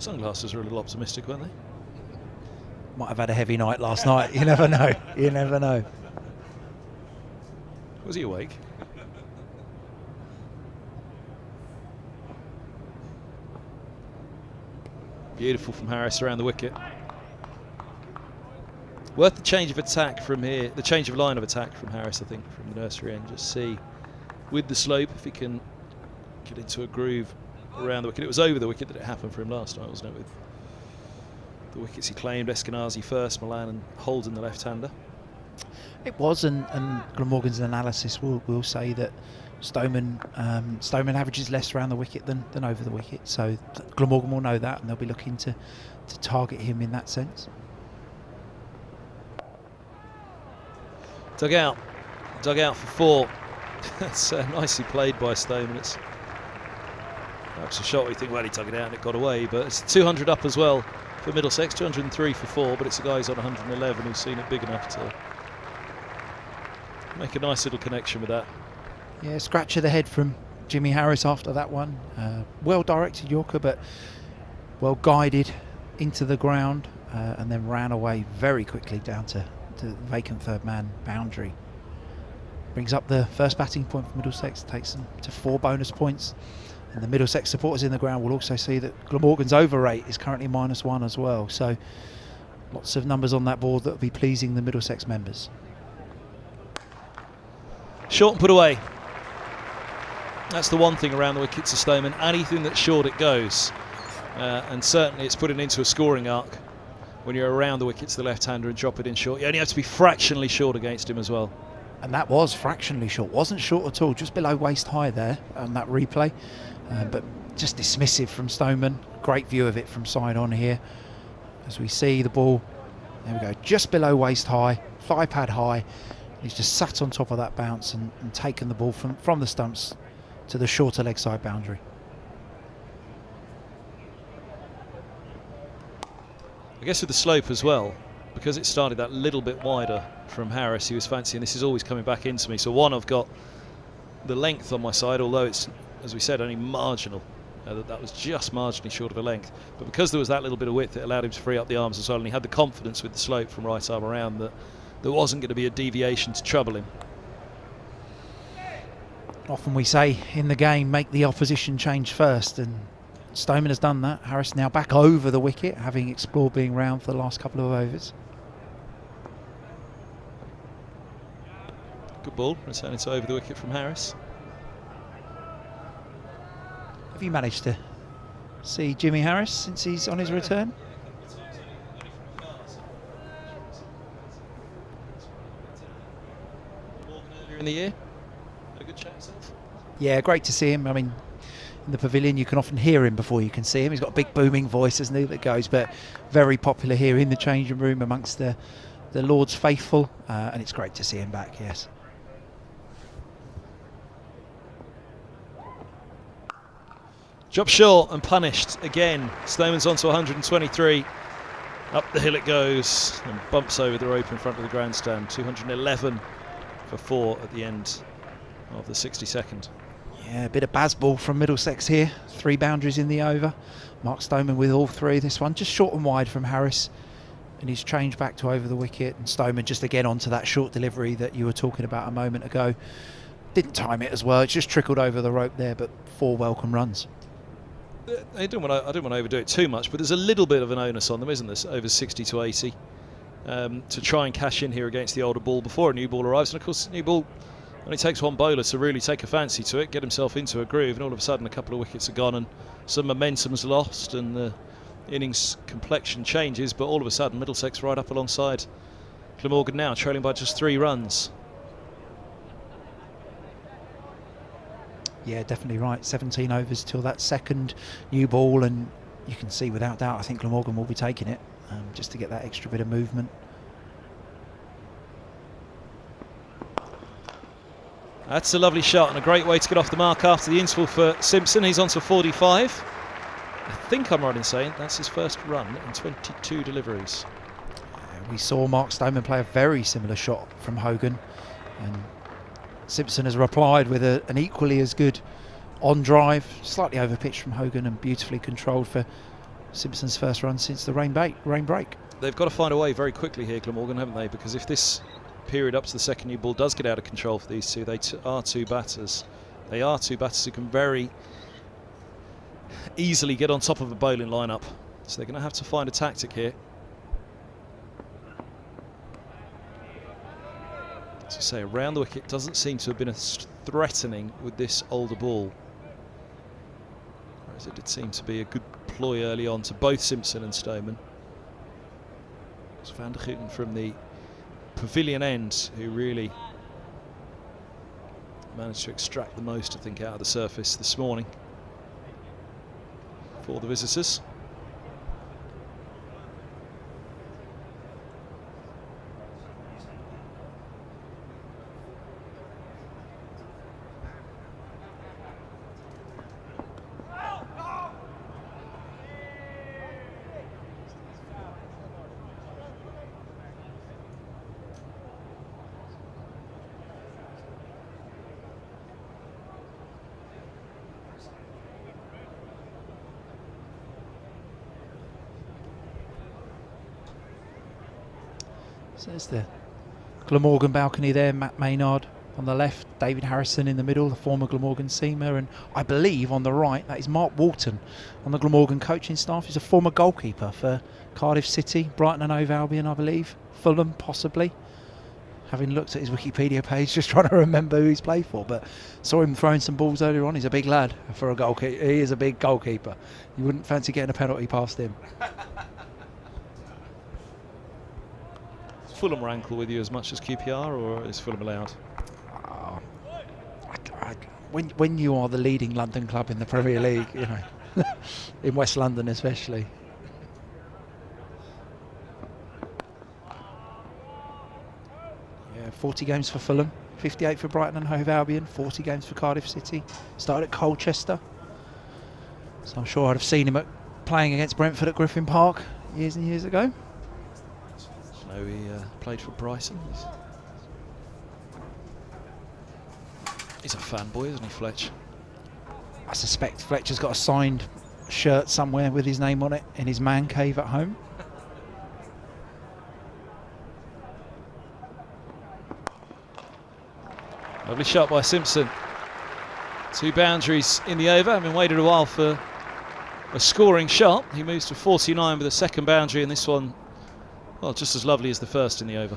Sunglasses are a little optimistic, weren't they? Might have had a heavy night last night. You never know. You never know. Was he awake? Beautiful from Harris around the wicket. Worth the change of attack from here, the change of line of attack from Harris, I think, from the nursery end. Just see with the slope if he can get into a groove around the wicket. It was over the wicket that it happened for him last night, wasn't it? With the wickets he claimed, Eskenazi first, Milan and Holden the left-hander. It was, and Glamorgan's analysis will say that Stoneman averages less around the wicket than over the wicket. So Glamorgan will know that, and they'll be looking to target him in that sense. Dug out for 4. That's nicely played by Stoneman. It's perhaps a shot where you think, well, he dug it out and it got away, but it's 200 up as well for Middlesex, 203 for 4, but it's a guy who's on 111 who's seen it big enough to make a nice little connection with that. Yeah, scratch of the head from Jimmy Harris after that one. Well directed Yorker, but well guided into the ground, and then ran away very quickly down to the vacant third man boundary. Brings up the first batting point for Middlesex, takes them to 4 bonus points. And the Middlesex supporters in the ground will also see that Glamorgan's over rate is currently -1 as well. So lots of numbers on that board that will be pleasing the Middlesex members. Short and put away. That's the one thing around the wickets of Stoneman. Anything that's short, it goes. And certainly it's putting into a scoring arc when you're around the wickets, the left-hander, and drop it in short. You only have to be fractionally short against him as well. And that was fractionally short. Wasn't short at all, just below waist high there on that replay. But just dismissive from Stoneman. Great view of it from side on here. As we see the ball, there we go, just below waist high, thigh pad high. He's just sat on top of that bounce and taken the ball from the stumps to the shorter leg side boundary. I guess with the slope as well, because it started that little bit wider from Harris, he was fancying this is always coming back into me. So one, I've got the length on my side, although it's, as we said, only marginal. That was just marginally short of a length. But because there was that little bit of width, it allowed him to free up the arms as well, and he had the confidence with the slope from right arm around that there wasn't going to be a deviation to trouble him. Often we say in the game, make the opposition change first, and Stoneman has done that. Harris now back over the wicket, having explored being round for the last couple of overs. Good ball, returning to over the wicket from Harris. Have you managed to see Jimmy Harris since he's on his return? Earlier in the year, had a good chat himself. Yeah, great to see him. I mean, in the pavilion you can often hear him before you can see him. He's got a big booming voice, hasn't he, that goes, but very popular here in the changing room amongst the Lord's faithful, and it's great to see him back, yes. Dropped short and punished again. Stoneman's on to 123. Up the hill it goes and bumps over the rope in front of the grandstand. 211 for 4 at the end of the 62nd. Yeah, a bit of Bazball from Middlesex here. 3 boundaries in the over. Mark Stoneman with all 3 this one. Just short and wide from Harris. And he's changed back to over the wicket. And Stoneman just again onto that short delivery that you were talking about a moment ago. Didn't time it as well. It's just trickled over the rope there, but 4 welcome runs. I don't want to overdo it too much, but there's a little bit of an onus on them, isn't there? Over 60 to 80 to try and cash in here against the older ball before a new ball arrives. And of course, new ball only takes one bowler to really take a fancy to it, get himself into a groove, and all of a sudden a couple of wickets are gone and some momentum's lost and the innings complexion changes. But all of a sudden, Middlesex right up alongside Glamorgan now, trailing by just 3 runs. Yeah, definitely right. 17 overs till that second new ball, and you can see without doubt I think Glamorgan will be taking it just to get that extra bit of movement. That's a lovely shot and a great way to get off the mark after the interval for Simpson. He's on to 45. I think I'm right in saying that's his first run in 22 deliveries. We saw Mark Stoneman play a very similar shot from Hogan, and Simpson has replied with an equally as good on drive, slightly over pitched from Hogan and beautifully controlled for Simpson's first run since the rain break. They've got to find a way very quickly here, Glamorgan, haven't they? Because if this period up to the second new ball does get out of control for these two, they are two batters. They are two batters who can very easily get on top of a bowling lineup. So they're going to have to find a tactic here. As I say, around the wicket doesn't seem to have been as threatening with this older ball. Whereas it did seem to be a good ploy early on to both Simpson and Stoneman. It's Van der Gooten from the pavilion end who really managed to extract the most, I think, out of the surface this morning for the visitors. So there's the Glamorgan balcony there, Matt Maynard on the left, David Harrison in the middle, the former Glamorgan seamer, and I believe on the right that is Mark Walton on the Glamorgan coaching staff. He's a former goalkeeper for Cardiff City, Brighton and Hove Albion, I believe, Fulham possibly. Having looked at his Wikipedia page, just trying to remember who he's played for, but saw him throwing some balls earlier on. He's a big lad for a goalkeeper. He is a big goalkeeper. You wouldn't fancy getting a penalty past him. Fulham rankle with you as much as QPR, or is Fulham allowed? When you are the leading London club in the Premier League, you know, in West London especially. Yeah, 40 games for Fulham, 58 for Brighton and Hove Albion, 40 games for Cardiff City. Started at Colchester, so I'm sure I'd have seen him playing against Brentford at Griffin Park years and years ago. No, he played for Brighton. He's a fanboy, isn't he, Fletch? I suspect Fletcher's got a signed shirt somewhere with his name on it in his man cave at home. Lovely shot by Simpson. 2 boundaries in the over, having waited a while for a scoring shot. He moves to 49 with a second boundary, and this one, well, just as lovely as the first in the over.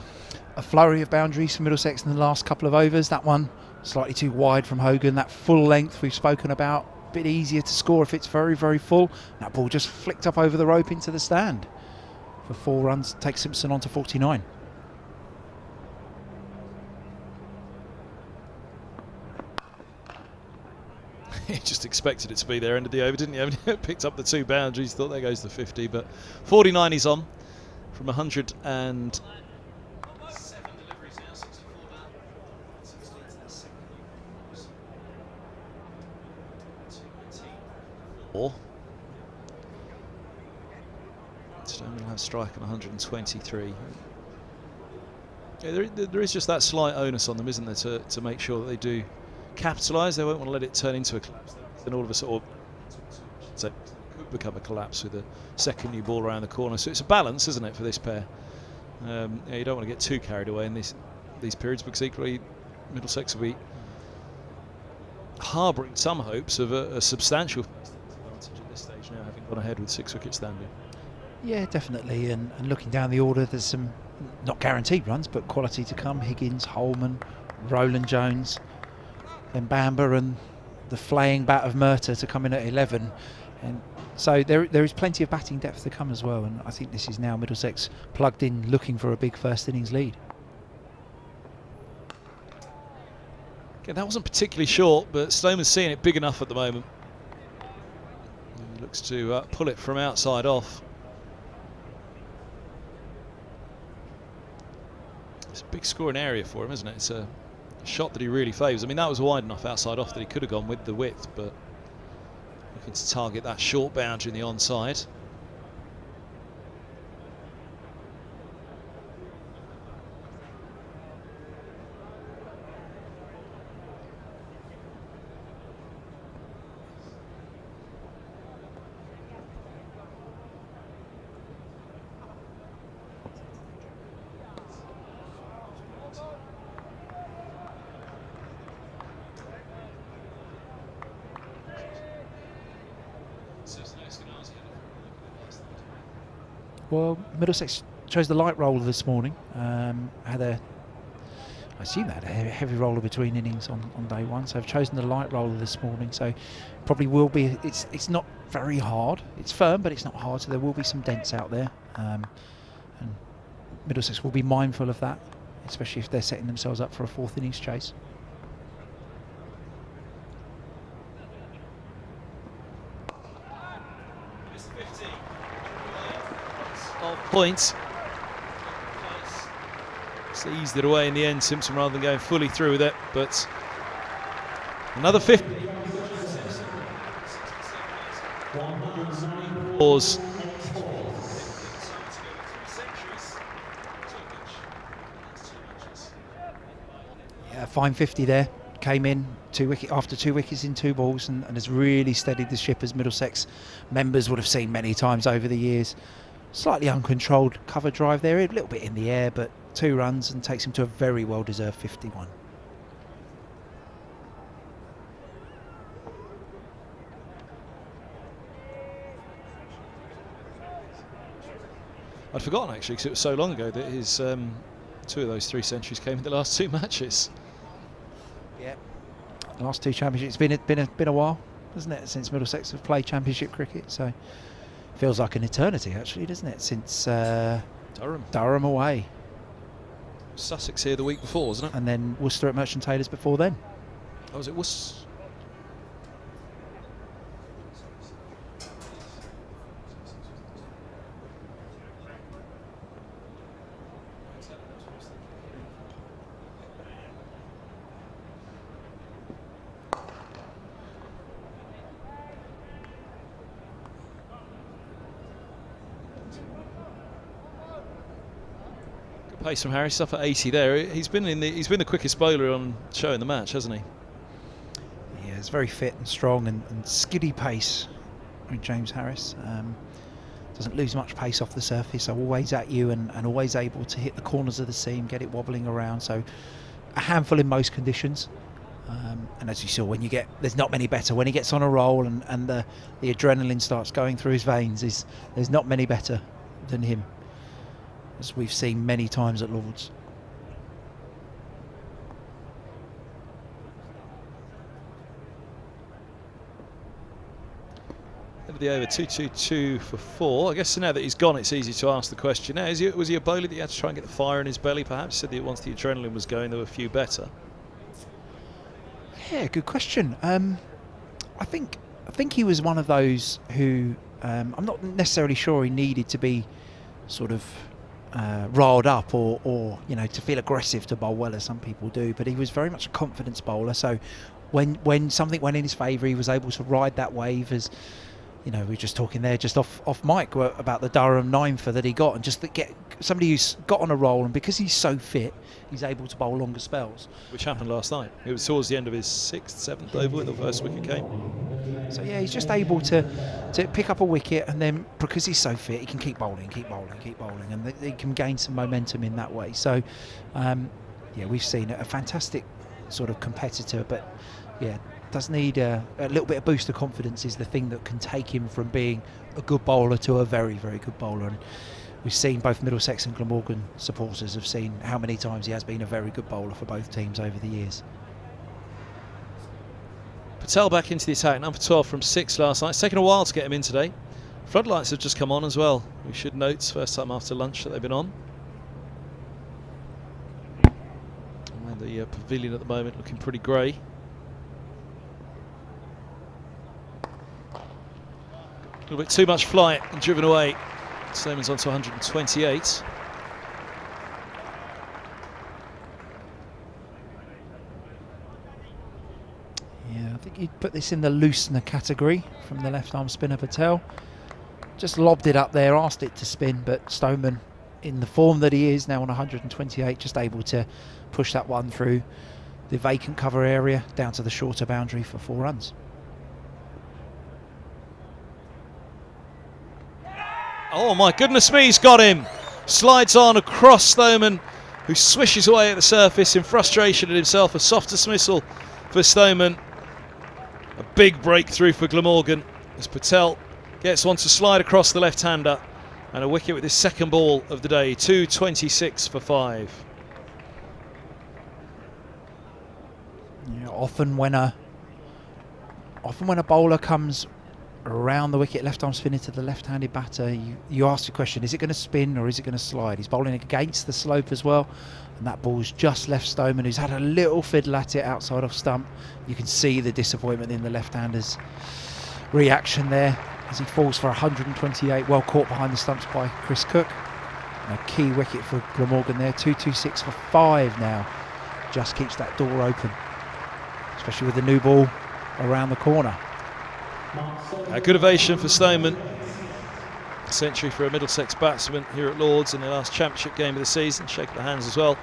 A flurry of boundaries for Middlesex in the last couple of overs. That one slightly too wide from Hogan. That full length we've spoken about, a bit easier to score if it's very, very full. That ball just flicked up over the rope into the stand. For 4 runs, takes Simpson on to 49. He just expected it to be there, end of the over, didn't he? Picked up the 2 boundaries, thought there goes the 50, but 49 he's on from 107 deliveries now, 64 down, 16 to the second. 219. Stoneman will have strike on 123. Yeah, there is just that slight onus on them, isn't there, to make sure that they do capitalise. They won't want to let it turn into a collapse. Then all of a sort of, so it could become a collapse with a second new ball around the corner. So it's a balance, isn't it, for this pair? Yeah, you don't want to get too carried away in these periods, because equally Middlesex will be harbouring some hopes of a substantial advantage at this stage now, having gone ahead with 6 wickets standing. Yeah, definitely. And looking down the order, there's some not guaranteed runs, but quality to come. Higgins, Holman, Roland Jones, then Bamber and the flaying bat of Murtagh to come in at 11. And so there is plenty of batting depth to come as well. And I think this is now Middlesex plugged in, looking for a big first innings lead. Okay, that wasn't particularly short, but Stoneman's seeing it big enough at the moment. He looks to pull it from outside off. It's a big scoring area for him, isn't it? It's a shot that he really favours. I mean, that was wide enough outside off that he could have gone with the width, but looking to target that short boundary in the onside. Well, Middlesex chose the light roller this morning. Had a, I assume they had a heavy roller between innings on day one, so I've chosen the light roller this morning. So probably will be. It's not very hard. It's firm, but it's not hard. So there will be some dents out there, and Middlesex will be mindful of that, especially if they're setting themselves up for a fourth innings chase. Points. It's eased it away in the end, Simpson, rather than going fully through with it, but another 50. Pause. Yeah, fine 50 there. Came in after 2 wickets in 2 balls and has really steadied the ship, as Middlesex members would have seen many times over the years. Slightly uncontrolled cover drive there, a little bit in the air, but 2 runs and takes him to a very well-deserved 51. I'd forgotten actually, because it was so long ago that his 2 of those 3 centuries came in the last 2 matches. Yeah, the last 2 championships. It's been a while, hasn't it, since Middlesex have played championship cricket? So feels like an eternity, actually, doesn't it? Since Durham away. Sussex here the week before, wasn't it? And then Worcester at Merchant Taylors before then. Oh, was it Worcester? Pace from Harris, up at 80 there. He's been the quickest bowler on show in the match, hasn't he? Yeah, he's very fit and strong and skiddy pace with James Harris. Doesn't lose much pace off the surface, so always at you and always able to hit the corners of the seam, get it wobbling around. So a handful in most conditions. And as you saw, there's not many better. When he gets on a roll and the adrenaline starts going through his veins, there's not many better than him, as we've seen many times at Lord's. End of the over, 2-2-2 for 4. I guess now that he's gone, it's easy to ask the question. Now, was he a bowler that you had to try and get the fire in his belly, perhaps? Said that once the adrenaline was going, there were a few better. Yeah, good question. I think he was one of those who I'm not necessarily sure he needed to be sort of riled up or to feel aggressive to bowl well, as some people do, but he was very much a confidence bowler. So when something went in his favour, he was able to ride that wave. As we were just talking there just off mic about the Durham 9-for that he got, and just to get somebody who's got on a roll, and because he's so fit, he's able to bowl longer spells, which happened last night. It was towards the end of his 6th, 7th over when the first wicket came. So yeah, he's just able to pick up a wicket, and then because he's so fit, he can keep bowling, and he can gain some momentum in that way. So yeah, we've seen a fantastic sort of competitor, but yeah, does need a little bit of boost of confidence is the thing that can take him from being a good bowler to a very, very good bowler. And we've seen both Middlesex and Glamorgan supporters have seen how many times he has been a very good bowler for both teams over the years. Patel back into the attack, number 12 from 6 last night. It's taken a while to get him in today. Floodlights have just come on as well. We should note, first time after lunch that they've been on. And the pavilion at the moment looking pretty grey. A little bit too much flight and driven away. Stoneman's on to 128. Yeah, I think you'd put this in the loosener category from the left-arm spinner Patel. Just lobbed it up there, asked it to spin, but Stoneman, in the form that he is now on 128, just able to push that one through the vacant cover area down to the shorter boundary for 4 runs. Oh my goodness me, he's got him. Slides on across Stoneman, who swishes away at the surface in frustration at himself. A soft dismissal for Stoneman. A big breakthrough for Glamorgan as Patel gets one to slide across the left-hander. And a wicket with his second ball of the day, 226 for 5. Yeah, often when a bowler comes around the wicket, left arm spinning to the left-handed batter, you ask the question, is it going to spin or is it going to slide? He's bowling against the slope as well, and that ball's just left Stoneman, who's had a little fiddle at it outside off stump. You can see the disappointment in the left-hander's reaction there as he falls for 128, well caught behind the stumps by Chris Cook. And a key wicket for Glamorgan there, 226 for 5 now. Just keeps that door open, especially with the new ball around the corner. A good ovation for Stoneman. A century for a Middlesex batsman here at Lords in the last championship game of the season. Shake the hands as well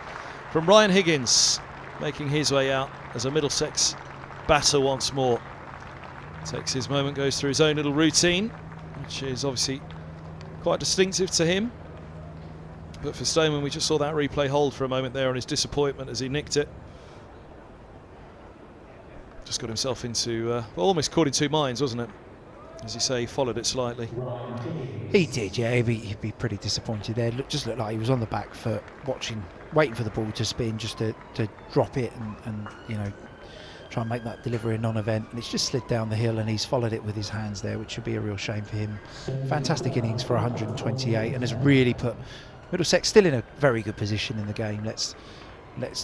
from Ryan Higgins, making his way out as a Middlesex batter once more. Takes his moment, goes through his own little routine, which is obviously quite distinctive to him. But for Stoneman, we just saw that replay hold for a moment there on his disappointment as he nicked it. Just got himself into, well, almost caught in two minds, wasn't it? As you say, he followed it slightly. He did, yeah. He'd be pretty disappointed there. Just looked like he was on the back foot, waiting for the ball to spin, just to drop it and you know, try and make that delivery a non-event. And it's just slid down the hill, and he's followed it with his hands there, which would be a real shame for him. Fantastic innings for 128, and has really put Middlesex still in a very good position in the game. Let's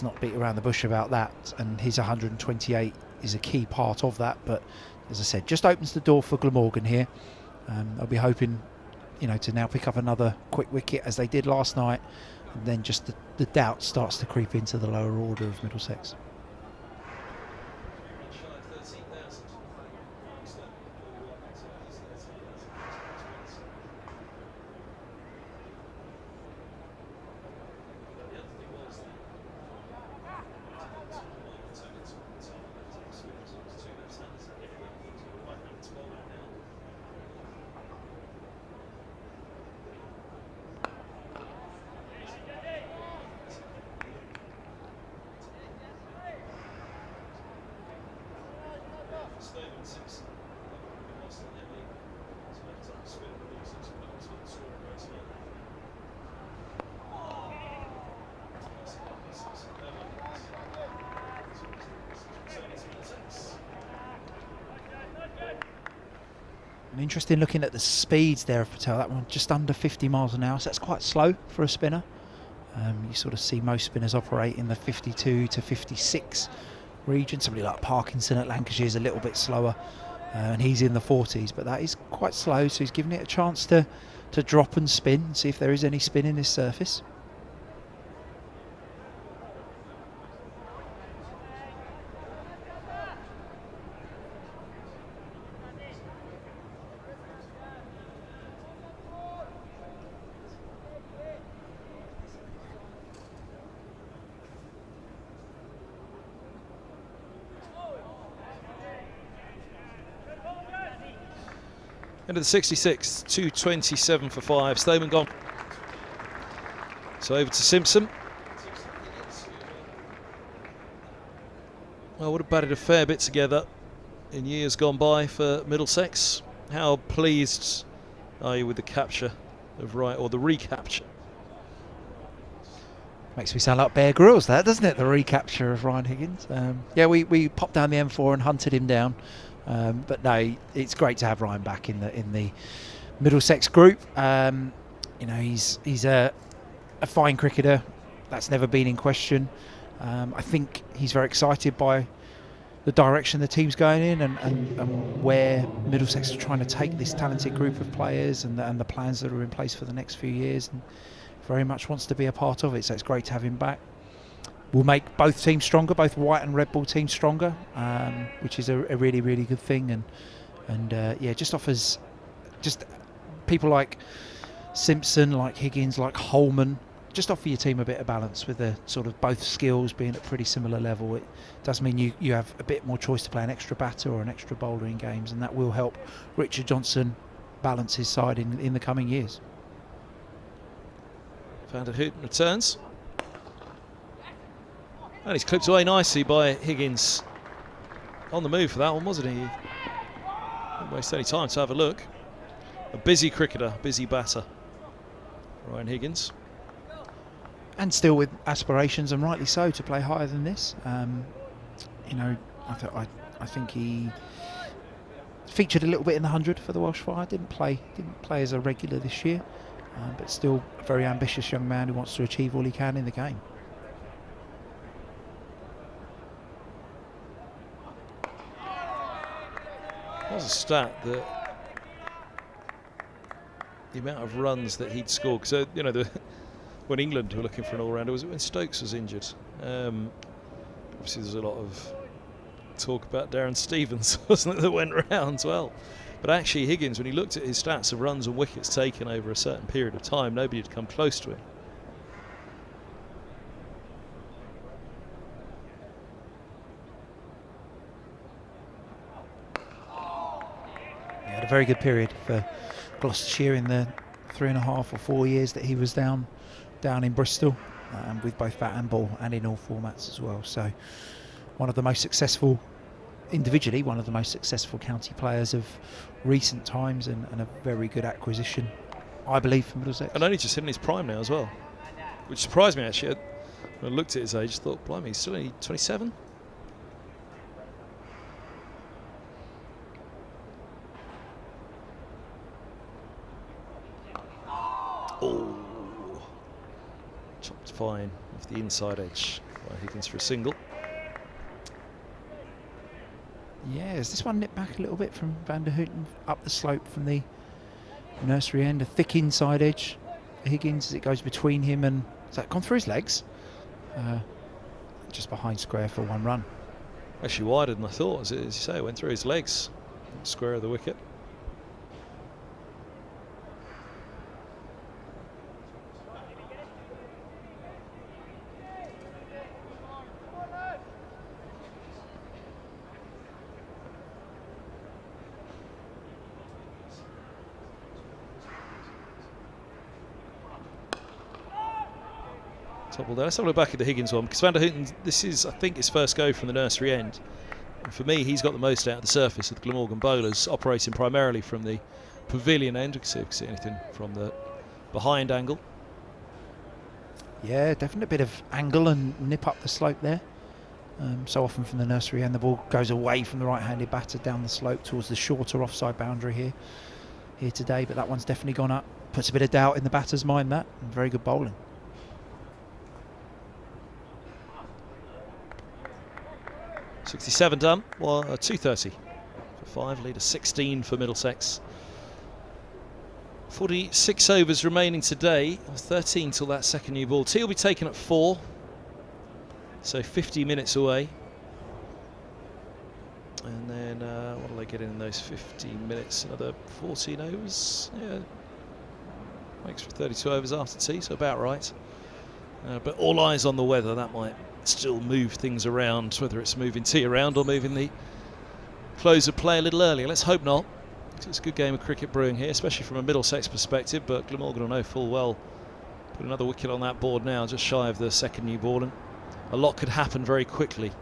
not beat around the bush about that. And his 128 is a key part of that. But as I said, just opens the door for Glamorgan here. I'll be hoping, you know, to now pick up another quick wicket as they did last night, and then just the doubt starts to creep into the lower order of Middlesex. Interesting looking at the speeds there of Patel. That one just under 50 miles an hour, so that's quite slow for a spinner. You sort of see most spinners operate in the 52 to 56 region. Somebody like Parkinson at Lancashire is a little bit slower, and he's in the 40s, but that is quite slow, so he's giving it a chance to drop and spin, see if there is any spin in this surface. Into the 66, 227 for 5. Stoneman gone. So over to Simpson. Well, would have batted a fair bit together in years gone by for Middlesex. How pleased are you with the capture of or the recapture? Makes me sound like Bear Grylls, that, doesn't it? The recapture of Ryan Higgins. Yeah, we popped down the M4 and hunted him down. But no, it's great to have Ryan back in the Middlesex group. You know, he's a fine cricketer. That's never been in question. I think he's very excited by the direction the team's going in and where Middlesex are trying to take this talented group of players and the plans that are in place for the next few years, and very much wants to be a part of it. So it's great to have him back. Will make both teams stronger, both white and red ball teams stronger, which is a really, really good thing. And yeah, just offers just people like Simpson, like Higgins, like Holman, just offer your team a bit of balance with the sort of both skills being at pretty similar level. It does mean you have a bit more choice to play an extra batter or an extra bowler in games, and that will help Richard Johnson balance his side in the coming years. Van der Houten returns. And he's clipped away nicely by Higgins. On the move for that one, wasn't he? Didn't waste any time to have a look. A busy cricketer, busy batter. Ryan Higgins. And still with aspirations, and rightly so, to play higher than this. You know, I think he featured a little bit in the 100 for the Welsh Fire. Didn't play as a regular this year, but still a very ambitious young man who wants to achieve all he can in the game. There's a stat that the amount of runs that he'd scored. So you know, when England were looking for an all-rounder, was it when Stokes was injured? Obviously, there's a lot of talk about Darren Stevens, wasn't it, that went around as well. But actually, Higgins, when he looked at his stats of runs and wickets taken over a certain period of time, nobody had come close to him. He had a very good period for Gloucestershire in the 3.5 or 4 years that he was down in Bristol, with both bat and ball, and in all formats as well. So one of the most successful, individually, one of the most successful county players of recent times, and a very good acquisition, I believe, for Middlesex. And only just in his prime now as well, which surprised me actually. When I looked at his age, I thought, blimey, he's still only 27? Oh, chopped fine off the inside edge by Higgins for a single. Yeah, has this one nipped back a little bit from Van der Houten up the slope from the nursery end? A thick inside edge for Higgins as it goes between him and... Has that gone through his legs? Just behind square for 1 run. Actually wider than I thought, as you say, it went through his legs. Square of the wicket. Let's have a look back at the Higgins one, because Van der Houten, this is, I think, his first go from the nursery end. And for me, he's got the most out of the surface of the Glamorgan bowlers, operating primarily from the pavilion end. We can see anything from the behind angle. Yeah, definitely a bit of angle and nip up the slope there. So often from the nursery end, the ball goes away from the right-handed batter down the slope towards the shorter offside boundary here today. But that one's definitely gone up. Puts a bit of doubt in the batter's mind, that. And very good bowling. .67 done, well, 230 for 5, lead of 16 for Middlesex. 46 overs remaining today, 13 till that second new ball. Tea will be taken at 4, so 50 minutes away. And then, what will they get in those 15 minutes? Another 14 overs? Yeah, makes for 32 overs after tea, so about right. But all eyes on the weather, that might still move things around, whether it's moving tea around or moving the close of play a little earlier. Let's hope not, because it's a good game of cricket brewing here, especially from a Middlesex perspective. But Glamorgan will know full well, put another wicket on that board now, just shy of the second new ball, and a lot could happen very quickly.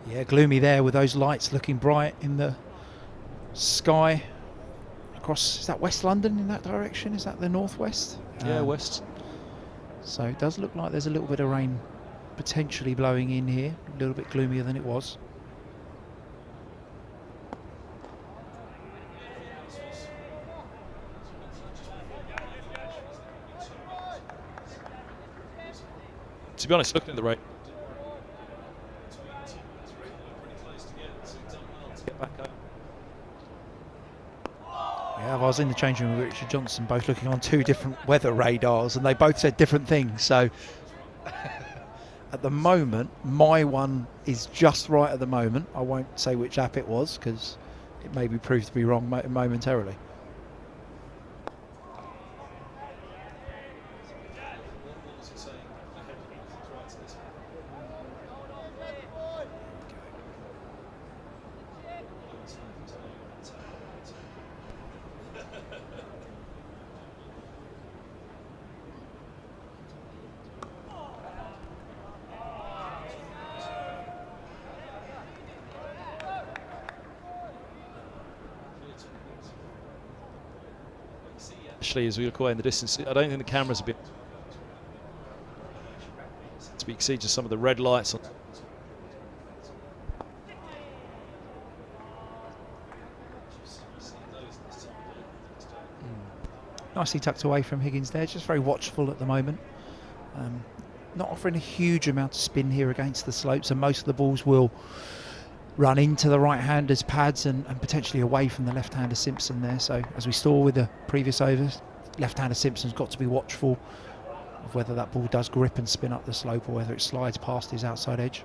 Yeah, gloomy there with those lights looking bright in the sky across, is that West London in that direction? Is that the northwest? Yeah, west. So it does look like there's a little bit of rain potentially blowing in here, a little bit gloomier than it was. To be honest, looking at the rate, Yeah, I was in the changing room with Richard Johnson, both looking on 2 different weather radars, and they both said different things. So at the moment, my one is just right at the moment. I won't say which app it was, because it may be proved to be wrong momentarily. actually, as we look away in the distance, I don't think the cameras have been. You can see just some of the red lights on. Nicely tucked away from Higgins there, just very watchful at the moment. Not offering a huge amount of spin here against the slopes, and most of the balls will run into the right-hander's pads and potentially away from the left-hander Simpson there. So as we saw with the previous overs, left-hander Simpson's got to be watchful of whether that ball does grip and spin up the slope or whether it slides past his outside edge.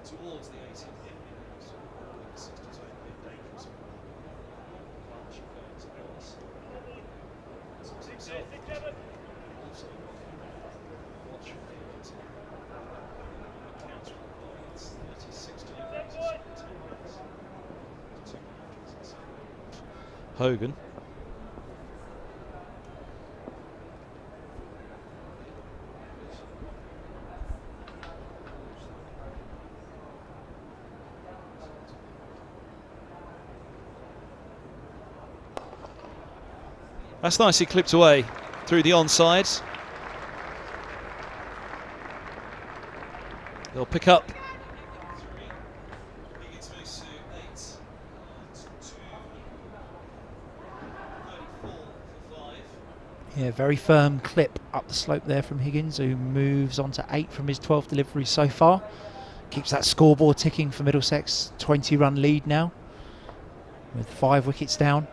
Towards the 18th, Hogan. That's nicely clipped away through the onside. They'll pick up. Yeah, very firm clip up the slope there from Higgins, who moves on to 8 from his 12 deliveries so far. Keeps that scoreboard ticking for Middlesex. 20-run lead now, with 5 wickets down.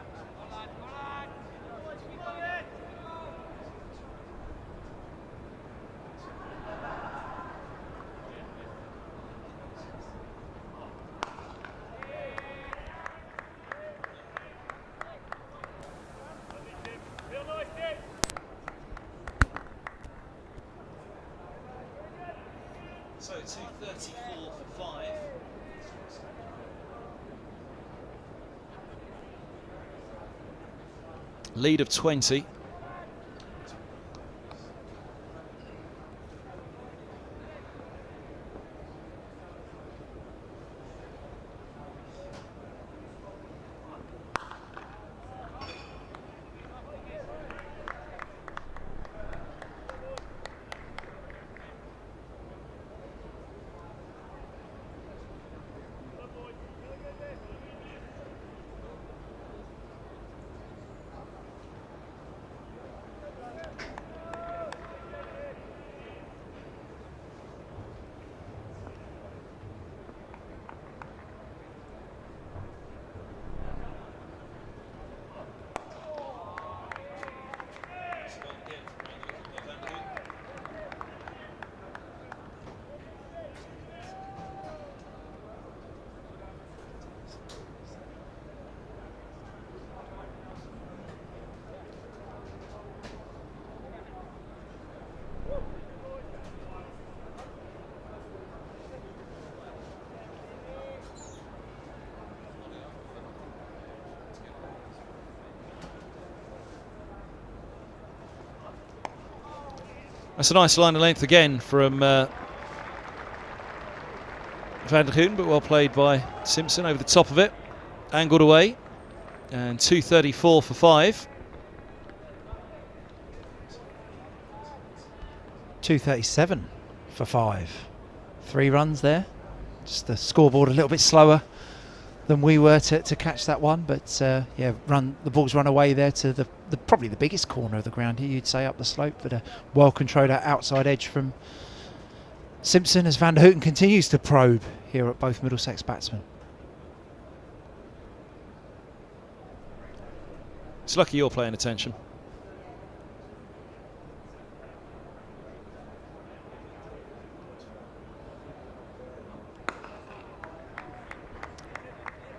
So 234 for 5. Lead of 20. That's a nice line of length again from Van der Hoon, but well played by Simpson over the top of it. Angled away. And 234 for 5. 237 for 5. 3 runs there. Just the scoreboard a little bit slower than we were to catch that one, but yeah, the ball's run away there to the probably the biggest corner of the ground here, you'd say, up the slope, but a well controlled outside edge from Simpson as Van der Hoon continues to probe here at both Middlesex batsmen. It's lucky you're paying attention.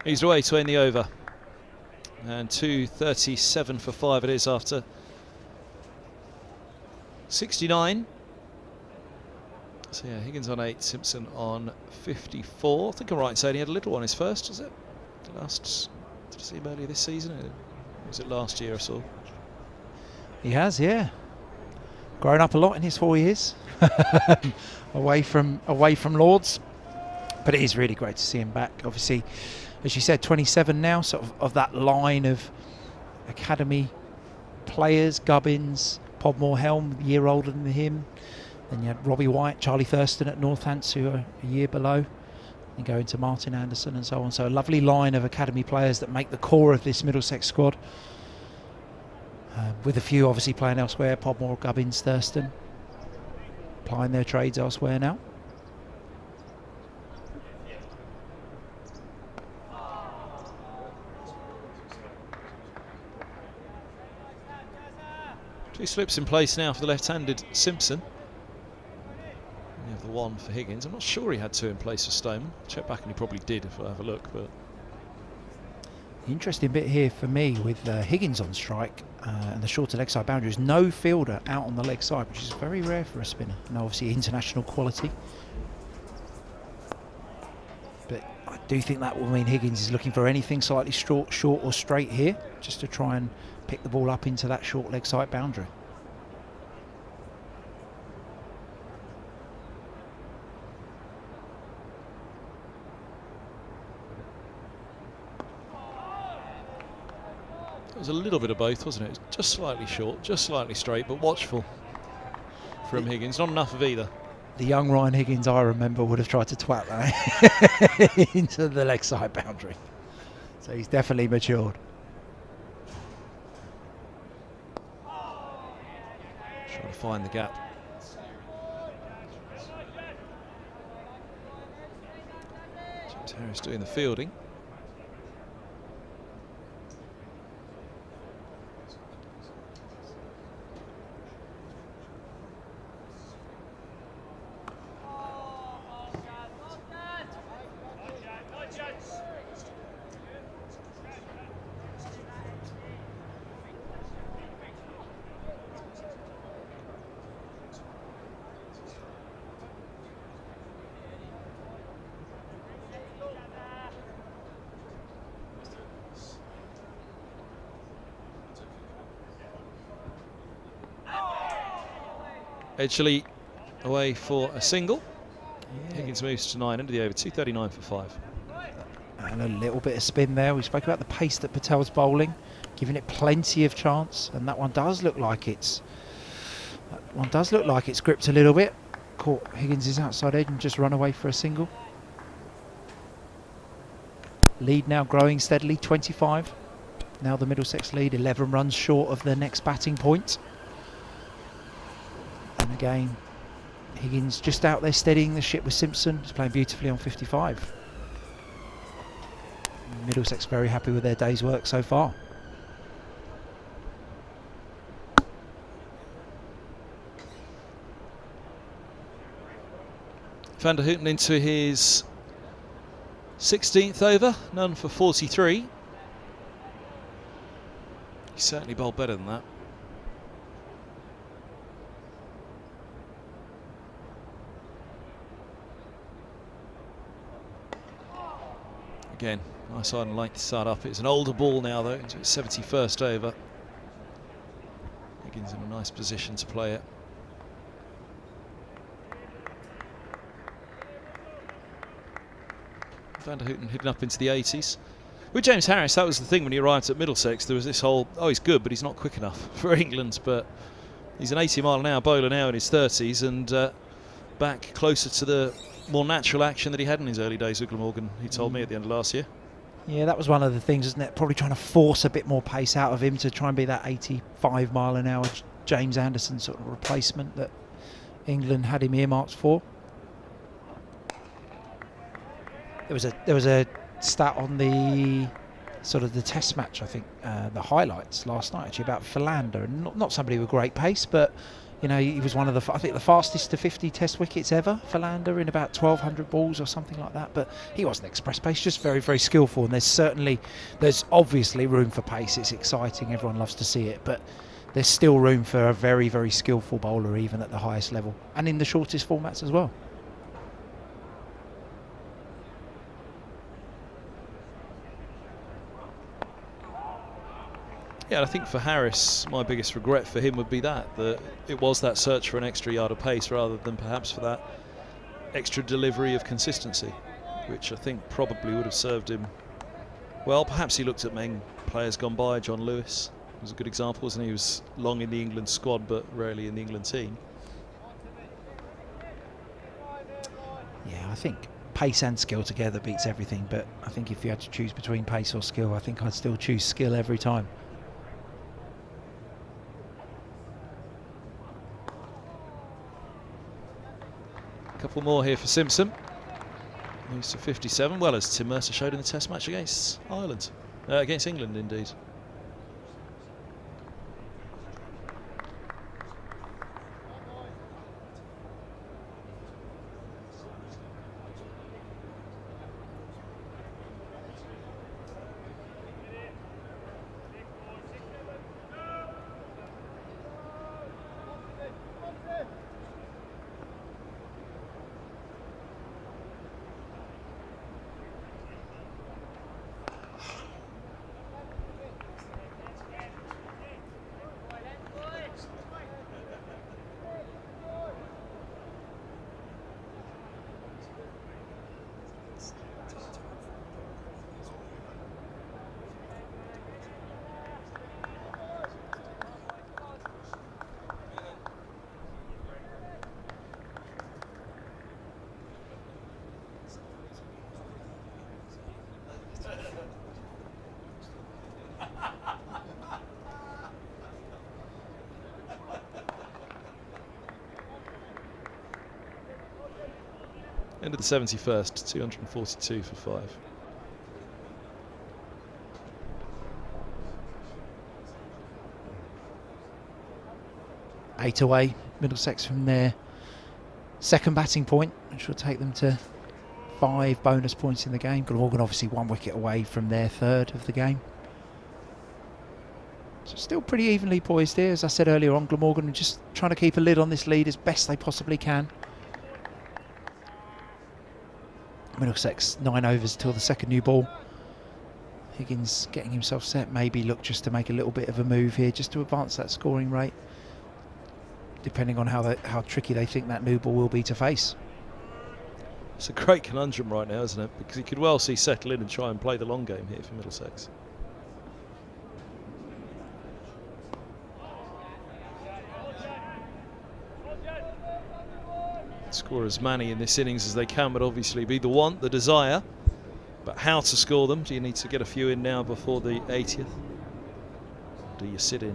He's away to end the over. And 237 for 5 it is after 69. So yeah, Higgins on 8, Simpson on 54. I think I'm right in saying he had a little one his first, was it? Did I see him earlier this season? Or was it last year or so? He has, yeah. Grown up a lot in his 4 years away from Lords, but it is really great to see him back. Obviously, as you said, 27 now, sort of that line of academy players. Gubbins, Podmore Helm, a year older than him. Then you had Robbie White, Charlie Thurston at Northants, who are a year below, and go into Martin Anderson and so on. So a lovely line of academy players that make the core of this Middlesex squad. With a few obviously playing elsewhere, Podmore, Gubbins, Thurston, applying their trades elsewhere now. Two slips in place now for the left-handed Simpson. You have the one for Higgins. I'm not sure he had two in place for Stoneman. Check back and he probably did if I have a look. But the interesting bit here for me with Higgins on strike and the shorter leg side boundary is no fielder out on the leg side, which is very rare for a spinner. And obviously international quality. But I do think that will mean Higgins is looking for anything slightly short or straight here, just to try and pick the ball up into that short leg side boundary. it was a little bit of both, wasn't it? It was just slightly short, just slightly straight, but watchful from Higgins. Not enough of either. The young Ryan Higgins I remember would have tried to twat that into the leg side boundary. So he's definitely matured. Trying to find the gap. James Harris doing the fielding. Edgley away for a single. Yeah. Higgins moves to 9 into the over, 239 for 5. And a little bit of spin there. We spoke about the pace that Patel's bowling, giving it plenty of chance, and that one does look like it's gripped a little bit. Caught Higgins' outside edge and just run away for a single. Lead now growing steadily, 25. Now the Middlesex lead, 11 runs short of their next batting point. And again, Higgins just out there steadying the ship with Simpson. He's playing beautifully on 55. Middlesex very happy with their day's work so far. Van der Houten into his 16th over, none for 43. He certainly bowled better than that. Again, nice iron light to start up. It's an older ball now though, into its 71st over. Higgins in a nice position to play it. Van der Houten hidden up into the 80s. With James Harris, that was the thing when he arrived at Middlesex. There was this whole, oh, he's good, but he's not quick enough for England. But he's an 80-mile-an-hour bowler now in his 30s and back closer to the more natural action that he had in his early days with Glamorgan, he told me at the end of last year. Yeah, that was one of the things, isn't it? Probably trying to force a bit more pace out of him to try and be that 85-mile-an-hour James Anderson sort of replacement that England had him earmarked for. There was a stat on the sort of the test match, I think, the highlights last night actually about Philander, and not somebody with great pace, but you know, he was one of the, I think, the fastest to 50 test wickets ever, Philander, in about 1,200 balls or something like that. But he wasn't express pace, just very, very skillful. And there's obviously room for pace. It's exciting. Everyone loves to see it. But there's still room for a very, very skillful bowler even at the highest level and in the shortest formats as well. Yeah, I think for Harris, my biggest regret for him would be that it was that search for an extra yard of pace rather than perhaps for that extra delivery of consistency, which I think probably would have served him well. Perhaps he looked at Meng players gone by. John Lewis was a good example, wasn't he? He was long in the England squad but rarely in the England team. Yeah, I think pace and skill together beats everything, but I think if you had to choose between pace or skill, I think I'd still choose skill every time. Couple more here for Simpson. Moves to 57, well, as Tim Mercer showed in the Test match against Ireland, against England indeed. End of the 71st, 242 for 5. Eight away, Middlesex from their second batting point, which will take them to 5 bonus points in the game. Glamorgan obviously 1 wicket away from their third of the game. So still pretty evenly poised here. As I said earlier on, Glamorgan are just trying to keep a lid on this lead as best they possibly can. Middlesex 9 overs till the second new ball. Higgins getting himself set, maybe look just to make a little bit of a move here just to advance that scoring rate, depending on how tricky they think that new ball will be to face. It's a great conundrum right now, isn't it? Because he could well see settle in and try and play the long game here for Middlesex. Score as many in this innings as they can would obviously be the want, the desire. But how to score them? Do you need to get a few in now before the 80th? Do you sit in?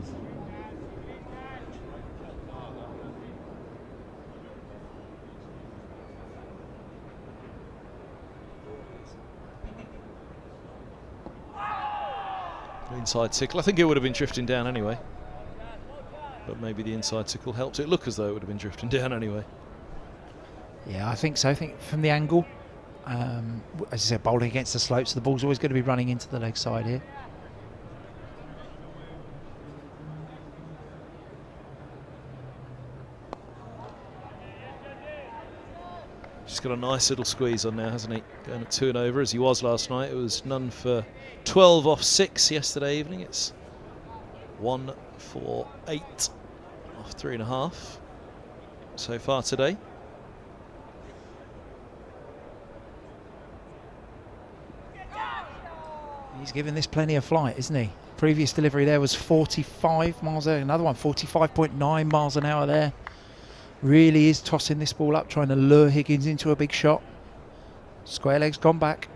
Inside tickle. I think it would have been drifting down anyway. But maybe the inside tickle helped it look as though it would have been drifting down anyway. Yeah, I think so. I think from the angle, as I said, bowling against the slope, so the ball's always going to be running into the leg side here. Just got a nice little squeeze on now, hasn't he? Going at 2 and over as he was last night. It was none for 12 off 6 yesterday evening. It's 1 for 8 off 3.5 so far today. He's given this plenty of flight, isn't he? Previous delivery there was 45 miles an hour. Another one, 45.9 miles an hour there. Really is tossing this ball up, trying to lure Higgins into a big shot. Square leg's gone back.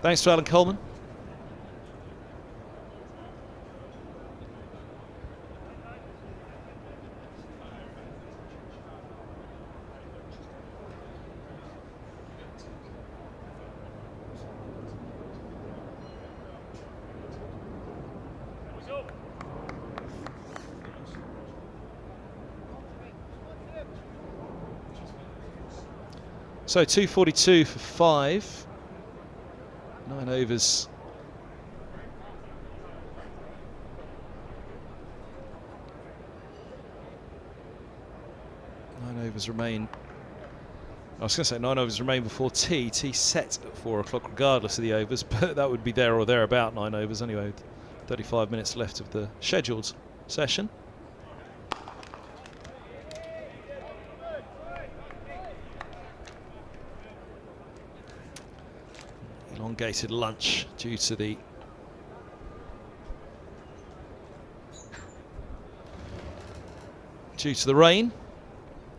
Thanks to Alan Coleman. So 2:42 for 5. 9 overs. Nine overs remain. I was going to say 9 overs remain before tea. Tea set at 4 o'clock regardless of the overs, but that would be there or thereabout 9 overs anyway, with 35 minutes left of the scheduled session. Elongated lunch due to the rain.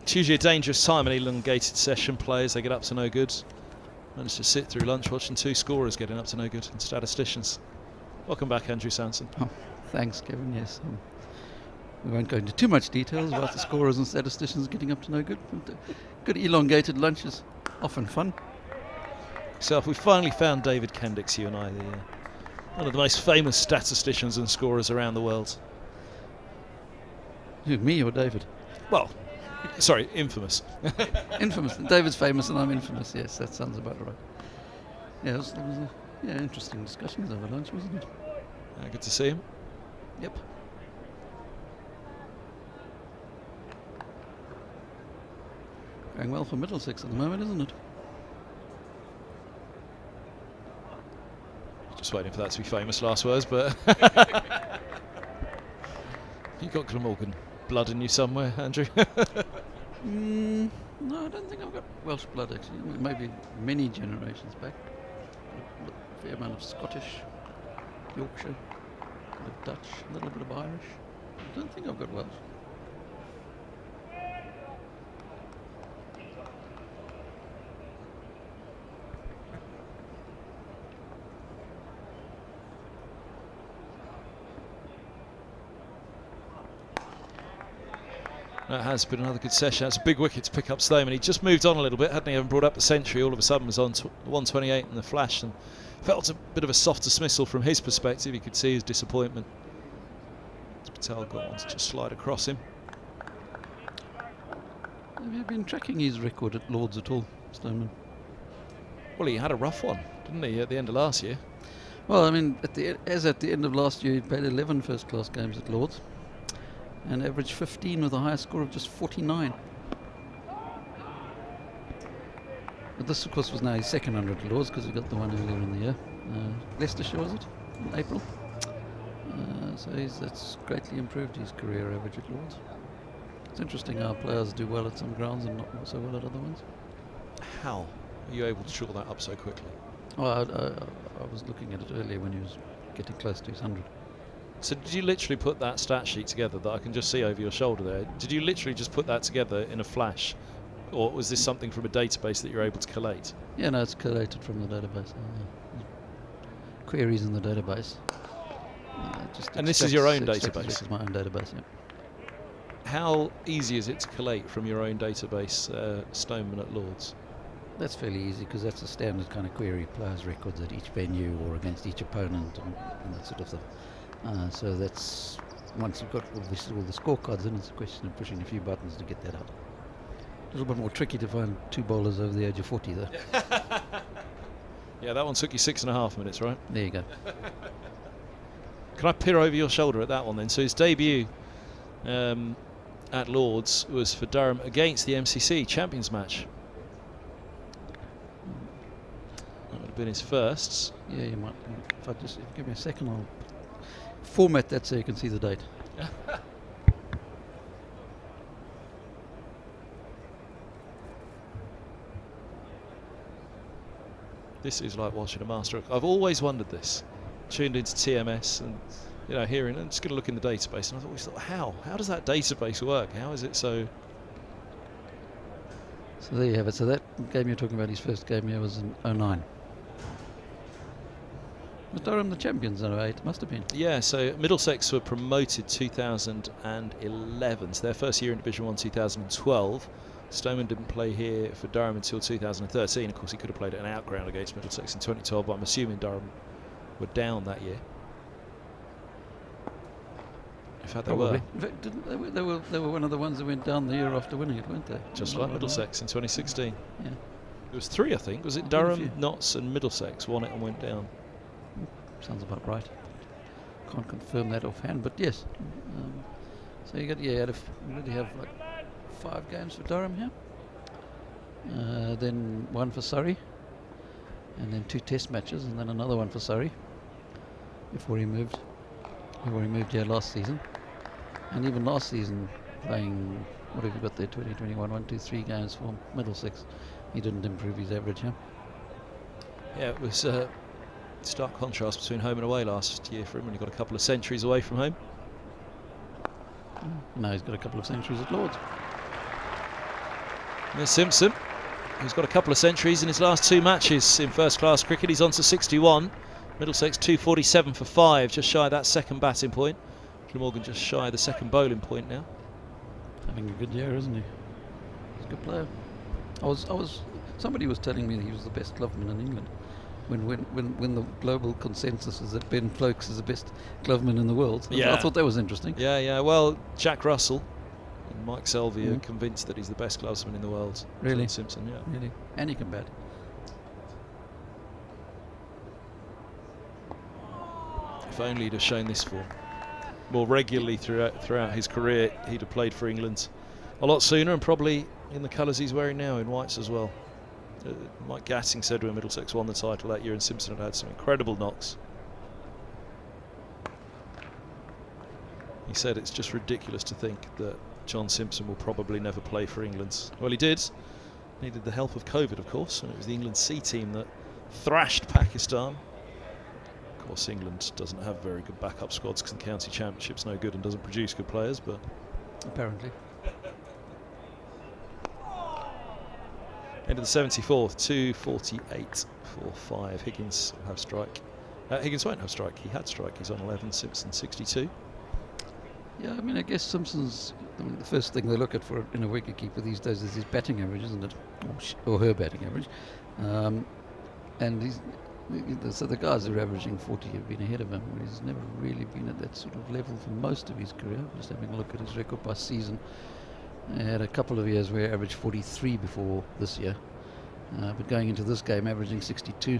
It's usually a dangerous time, an elongated session. Players, they get up to no good. Managed to sit through lunch watching 2 scorers getting up to no good, and statisticians. Welcome back, Andrew Sanson. Oh, thanks, Kevin. Yes, we won't go into too much details about the scorers and statisticians getting up to no good. But good elongated lunch is often fun. So we finally found David Kendix, you and I, one of the most famous statisticians and scorers around the world. Who, me or David? Well, sorry, infamous. Infamous. David's famous and I'm infamous. Yes, that sounds about right. Yeah, it was interesting discussions over lunch, wasn't it? Good to see him. Yep. Going well for Middlesex at the moment, isn't it? Just waiting for that to be famous last words, but you got Glamorgan blood in you somewhere, Andrew? No, I don't think I've got Welsh blood actually. Maybe many generations back. A fair amount of Scottish, Yorkshire, a bit of Dutch, a little bit of Irish. I don't think I've got Welsh. That has been another good session. That's a big wicket to pick up Stoneman. He just moved on a little bit, hadn't he? Having brought up the century, all of a sudden was on 128 in the flash, and felt a bit of a soft dismissal from his perspective. You could see his disappointment. Patel got one to just slide across him. Have you been tracking his record at Lords at all, Stoneman? Well, he had a rough one, didn't he, at the end of last year? Well, I mean, at the end of last year, he played 11 first-class games at Lords and averaged 15 with a highest score of just 49. But this, of course, was now his second 100 at Lords because he got the one earlier in the year. Leicestershire, was it? In April. So that's greatly improved his career average at Lords. It's interesting how players do well at some grounds and not so well at other ones. How are you able to chalk that up so quickly? Well, I was looking at it earlier when he was getting close to his 100. So did you literally put that stat sheet together that I can just see over your shoulder there? Did you literally just put that together in a flash? Or was this something from a database that you're able to collate? Yeah, no, it's collated from the database. Queries in the database. And this is your own database? This is my own database, yeah. How easy is it to collate from your own database Stoneman at Lords? That's fairly easy because that's a standard kind of query, players' records at each venue or against each opponent and that sort of stuff. So that's, once you've got obviously all the scorecards, then it's a question of pushing a few buttons to get that out. A little bit more tricky to find 2 bowlers over the age of 40 though. Yeah, that one took you 6.5 minutes, right? There you go. Can I peer over your shoulder at that one then? So his debut at Lords was for Durham against the MCC Champions match. That would have been his first. Yeah, you might. If you give me a second, I'll format that so you can see the date. This is like watching a master. I've always wondered this. Tuned into TMS and hearing, and just going to look in the database, and I've always thought, how does that database work? How is it so? So there you have it. So that game you're talking about, his first game here, was in 09. Was Durham the champions in 08? Must have been. Yeah, so Middlesex were promoted 2011. So their first year in Division 1, 2012. Stoneman didn't play here for Durham until 2013. Of course, he could have played at an outground against Middlesex in 2012, but I'm assuming Durham were down that year. In fact, they were. In fact, they were one of the ones that went down the year after winning it, weren't they? Just like Middlesex in 2016. Yeah. There was 3, I think. Was it Durham, Notts and Middlesex won it and went down? Sounds about right. Can't confirm that offhand, but yes. So you got, you really have like 5 games for Durham here. Then 1 for Surrey. And then 2 test matches, and then another 1 for Surrey. Before he moved here last season. And even last season, playing, what have you got there, 2021, 1, 2, 3 games for Middlesex. He didn't improve his average here. Yeah, it was stark contrast between home and away last year for him, when he got a couple of centuries away from home. Now he's got a couple of centuries at Lords. There's Simpson, who's got a couple of centuries in his last 2 matches in first-class cricket. He's on to 61. Middlesex 247 for 5, just shy of that second batting point. Glamorgan just shy of the second bowling point now. Having a good year, isn't he? He's a good player. Somebody was telling me that he was the best gloveman in England. When the global consensus is that Ben Stokes is the best gloveman in the world. So I thought that was interesting. Yeah. Well, Jack Russell and Mike Selvey are convinced that he's the best gloveman in the world. Really? Simpson, yeah. Really? And he can bat. If only he'd have shown this form more regularly throughout his career, he'd have played for England a lot sooner, and probably in the colours he's wearing now, in whites as well. Mike Gatting said when Middlesex won the title that year, and Simpson had some incredible knocks. He said it's just ridiculous to think that John Simpson will probably never play for England. Well, he did. Needed the help of COVID, of course, and it was the England C team that thrashed Pakistan. Of course, England doesn't have very good backup squads because the county championship's no good and doesn't produce good players, but apparently. End of the 74th, 248 for 5. Higgins will have strike. Higgins won't have strike. He had strike. He's on 11. Simpson 62. Yeah, I mean, I guess Simpson's. I mean, the first thing they look at for in a wicketkeeper these days is his batting average, isn't it? Or her batting average. And so the guys who are averaging 40 have been ahead of him. He's never really been at that sort of level for most of his career. Just having a look at his record by season. He had a couple of years where he averaged 43 before this year. But going into this game, averaging 62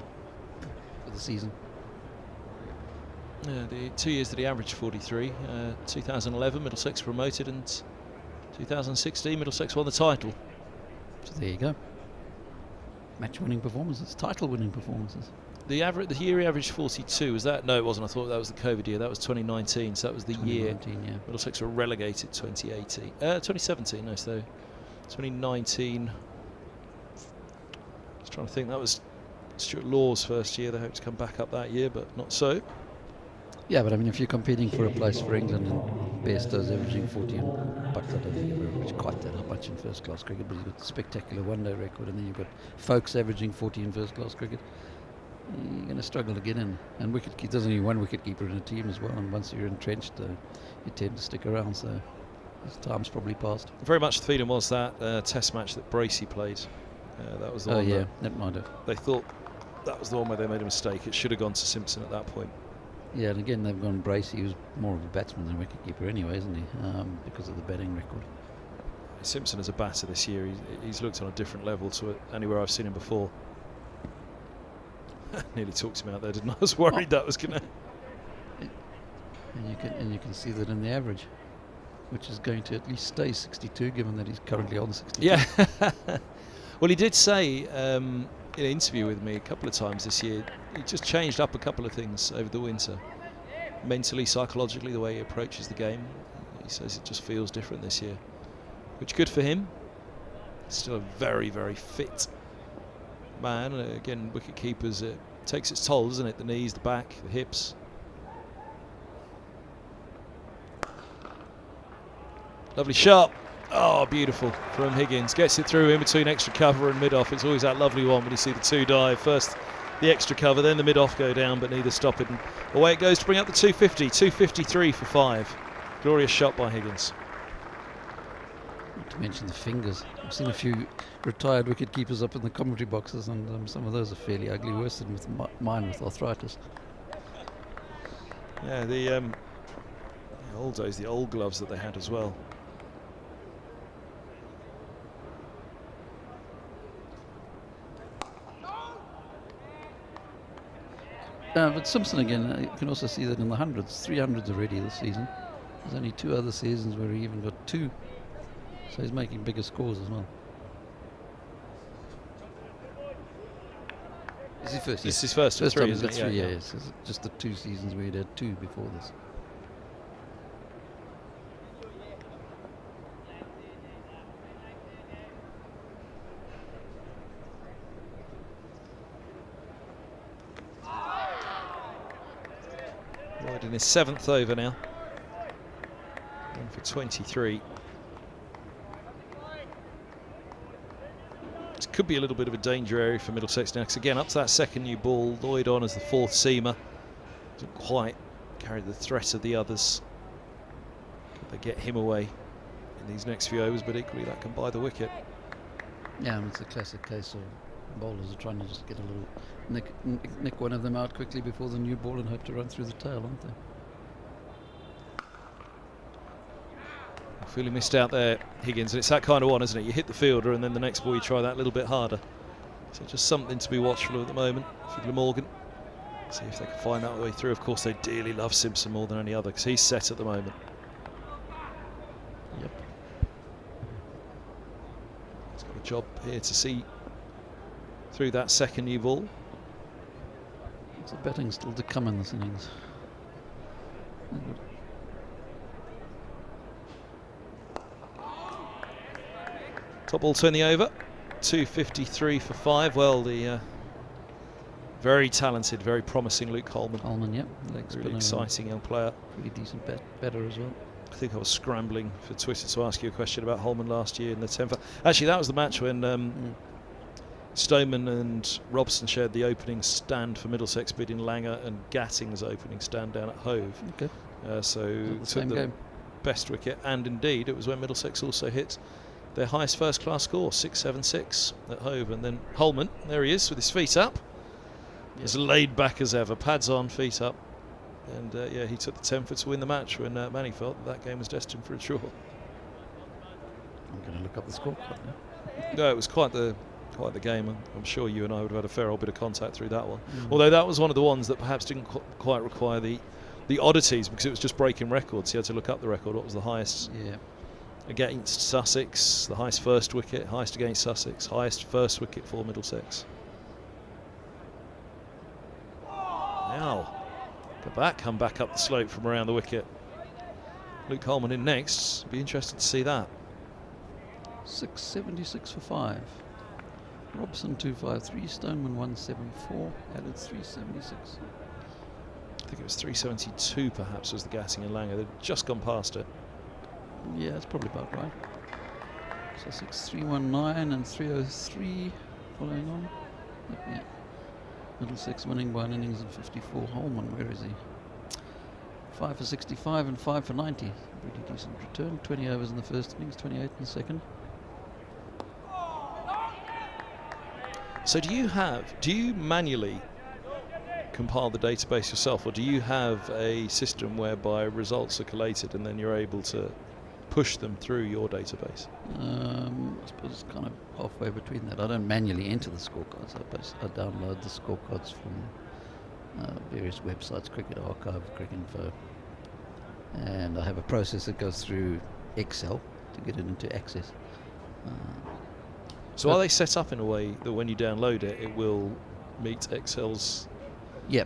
for the season. The 2 years that he averaged 43, 2011 Middlesex promoted, and 2016 Middlesex won the title. So there you go. Match-winning performances, title-winning performances. The year he averaged 42, was that? No, it wasn't. I thought that was the COVID year. That was 2019, so that was the year. Yeah. Middlesex were relegated 2017, no, so 2019. Just trying to think, that was Stuart Law's first year. They hoped to come back up that year, but not so. Yeah, but I mean, if you're competing for a place for England, and Bairstow's averaging 40, and Buttler doesn't ever average quite that much in first-class cricket, but he's got a spectacular one-day record, and then you've got Folks averaging 40 in first-class cricket. You're going to struggle to get in. And there's only one wicketkeeper in a team as well, and once you're entrenched, you tend to stick around, so his time's probably passed. Very much the feeling was that test match that Bracey played. That was the one. Yeah, that might have. They thought that was the one where they made a mistake. It should have gone to Simpson at that point. Yeah, and again, they've gone Bracey, who's more of a batsman than a wicketkeeper anyway, isn't he? Because of the batting record. Simpson as a batter this year, he's looked on a different level to anywhere I've seen him before. Nearly talked him out there, didn't I? I was worried that was going to... And you can see that in the average, which is going to at least stay 62, given that he's currently on 62. Yeah. Well, he did say in an interview with me a couple of times this year, he just changed up a couple of things over the winter. Mentally, psychologically, the way he approaches the game. He says it just feels different this year, which good for him. Still a very, very fit man. Again, wicket keepers, it takes its toll, doesn't it? The knees, the back, the hips. Lovely shot. Oh, beautiful from Higgins. Gets it through in between extra cover and mid-off. It's always that lovely one when you see the two dive. First the extra cover, then the mid-off go down, but neither stop it. And away it goes to bring up the 250. 253 for 5. Glorious shot by Higgins. Not to mention the fingers. I've seen a few retired wicket keepers up in the commentary boxes, and some of those are fairly ugly, worse than with mine with arthritis. Yeah, the old days, the old gloves that they had as well. But Simpson again, you can also see that in the hundreds, 300s already this season. There's only 2 other seasons where he even got 2, so he's making bigger scores as well. Is he first? This is his first of 3, time isn't it? 3, yeah. Yes. It's just the 2 seasons where he had 2 before this. Right in his 7th over now. One for 23. This could be a little bit of a danger area for Middlesex now, because again, up to that second new ball, Lloyd on as the 4th seamer. Doesn't quite carry the threat of the others. Could they get him away in these next few overs, but equally that can buy the wicket. Yeah, and it's a classic case of bowlers are trying to just get a little nick one of them out quickly before the new ball and hope to run through the tail, aren't they? I feel he missed out there, Higgins, and it's that kind of one, isn't it? You hit the fielder and then the next ball you try that little bit harder. So just something to be watchful of at the moment for Glamorgan. See if they can find that way through. Of course, they dearly love Simpson more than any other because he's set at the moment. Yep. He's got a job here to see through that second new ball. So batting still to come in this innings. Top ball to in the over. 253 for 5. Well, the very talented, very promising Luke Holman. Holman, yep. Really exciting young player. Pretty decent batter as well. I think I was scrambling for Twitter to ask you a question about Holman last year in the 10th. Actually, that was the match when Stoneman and Robson shared the opening stand for Middlesex, bidding Langer and Gatting's opening stand down at Hove. Okay. So the same game. Best wicket, and indeed it was when Middlesex also hit their highest first-class score, 676 at Hove. And then Holman, there he is with his feet up, as laid back as ever, pads on, feet up, and yeah, he took the 10 for to win the match when Manny felt that game was destined for a draw. I'm going to look up the scorecard now. No, it was quite the game. I'm sure you and I would have had a fair old bit of contact through that one. Although that was one of the ones that perhaps didn't quite require the oddities, because it was just breaking records. You had to look up the record. What was the highest against Sussex, the highest first wicket, highest against Sussex, highest first wicket for Middlesex. Now, look at that, come back up the slope from around the wicket. Luke Holman in next. Be interested to see that. 676 for 5. Robson 253, Stoneman 174, added 376. I think it was 372 perhaps was the Gatting and Langer. They'd just gone past it. Yeah, that's probably about right. So 6319 and 303 following on. Yep, yeah. Middlesex winning by an innings and 54. Holman, where is he? 5 for 65 and 5 for 90. Pretty decent return. 20 overs in the first innings, 28 in the second. So do you manually compile the database yourself, or do you have a system whereby results are collated and then you're able to push them through your database? I suppose it's kind of halfway between that. I don't manually enter the scorecards. I download the scorecards from various websites, Cricket Archive, Cricket Info, and I have a process that goes through Excel to get it into Access. So are they set up in a way that when you download it, it will meet Excel's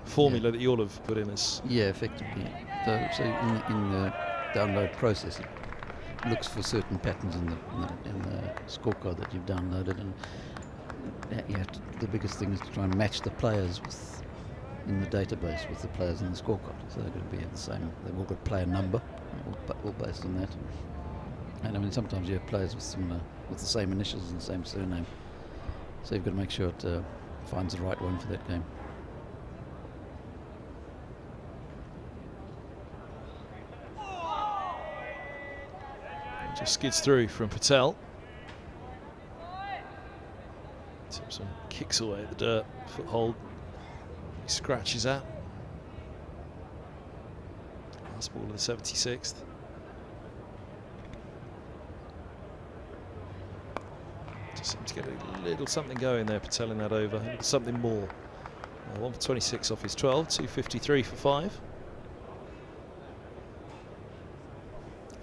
formula that you'll have put in as? Yeah, effectively. So in the download process, it looks for certain patterns in the scorecard that you've downloaded, and the biggest thing is to try and match the players in the database with the players in the scorecard. So they're going to be the same. They've all got player number, all based on that. And I mean, sometimes you have players with the same initials and the same surname. So you've got to make sure it finds the right one for that game. Just skids through from Patel. Simpson kicks away at the dirt, foothold. He scratches out. Last ball of the 76th. Just seems to get a little something going there, Patel, in that over. Something more. 1 for 26 off his 12, 253 for 5.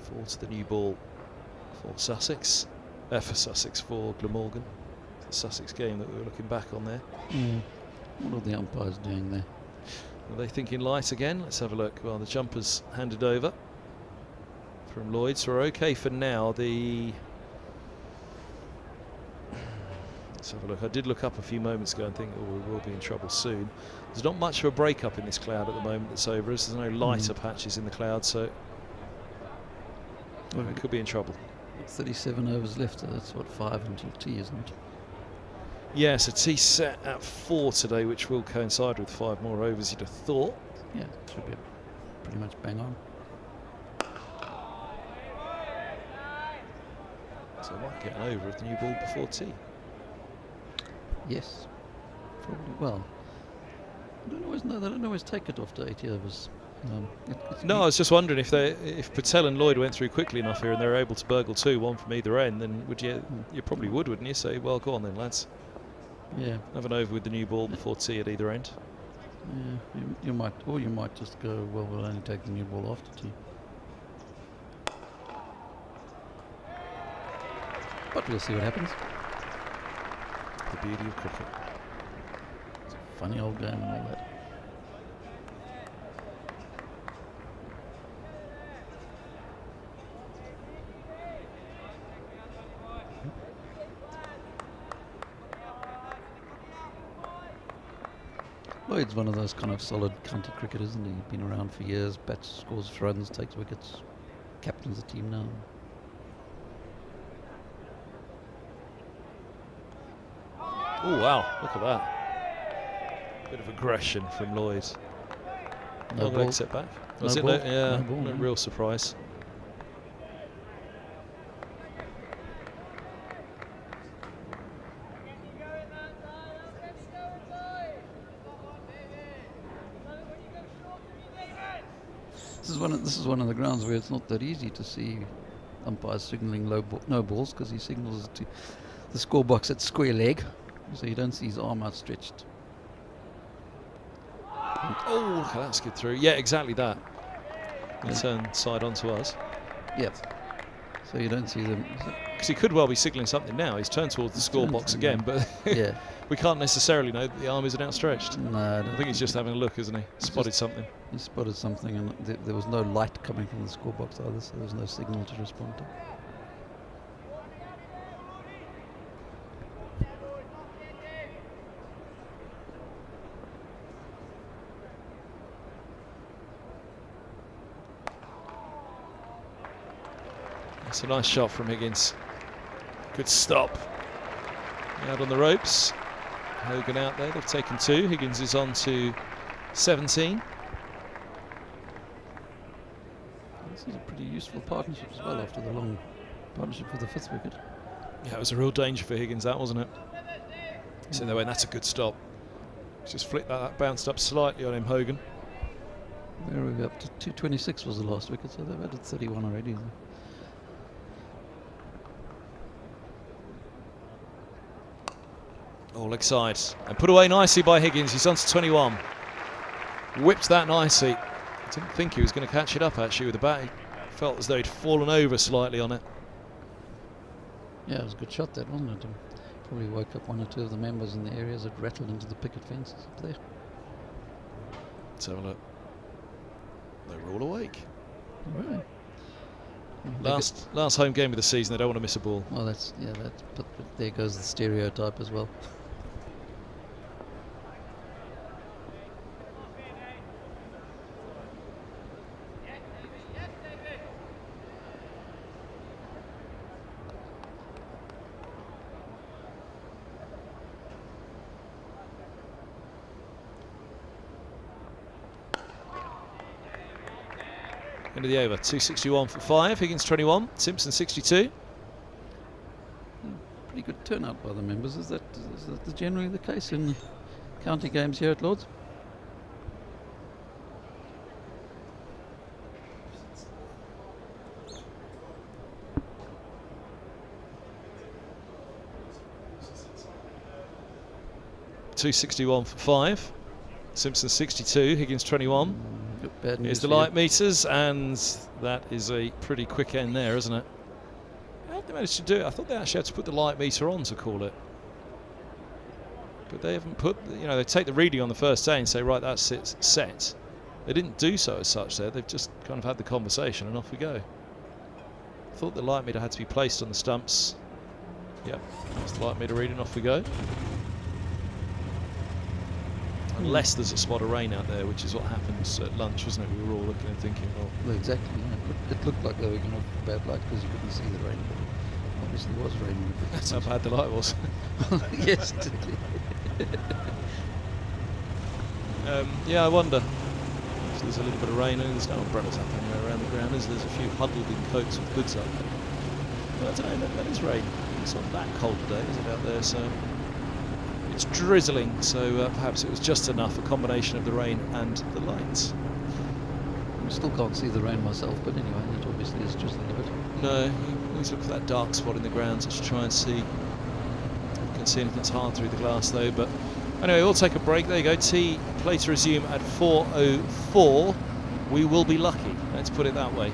4 to the new ball for Sussex. For Glamorgan. It's the Sussex game that we were looking back on there. What are the umpires doing there? Are they thinking light again? Let's have a look. Well, the jumper's handed over from Lloyd, so we're okay for now. Let's have a look. I did look up a few moments ago and think, oh, we will be in trouble soon. There's not much of a break-up in this cloud at the moment that's over us. There's no lighter patches in the cloud, so we could be in trouble. 37 overs left, so that's what, 5 until tea, isn't it? Yeah, so tea set at 4 today, which will coincide with 5 more overs, you'd have thought. Yeah, should be pretty much bang on. So I might get an over of the new ball before tea. Yes, probably. Well, they don't always take it after 80 overs. No, I was just wondering if Patel and Lloyd went through quickly enough here and they were able to burgle 2, 1 from either end, then would you probably would, wouldn't you? Say, well, go on then, lads. Yeah. Have an over with the new ball before tea at either end. Yeah, you might, or you might just go, well, we'll only take the new ball after tea. But we'll see what happens. The beauty of cricket. It's a funny old game and all that. Lloyd's one of those kind of solid county cricketers, isn't he? He's been around for years, bats, scores runs, takes wickets, captains the team now. Oh wow, look at that. Bit of aggression from Lloyd. No Long leg set back. Was No it? ball. Yeah, No ball, no no. real surprise. This is one of the grounds where it's not that easy to see umpires signalling no balls, because he signals to the score box at square leg, so you don't see his arm outstretched. Oh, look at that skid through. Yeah, exactly that. And turn side onto us. Yep. So you don't see them. Because he could well be signalling something now. He's turned towards the score box again, but Yeah. we can't necessarily know that the arm isn't outstretched. No, I I think he's just having a look, isn't he? Spotted something. He spotted something, and there was no light coming from the score box either, so there was no signal to respond to. It's a nice shot from Higgins. Good stop. Out on the ropes. Hogan out there. They've taken 2. Higgins is on to 17. This is a pretty useful partnership as well after the long partnership for the 5th wicket. Yeah, it was a real danger for Higgins, that, wasn't it? So they went, that's a good stop. Just flicked that bounced up slightly on him, Hogan. Where are we up to? 226 was the last wicket, so they've added 31 already. Oh, leg side. And put away nicely by Higgins. He's on to 21. Whipped that nicely. I didn't think he was going to catch it up, actually, with the bat. He felt as though he'd fallen over slightly on it. Yeah, it was a good shot, that, wasn't it? Probably woke up 1 or 2 of the members in the areas that rattled into the picket fences up there. Let's have a look. They were all awake. Right. Last home game of the season, they don't want to miss a ball. Well, but there goes the stereotype as well. End of the over. 261 for 5. Higgins 21. Simpson 62. Pretty good turnout by the members. Is that generally the case in county games here at Lord's? .261 for 5. Simpson 62, Higgins 21. Bad Here's news the for you. light meters, and that is a pretty quick end there, isn't it? How did they manage to do it? I thought they actually had to put the light meter on to call it. But they haven't put, you know, they take the reading on the first day and say, right, that's it, set. They didn't do so as such there. They've just kind of had the conversation and off we go. I thought the light meter had to be placed on the stumps. Yep, that's the light meter reading, off we go. Unless there's a spot of rain out there, which is what happens at lunch, wasn't it? We were all looking and thinking, well, Well, exactly. Yeah. It looked like they were going to have bad light because you couldn't see the rain. But obviously, it was raining. that's how bad the light was. Yes. Yeah, I wonder if there's a little bit of rain and there's no umbrellas up anywhere around the ground. There's a few huddled in coats with hoods up. But I don't know, that is rain. It's not that cold today, is it, out there? So it's drizzling, so perhaps it was just enough, a combination of the rain and the lights. I still can't see the rain myself, but anyway, it obviously is drizzling a bit. No, you always look for that dark spot in the ground to try and see. You can see anything's hard through the glass though, but anyway, we'll take a break. There you go. Tea play to resume at 4:04. We will be lucky, let's put it that way.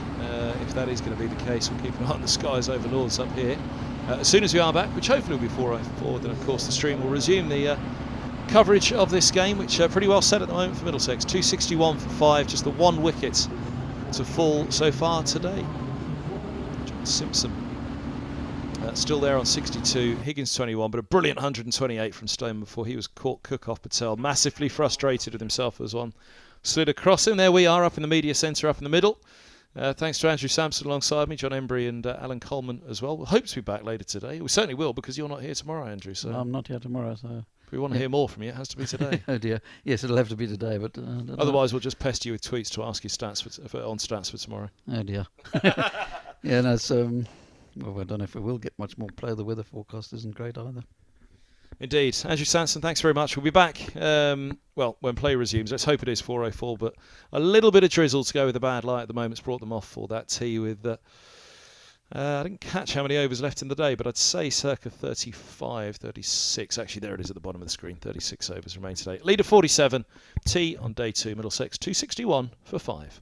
If that is going to be the case, we'll keep an eye on the skies over Lords up here. As soon as we are back, which hopefully will be 4:04, then of course the stream will resume the coverage of this game, which pretty well set at the moment for Middlesex. 261 for 5, just the 1 wicket to fall so far today. John Simpson still there on 62, Higgins 21, but a brilliant 128 from Stoneman before he was caught cook off Patel. Massively frustrated with himself as one slid across him. There we are, up in the media centre, up in the middle. Thanks to Andrew Sampson alongside me, John Embry and Alan Coleman as well. We hope to be back later today. We certainly will, because you're not here tomorrow, Andrew. So I'm not here tomorrow, so... if we want to hear more from you, it has to be today. Oh dear. Yes, it'll have to be today, but... Otherwise, we'll just pester you with tweets to ask you stats on stats for tomorrow. Oh dear. Yeah, no, it's... well, I don't know if we will get much more play. The weather forecast isn't great either. Indeed. Andrew Sanson, thanks very much. We'll be back, well, when play resumes. Let's hope it is 4:04, but a little bit of drizzle to go with the bad light at the moment. It's brought them off for that tea with... I didn't catch how many overs left in the day, but I'd say circa 35, 36. Actually, there it is at the bottom of the screen. 36 overs remain today. Leader 47. Tea on day 2. Middlesex 261 for 5.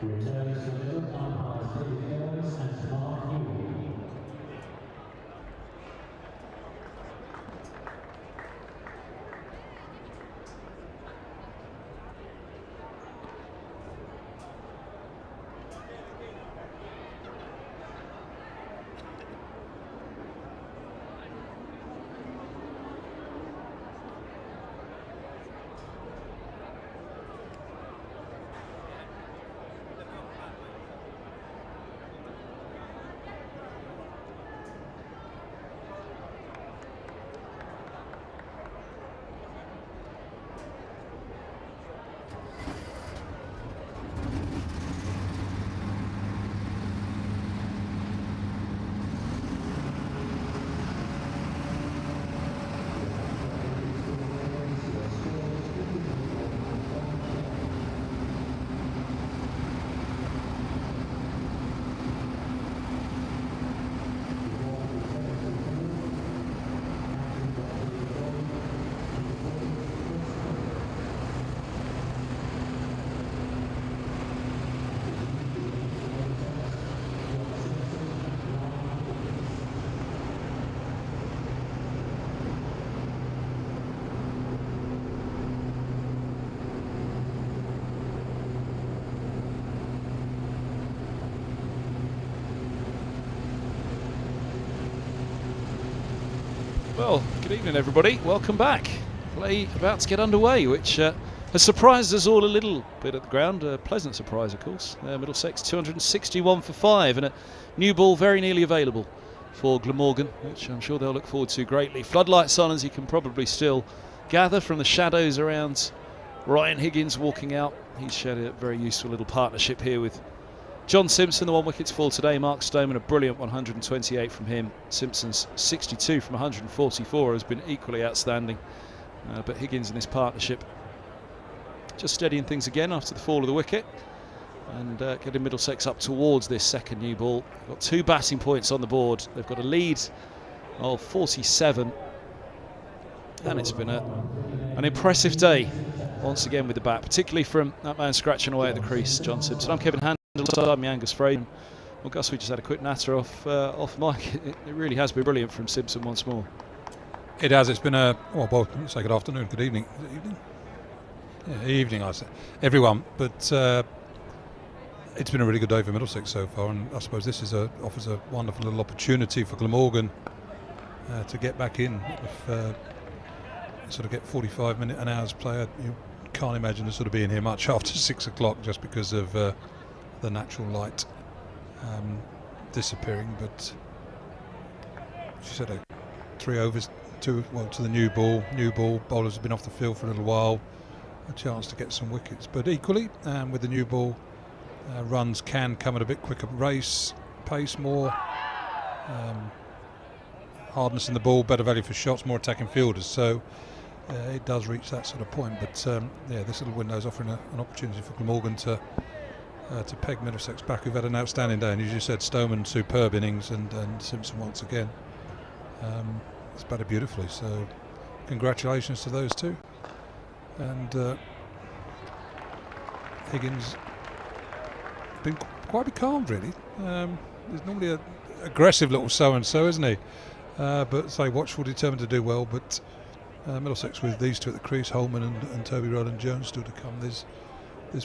Returns to middle umpires Higgins and Mark Newell. Well, good evening everybody, welcome back. Play about to get underway, which has surprised us all a little bit at the ground. A pleasant surprise, of course. Middlesex 261 for 5 and a new ball very nearly available for Glamorgan, which I'm sure they'll look forward to greatly. Floodlights on, as you can probably still gather from the shadows around Ryan Higgins walking out. He's shared a very useful little partnership here with John Simpson. The 1 wickets fall today. Mark Stoneman, a brilliant 128 from him. Simpson's 62 from 144 has been equally outstanding. But Higgins in this partnership just steadying things again after the fall of the wicket and getting Middlesex up towards this second new ball. They've got 2 batting points on the board. They've got a lead of 47 and it's been an impressive day once again with the bat, particularly from that man scratching away at the crease, John Simpson. I'm Kevin Handel, I'm Angus Fraden. Well, Gus, we just had a quick natter off mic. It really has been brilliant from Simpson once more. It has. It's been well, say good afternoon, good evening. Is it evening? Yeah, evening, I say. Everyone. But it's been a really good day for Middlesex so far, and I suppose this offers a wonderful little opportunity for Glamorgan to get back in. If sort of get 45 minute an hour's play, you can't imagine us sort of being here much after 6 o'clock just because of the natural light disappearing. But she said 3 overs to the new ball. Bowlers have been off the field for a little while, a chance to get some wickets. But equally, with the new ball, runs can come at a bit quicker pace, more hardness in the ball, better value for shots, more attacking fielders. So it does reach that sort of point. But yeah, this little window is offering an opportunity for Glamorgan to peg Middlesex back, who've had an outstanding day. And as you said, Stoneman superb innings, and Simpson once again. It's batted beautifully, so congratulations to those two. And Higgins been quite calm, really. There's normally a aggressive little so-and-so, isn't he? But say watchful, determined to do well. But Middlesex with these two at the crease, Holman and Toby Rowland Jones still to come. There's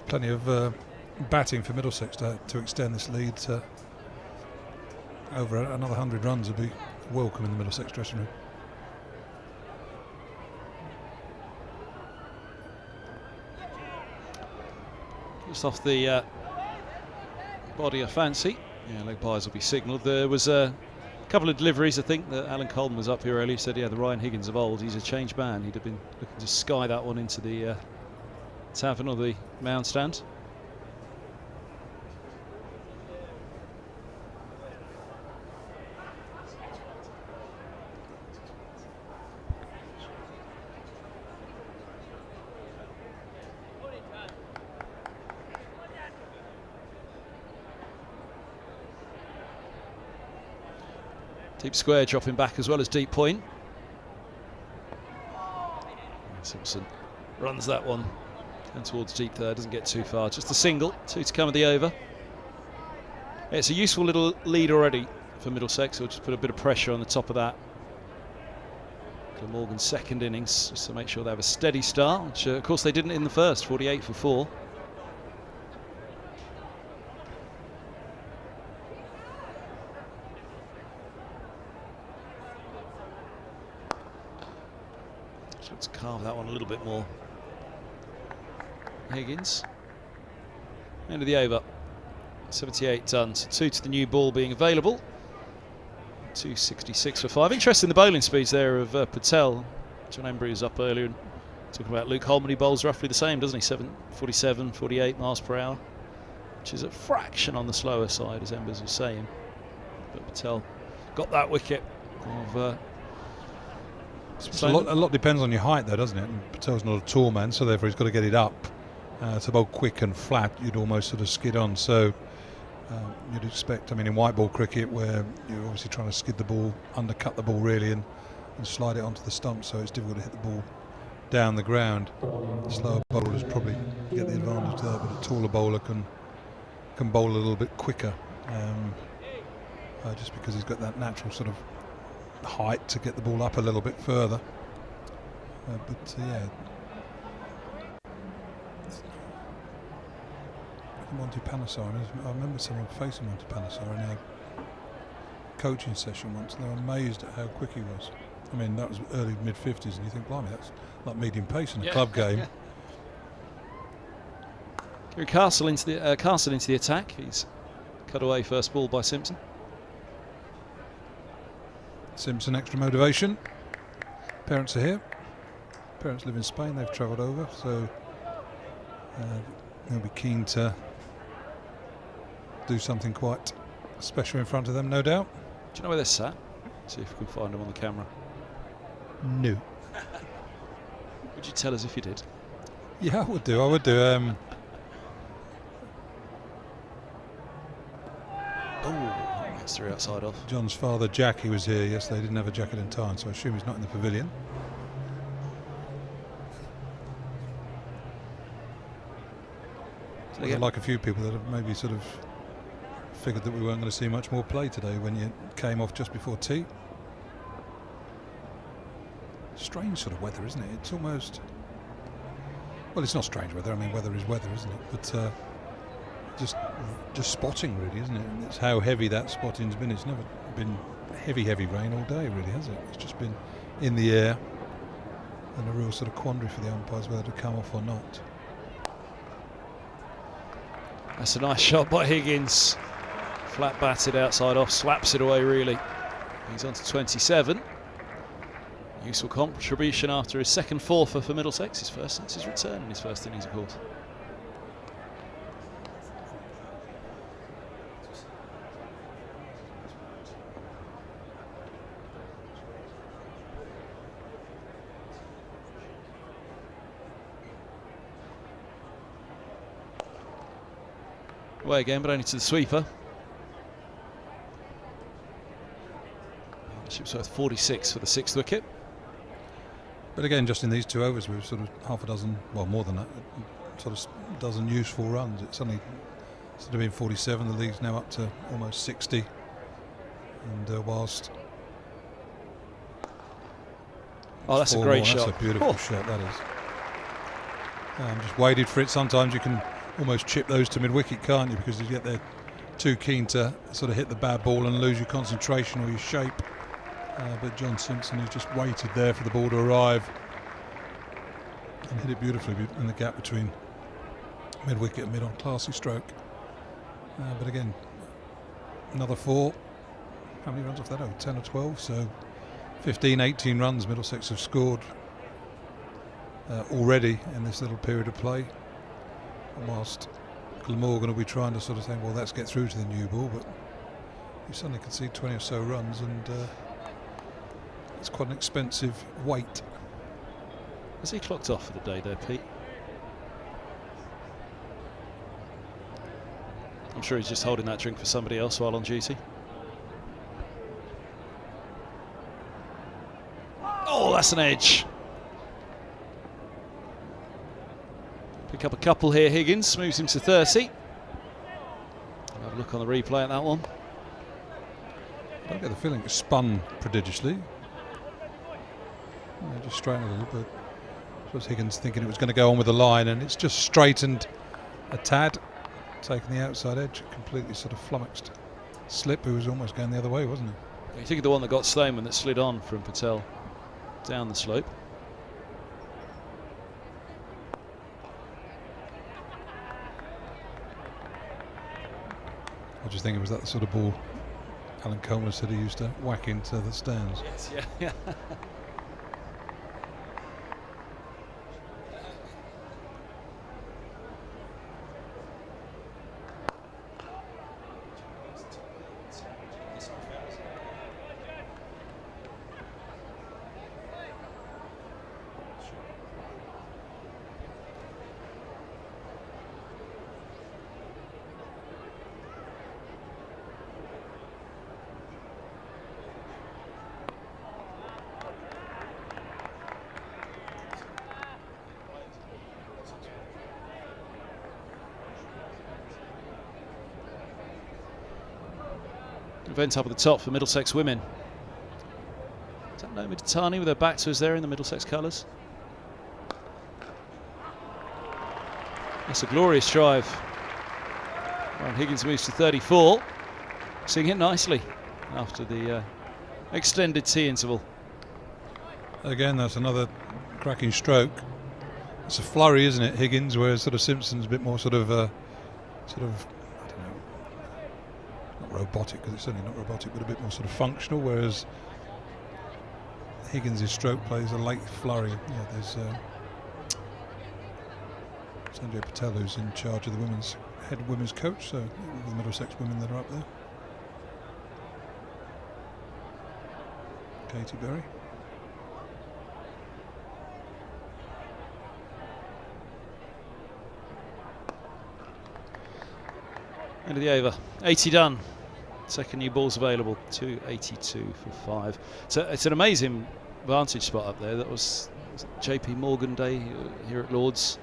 plenty of batting for Middlesex to extend this lead to over another 100 runs would be welcome in the Middlesex dressing room. Just off the body of fancy. Yeah, leg byes will be signalled. There was a couple of deliveries, I think, that Alan Coleman was up here earlier. He said, yeah, the Ryan Higgins of old, he's a changed man. He'd have been looking to sky that one into the tavern or the mound stand. Deep square dropping back as well as deep point. Simpson runs that one down towards deep there, doesn't get too far. Just a single, 2 to come at the over. It's a useful little lead already for Middlesex. We'll just put a bit of pressure on the top of that. Glamorgan's second innings, just to make sure they have a steady start, which of course they didn't in the first, 48 for 4. Let's carve that one a little bit more. Higgins. End of the over. 78 done. So 2 to the new ball being available. 266 for 5. Interesting the bowling speeds there of Patel. John Embry was up earlier and talking about Luke Holman. He bowls roughly the same, doesn't he? 47, 48 miles per hour, which is a fraction on the slower side, as Embers was saying. But Patel got that wicket of a lot depends on your height, though, doesn't it? And Patel's not a tall man, so therefore he's got to get it up. To bowl quick and flat, you'd almost sort of skid on. So you'd expect, I mean, in white ball cricket, where you're obviously trying to skid the ball, undercut the ball really, and slide it onto the stump, so it's difficult to hit the ball down the ground. Slower bowlers probably get the advantage there, but a taller bowler can bowl a little bit quicker, just because he's got that natural sort of height to get the ball up a little bit further. Yeah, Monty Panesar, I remember someone facing Monty Panesar in a coaching session once, and they were amazed at how quick he was. I mean, that was early mid-50s, and you think, blimey, that's like medium pace in a club game. Gary Castle into the attack. He's cut away first ball by Simpson. Simpson, extra motivation. Parents are here. Parents live in Spain. They've travelled over, so they'll be keen to do something quite special in front of them, no doubt. Do you know where they're sat? See if we can find them on the camera. No. Would you tell us if you did? Yeah, I would do. Oh, that's through outside off. John's father, Jack, he was here yesterday. Didn't have a jacket in time, so I assume he's not in the pavilion. So like a few people that have maybe sort of figured that we weren't going to see much more play today when you came off just before tea. Strange sort of weather, isn't it? It's almost, well, it's not strange weather. I mean, weather is weather, isn't it? But just spotting, really, isn't it? And it's how heavy that spotting's been. It's never been heavy rain all day, really, has it? It's just been in the air, and a real sort of quandary for the umpires whether to come off or not. That's a nice shot by Higgins. Flat batted outside off, slaps it away really. He's on to 27. Useful contribution after his second fourfer for Middlesex, his first since his return in his first innings, of course. Away again, but only to the sweeper. Partnership So 46 for the 6th wicket. But again, just in these 2 overs, we've sort of half a dozen, well, more than that, sort of dozen useful runs. It's suddenly, instead of being 47, the league's now up to almost 60. And whilst... Oh, that's a great shot. That's a beautiful shot, that is. Just waited for it. Sometimes you can almost chip those to mid-wicket, can't you? Because you get there too keen to sort of hit the bad ball and lose your concentration or your shape. But John Simpson has just waited there for the ball to arrive and hit it beautifully in the gap between mid-wicket and mid-on. Classy stroke. But again, another 4. How many runs off that? Oh, 10 or 12. So 15, 18 runs Middlesex have scored already in this little period of play. And whilst Glamorgan will be trying to sort of say, well, let's get through to the new ball, but you suddenly concede 20 or so runs, and it's quite an expensive weight. Has he clocked off for the day there, Pete? I'm sure he's just holding that drink for somebody else while on duty. Oh, that's an edge. Pick up a couple here, Higgins, moves him to 30. Have a look on the replay at that one. I don't get the feeling it spun prodigiously. Just straightened a little bit. I suppose Higgins thinking it was going to go on with the line, and it's just straightened a tad, taking the outside edge, completely sort of flummoxed Slip, who was almost going the other way, wasn't he? You think of the one that got Stoneman that slid on from Patel down the slope. I just think it was that sort of ball Alan Coleman said he used to whack into the stands. Yes, yeah. Event up at the top for Middlesex women. Is that Naomi Datani with her back to us there in the Middlesex colours? That's a glorious drive. Aaron Higgins moves to 34. Seeing it nicely after the extended tea interval. Again, that's another cracking stroke. It's a flurry, isn't it, Higgins? Whereas sort of Simpson's a bit more sort of robotic, because it's certainly not robotic, but a bit more sort of functional, whereas Higgins' stroke play is a late flurry. Yeah, there's Sanjay Patel, who's in charge of the head women's coach, so the Middlesex women that are up there. Katie Berry. End of the over. 80 done. Second new ball's available. 282 for 5. So it's an amazing vantage spot up there. That was JP Morgan Day here at Lord's.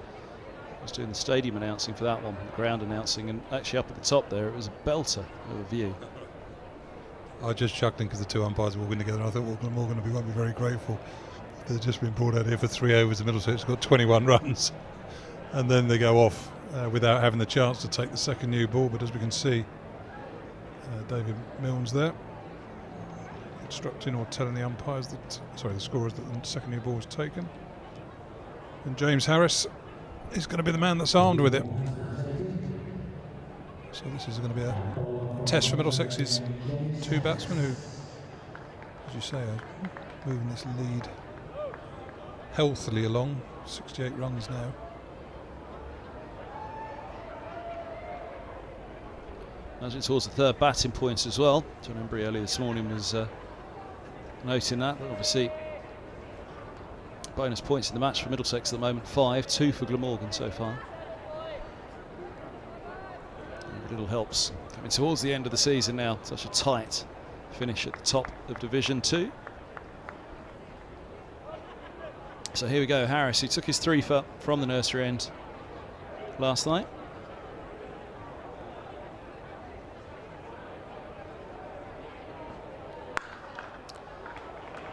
I was doing the stadium announcing for that one, the ground announcing, and actually up at the top there it was a belter of a view. I was just chuckling because the two umpires were walking together, and I thought, well, Glamorgan won't be very grateful. They've just been brought out here for 3 overs, and Middlesex got 21 runs, and then they go off without having the chance to take the second new ball. But as we can see, David Milnes there instructing or telling the umpires that, the scorers, that the second new ball was taken. And James Harris is going to be the man that's armed with it. So this is going to be a test for Middlesex's two batsmen who, as you say, are moving this lead healthily along. 68 runs now. Imagine towards the third batting point as well. John Embry earlier this morning was noting that, but obviously bonus points in the match for Middlesex at the moment. 5, 2 for Glamorgan so far. And little helps coming towards the end of the season now. Such a tight finish at the top of Division 2. So here we go, Harris, who took his 3 from the nursery end last night.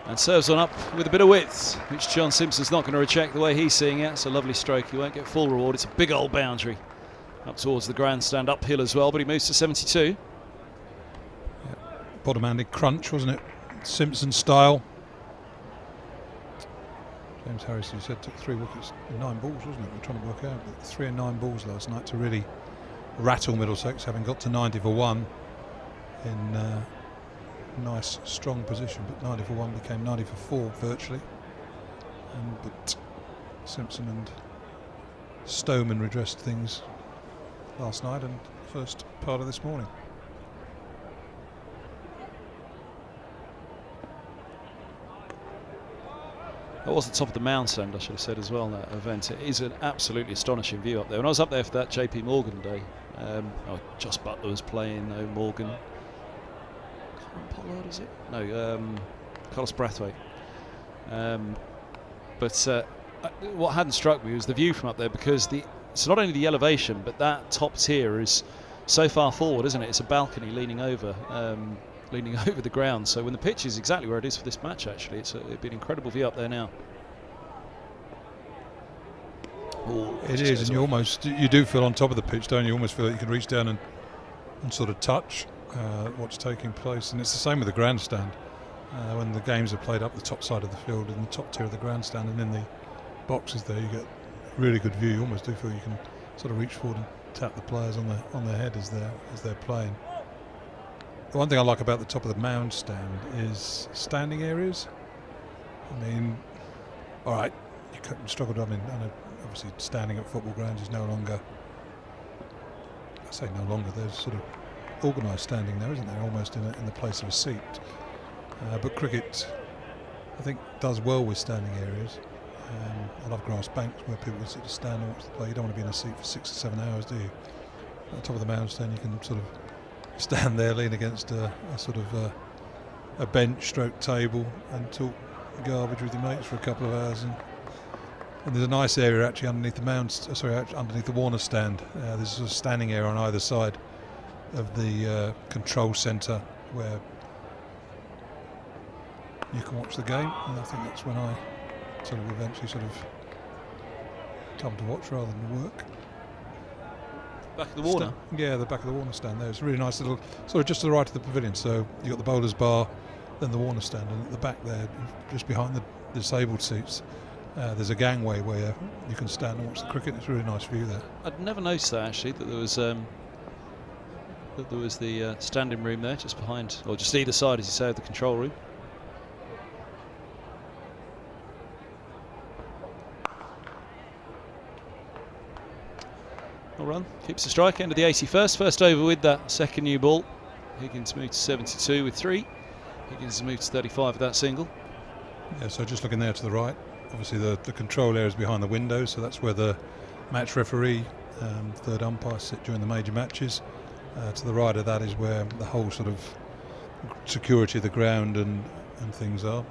And serves on up with a bit of width, which John Simpson's not going to reject the way he's seeing it. It's a lovely stroke. He won't get full reward. It's a big old boundary up towards the grandstand, uphill as well, but he moves to 72. Yeah. Bottom-handed crunch, wasn't it? Simpson style. James Harris, you said, took 3 wickets and 9 balls, wasn't it? We're trying to work out. 3 and 9 balls last night to really rattle Middlesex, having got to 90 for 1 in nice strong position, but 90 for 1 became 90 for 4 virtually. But Simpson and Stoneman redressed things last night and first part of this morning. That was the top of the Milestone, I should have said as well, that event. It is an absolutely astonishing view up there. When I was up there for that JP Morgan day, Joss Butler was playing, Morgan. Pollard, is it? No, Carlos Brathwaite. But what hadn't struck me was the view from up there, because it's not only the elevation, but that top tier is so far forward, isn't it? It's a balcony leaning over the ground. So when the pitch is exactly where it is for this match, actually, it'd be an incredible view up there now. Ooh, it is, and you do feel on top of the pitch, don't you? You almost feel like you can reach down and sort of touch what's taking place. And it's the same with the grandstand. When the games are played up the top side of the field, in the top tier of the grandstand, and in the boxes there, you get really good view. You almost do feel you can sort of reach forward and tap the players on their head as they're playing. The one thing I like about the top of the mound stand is standing areas. I mean, all right, you couldn't struggle to. I mean, obviously standing at football grounds is no longer. I say no longer. There's sort of organised standing there, isn't there? Almost in the place of a seat. But cricket, I think, does well with standing areas. I love grass banks where people can sort of stand and watch the play. You don't want to be in a seat for 6 or 7 hours, do you? At the top of the mound stand, you can sort of stand there, lean against a sort of a bench stroke table and talk garbage with your mates for a couple of hours. And there's a nice area actually underneath the underneath the Warner stand. There's a standing area on either side of the control centre where you can watch the game, and I think that's when I sort of eventually sort of come to watch rather than work. Back of the Warner? Yeah, the back of the Warner stand there. It's a really nice little, sort of just to the right of the pavilion. So you've got the bowler's bar, then the Warner stand, and at the back there, just behind the disabled seats, there's a gangway where you can stand and watch the cricket. It's a really nice view there. I'd never noticed that, actually, that there was the standing room there just behind, or just either side, as you say, of the control room. Well run, keeps the strike, end of the 81st. First over with that second new ball. Higgins moved to 72 with 3. Higgins has moved to 35 with that single. Yeah, so just looking there to the right, obviously the control area is behind the window, so that's where the match referee, third umpire sit during the major matches. To the right of that is where the whole sort of security of the ground and things are.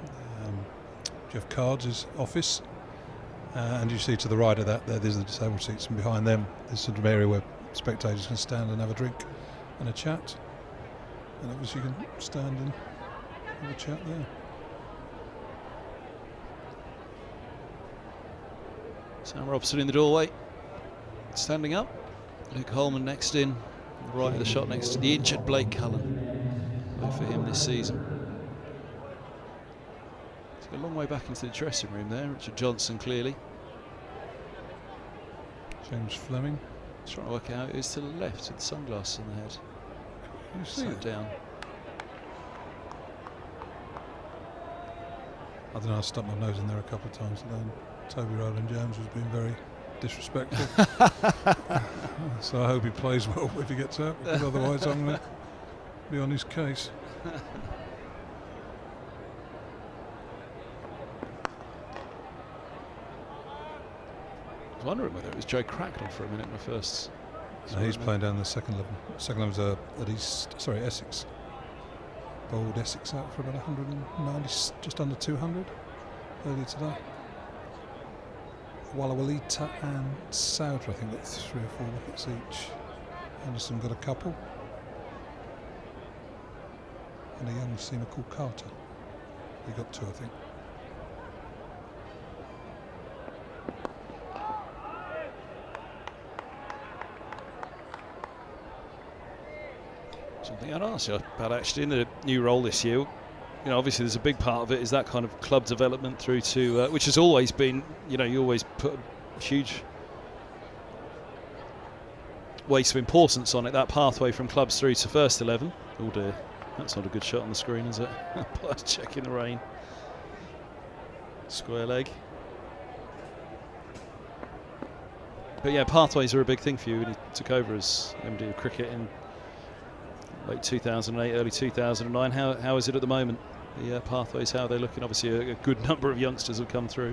Jeff Card's office. And you see to the right of that, there's the disabled seats, and behind them there's sort of area where spectators can stand and have a drink and a chat. And obviously you can stand and have a chat there. Sam Robson in the doorway, standing up. Luke Holman next in, right of the shot next to the injured Blake Cullen. Both for him this season. A long way back into the dressing room there. Richard Johnson clearly. James Fleming. Trying to work out who is to the left with the sunglasses on the head. You see it down. I don't know, I stuck my nose in there a couple of times today, and Toby Rowland-Jones was being very disrespectful. So I hope he plays well if he gets out, because otherwise I'm going to be on his case. I was wondering whether it was Joe Cracknell for a minute when I first. No, he's playing down the second level. Second level's at Essex. bowled Essex out for about 190, just under 200 earlier today. Walawalita and Souter, I think, got 3 or 4 wickets each. Anderson got a couple. And a young seamer called Carter. He got 2, I think. Something I'd ask you about actually in the new role this year. You know, obviously there's a big part of it is that kind of club development through to, which has always been, you know, you always put a huge weight of importance on it, that pathway from clubs through to first 11. Oh dear, that's not a good shot on the screen, is it? Checking the rain. Square leg. But yeah, pathways are a big thing for you when you took over as MD of cricket in late 2008, early 2009. How is it at the moment? The pathways, how are they looking? Obviously a good number of youngsters have come through.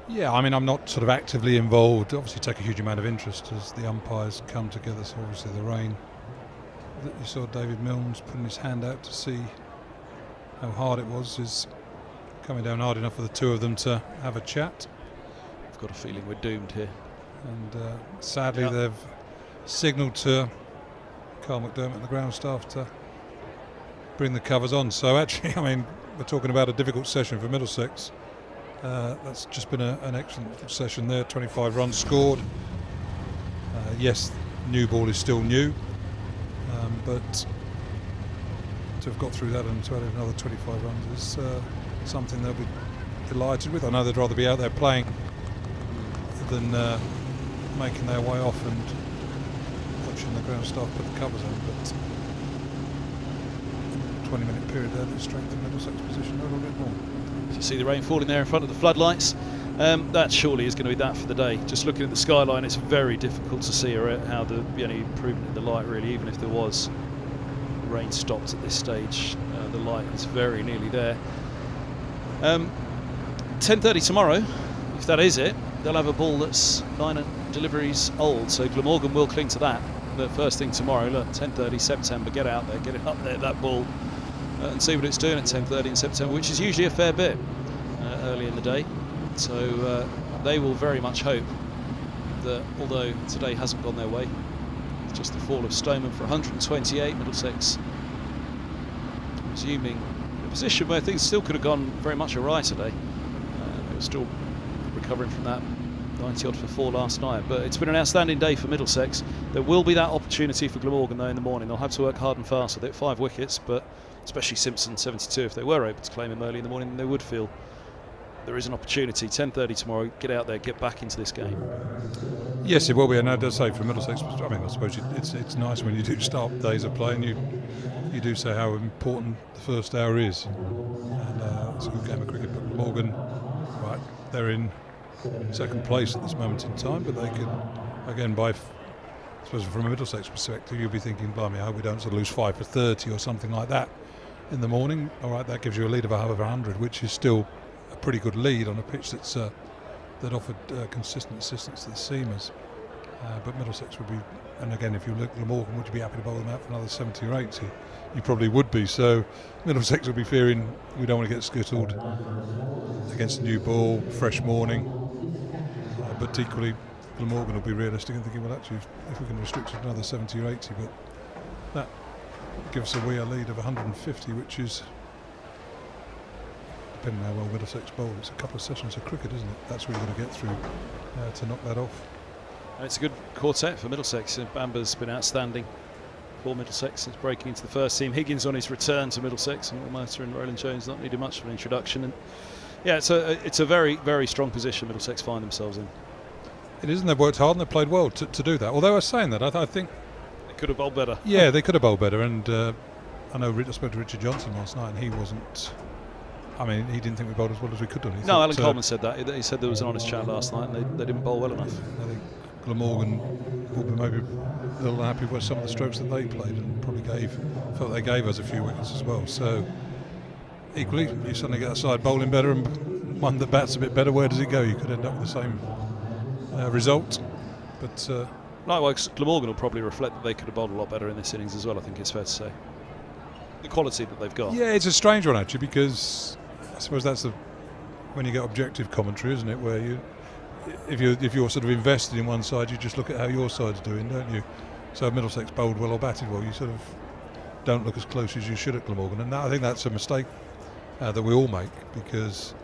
Yeah, I mean, I'm not sort of actively involved. Obviously take a huge amount of interest as the umpires come together. So obviously the rain that you saw David Milnes putting his hand out to see how hard it was is coming down hard enough for the two of them to have a chat. I've got a feeling we're doomed here. And sadly they've signalled to Carl McDermott and the ground staff to bring the covers on. So actually, I mean, we're talking about a difficult session for Middlesex. That's just been an excellent session there. 25 runs scored. Yes, new ball is still new, but to have got through that and to add another 25 runs is something they'll be delighted with. I know they'd rather be out there playing than making their way off and watching the ground staff put the covers on, but 20-minute period there that strengthened Middlesex position a little bit more. You see the rain falling there in front of the floodlights. That surely is going to be that for the day. Just looking at the skyline, it's very difficult to see how the any improvement in the light really, even if there was. The rain stopped at this stage. The light is very nearly there. 10:30 tomorrow, if that is it, they'll have a ball that's 9 deliveries old, so Glamorgan will cling to that. The first thing tomorrow, look, 10:30 September, get out there, get it up there, that ball, and see what it's doing at 10:30 in September, which is usually a fair bit early in the day. So they will very much hope that, although today hasn't gone their way, it's just the fall of Stoneman for 128, Middlesex resuming a position where things still could have gone very much awry today. They were still recovering from that 90 odd for 4 last night, but it's been an outstanding day for Middlesex. There will be that opportunity for Glamorgan though in the morning. They'll have to work hard and fast with it. 5 wickets, but especially Simpson 72, if they were able to claim him early in the morning, they would feel there is an opportunity. 10:30 tomorrow, get out there, get back into this game. Yes, it will be, and I do say for Middlesex, I mean, I suppose it's nice when you do start days of play and you do say how important the first hour is, and it's a good game of cricket. But Glamorgan, right, they're in second place at this moment in time, but they could, again, I suppose from a Middlesex perspective, you'll be thinking, blimey, I hope we don't sort of lose 5 for 30 or something like that in the morning. All right, that gives you a lead of over 100, which is still a pretty good lead on a pitch that offered consistent assistance to the seamers. But Middlesex would be, and again, if you look at Glamorgan, would you be happy to bowl them out for another 70 or 80? You probably would be. So Middlesex would be fearing we don't want to get skittled against a new ball, fresh morning. But equally, Glamorgan will be realistic and thinking, well, actually, if we can restrict it to another 70 or 80, but that gives a lead of 150, which is, depending on how well Middlesex bowl, it's a couple of sessions of cricket, isn't it? That's what you've got to get through to knock that off. And it's a good quartet for Middlesex. Bamber's been outstanding for Middlesex since breaking into the first team. Higgins on his return to Middlesex, and Motor and Roland Jones not needed much of an introduction. And yeah, it's a very, very strong position Middlesex find themselves in. It is, and they've worked hard and they've played well to do that. Although I was saying that, I think they could have bowled better. Yeah, they could have bowled better, and I know I spoke to Richard Johnson last night, and he wasn't. I mean, he didn't think we bowled as well as we could have. No, Alan Coleman said that. He said there was an honest chat last night, and they didn't bowl well enough. I think Glamorgan will be maybe a little unhappy with some of the strokes that they played, and probably felt they gave us a few wickets as well. So equally, you suddenly get a side bowling better and one that bats a bit better. Where does it go? You could end up with the same result. But likewise, Glamorgan will probably reflect that they could have bowled a lot better in this innings as well. I think it's fair to say. the quality that they've got. Yeah, it's a strange one actually, because I suppose that's when you get objective commentary, isn't it? Where if you're sort of invested in one side, you just look at how your side's doing, don't you? So Middlesex bowled well or batted well, you sort of don't look as close as you should at Glamorgan, and I think that's a mistake that we all make, because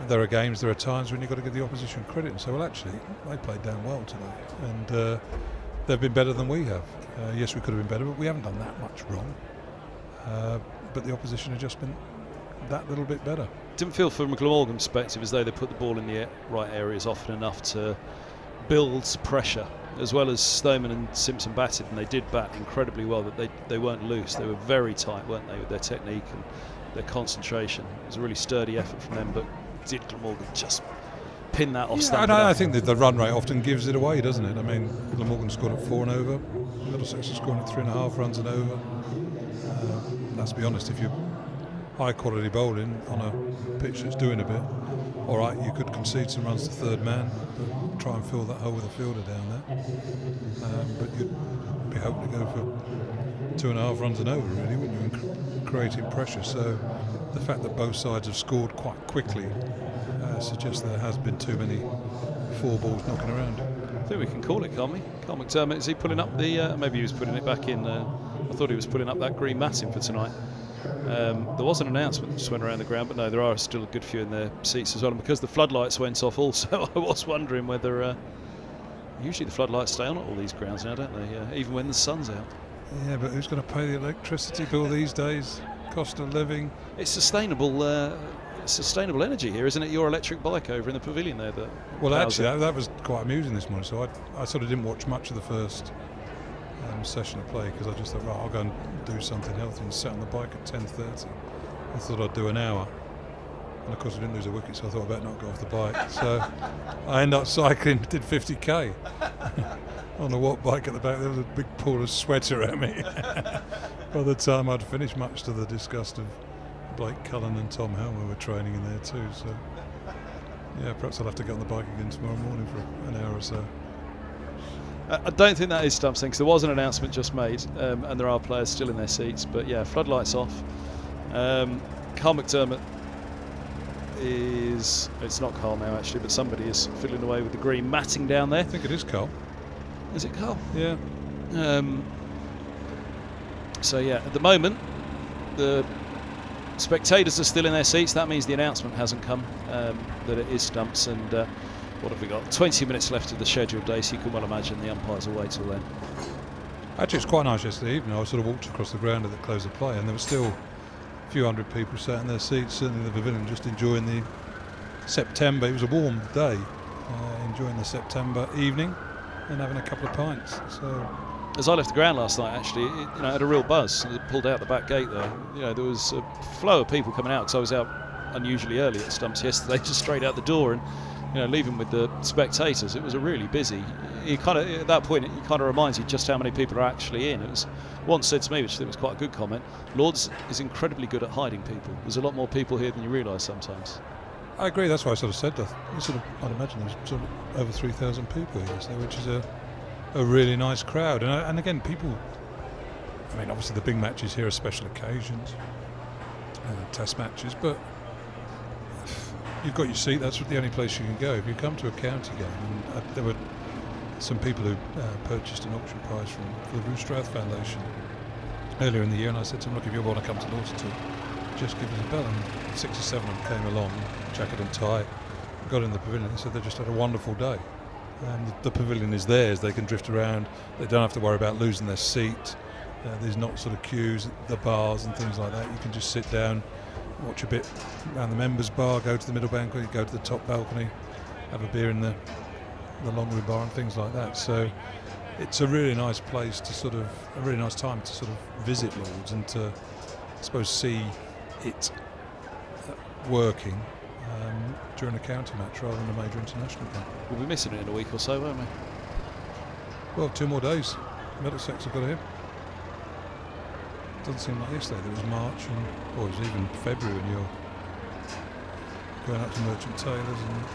there are games, there are times when you've got to give the opposition credit and say, well, actually, they played damn well today, and they've been better than we have. Yes, we could have been better, but we haven't done that much wrong. But the opposition have just been that little bit better. Didn't feel from a Glamorgan perspective as though they put the ball in the right areas often enough to build pressure, as well as Stoneman and Simpson batted, and they did bat incredibly well. That they weren't loose, they were very tight, weren't they, with their technique and their concentration. It was a really sturdy effort from them, but did Glamorgan just pin that off? Yeah, I think that the run rate often gives it away, doesn't it? I mean, Glamorgan scored at 4 and over, Middlesex is scoring at 3.5 runs and over. Let's be honest, if you're high quality bowling on a pitch that's doing a bit, all right, you could concede some runs to third man, but try and fill that hole with a fielder down there. But you'd be hoping to go for 2.5 runs and over, really, when you're creating pressure. So the fact that both sides have scored quite quickly suggests there has been too many 4 balls knocking around. I think we can call it, can't we? Carl McDermott, is he pulling up the... maybe he was putting it back in... I thought he was putting up that green matting for tonight. There was an announcement that just went around the ground, but no, there are still a good few in their seats as well. And because the floodlights went off also, I was wondering whether... usually the floodlights stay on at all these grounds now, don't they? Even when the sun's out. Yeah, but who's going to pay the electricity bill these days? Cost of living. It's sustainable energy here, isn't it? Your electric bike over in the pavilion there. Well, actually, that was quite amusing this morning. So I sort of didn't watch much of the first session of play, because I just thought, right, I'll go and do something healthy, and sat on the bike at 10:30. I thought I'd do an hour, and of course I didn't lose a wicket, so I thought I better not go off the bike. So I ended up cycling, did 50k on a watt bike at the back. There was a big pool of sweat around me by the time I'd finished, much to the disgust of Blake Cullen and Tom Helmer were training in there too. So yeah, perhaps I'll have to get on the bike again tomorrow morning for an hour or so. I don't think that is Stump's thing, because there was an announcement just made, and there are players still in their seats. But yeah, floodlights off. Carl McDermott is... It's not Carl now, actually, but somebody is fiddling away with the green matting down there. I think it is Carl. Is it Carl? Yeah. So yeah, at the moment, the spectators are still in their seats. That means the announcement hasn't come that it is Stump's, and what have we got? 20 minutes left of the scheduled day, so you can well imagine the umpires will wait till then. Actually, it's quite nice yesterday evening. I sort of walked across the ground at the close of play, and there were still a few hundred people sat in their seats, certainly in the pavilion, just enjoying the September. It was a warm day, enjoying the September evening and having a couple of pints. So, as I left the ground last night, actually, it had a real buzz. It pulled out the back gate there. There was a flow of people coming out, because I was out unusually early at Stumps yesterday, just straight out the door, and leaving with the spectators. It was a really busy. At that point, it kind of reminds you just how many people are actually in. It was once said to me, which I think was quite a good comment, Lords is incredibly good at hiding people. There's a lot more people here than you realise sometimes. I agree. That's why I sort of said that. I'd imagine there's sort of over 3,000 people here, which is a really nice crowd. And again, people. I mean, obviously the big matches here are special occasions, test matches, but you've got your seat. That's the only place you can go. If you come to a county game, and there were some people who purchased an auction prize for the Bruce Strath Foundation earlier in the year, and I said to them, look, if you want to come to Lords at all, just give us a bell. And 6 or 7 of them came along, jacket and tie, got in the pavilion. They said they just had a wonderful day. The pavilion is theirs. They can drift around. They don't have to worry about losing their seat. There's not sort of queues at the bars and things like that. You can just sit down, watch a bit around the members' bar, go to the middle banquet, go to the top balcony, have a beer in the long room bar and things like that. So it's a really nice place to a really nice time to sort of visit Lords and to, I suppose, see it working during a county match rather than a major international game. We'll be missing it in a week or so, won't we? Well, 2 more days. Middlesex have got here. Doesn't seem like yesterday. There was March, or it was even February when you're going up to Merchant Taylor's and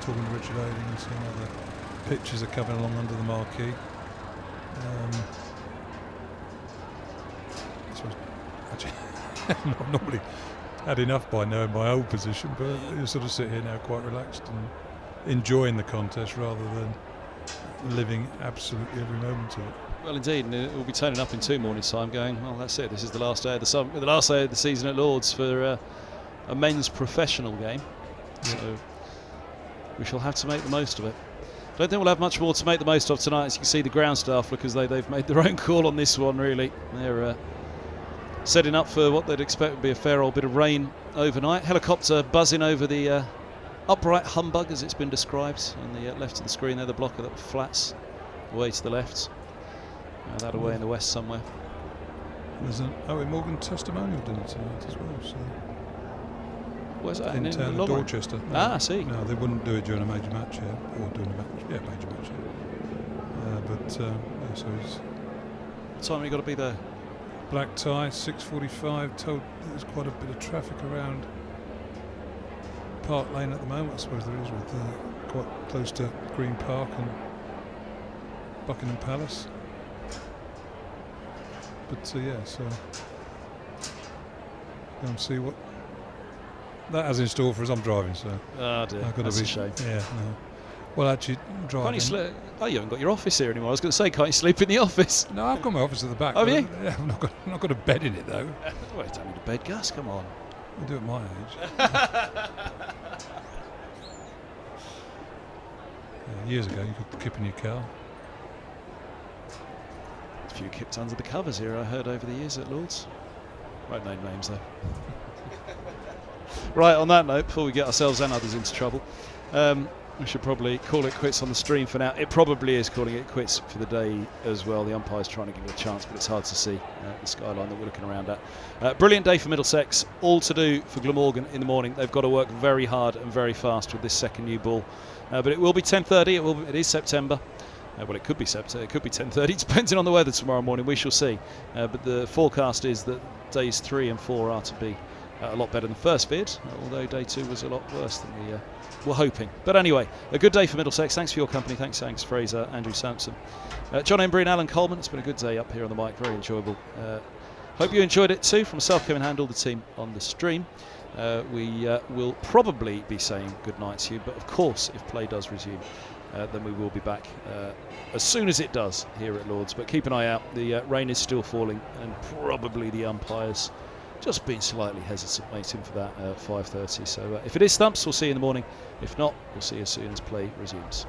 talking to Richard Aiding and seeing how the pitches are coming along under the marquee. I suppose actually, I've normally had enough by knowing my old position, but you sort of sit here now quite relaxed and enjoying the contest rather than living absolutely every moment of it. Well, indeed, and it will be turning up in 2 mornings' time going, well, that's it, this is the last day of the last day of the season at Lords for a men's professional game. Yeah. So we shall have to make the most of it. I don't think we'll have much more to make the most of tonight. As you can see, the ground staff look as though they've made their own call on this one, really. They're setting up for what they'd expect would be a fair old bit of rain overnight. Helicopter buzzing over the upright humbug, as it's been described, on the left of the screen there, the blocker that flats away to the left. That away in the west somewhere. There's an Owen Morgan testimonial dinner tonight as well. So Where's that? in town, Dorchester. Ah, I see. No, they wouldn't do it during a major match here, or during a match. Yeah, major match here. Yeah, so he's What time have you got to be there? black tie, 6:45. Told there's quite a bit of traffic around Park Lane at the moment. I suppose there is, with quite close to Green Park and Buckingham Palace. But yeah, so go and see what that has in store for us. I'm driving, so Oh dear, I've got that's to a be. shame. Yeah, no. Well, actually, driving. Can't you sleep? Oh, you haven't got your office here anymore. I was going to say, can't you sleep in the office? No, I've got my office at the back. Have but you? Yeah, I've not got a bed in it though. Well, you don't need a bed, Gus. Come on. I do at my age. Years ago, you could kip in your car. A few kicked under the covers here, I heard over the years at Lords. Won't name names though. Right, on that note, before we get ourselves and others into trouble, we should probably call it quits on the stream for now. It probably is calling it quits for the day as well. The umpire's trying to give it a chance, but it's hard to see the skyline that we're looking around at. Brilliant day for Middlesex. All to do for Glamorgan in the morning. They've got to work very hard and very fast with this second new ball. But it will be 10:30. It is September. Well, it could be September. It could be 10:30, depending on the weather tomorrow morning. We shall see. But the forecast is that days 3 and 4 are to be a lot better than first feared, although day 2 was a lot worse than we were hoping. But anyway, a good day for Middlesex. Thanks for your company. Thanks, Fraser, Andrew Simpson, John Embry and Alan Coleman. It's been a good day up here on the mic. Very enjoyable. Hope you enjoyed it too. From myself, Kevin Handel, the team on the stream. We will probably be saying good night to you, but of course, if play does resume, then we will be back as soon as it does here at Lords. But keep an eye out. The rain is still falling, and probably the umpires just being slightly hesitant waiting for that 5:30. So if it is stumps, we'll see you in the morning. If not, we'll see you as soon as play resumes.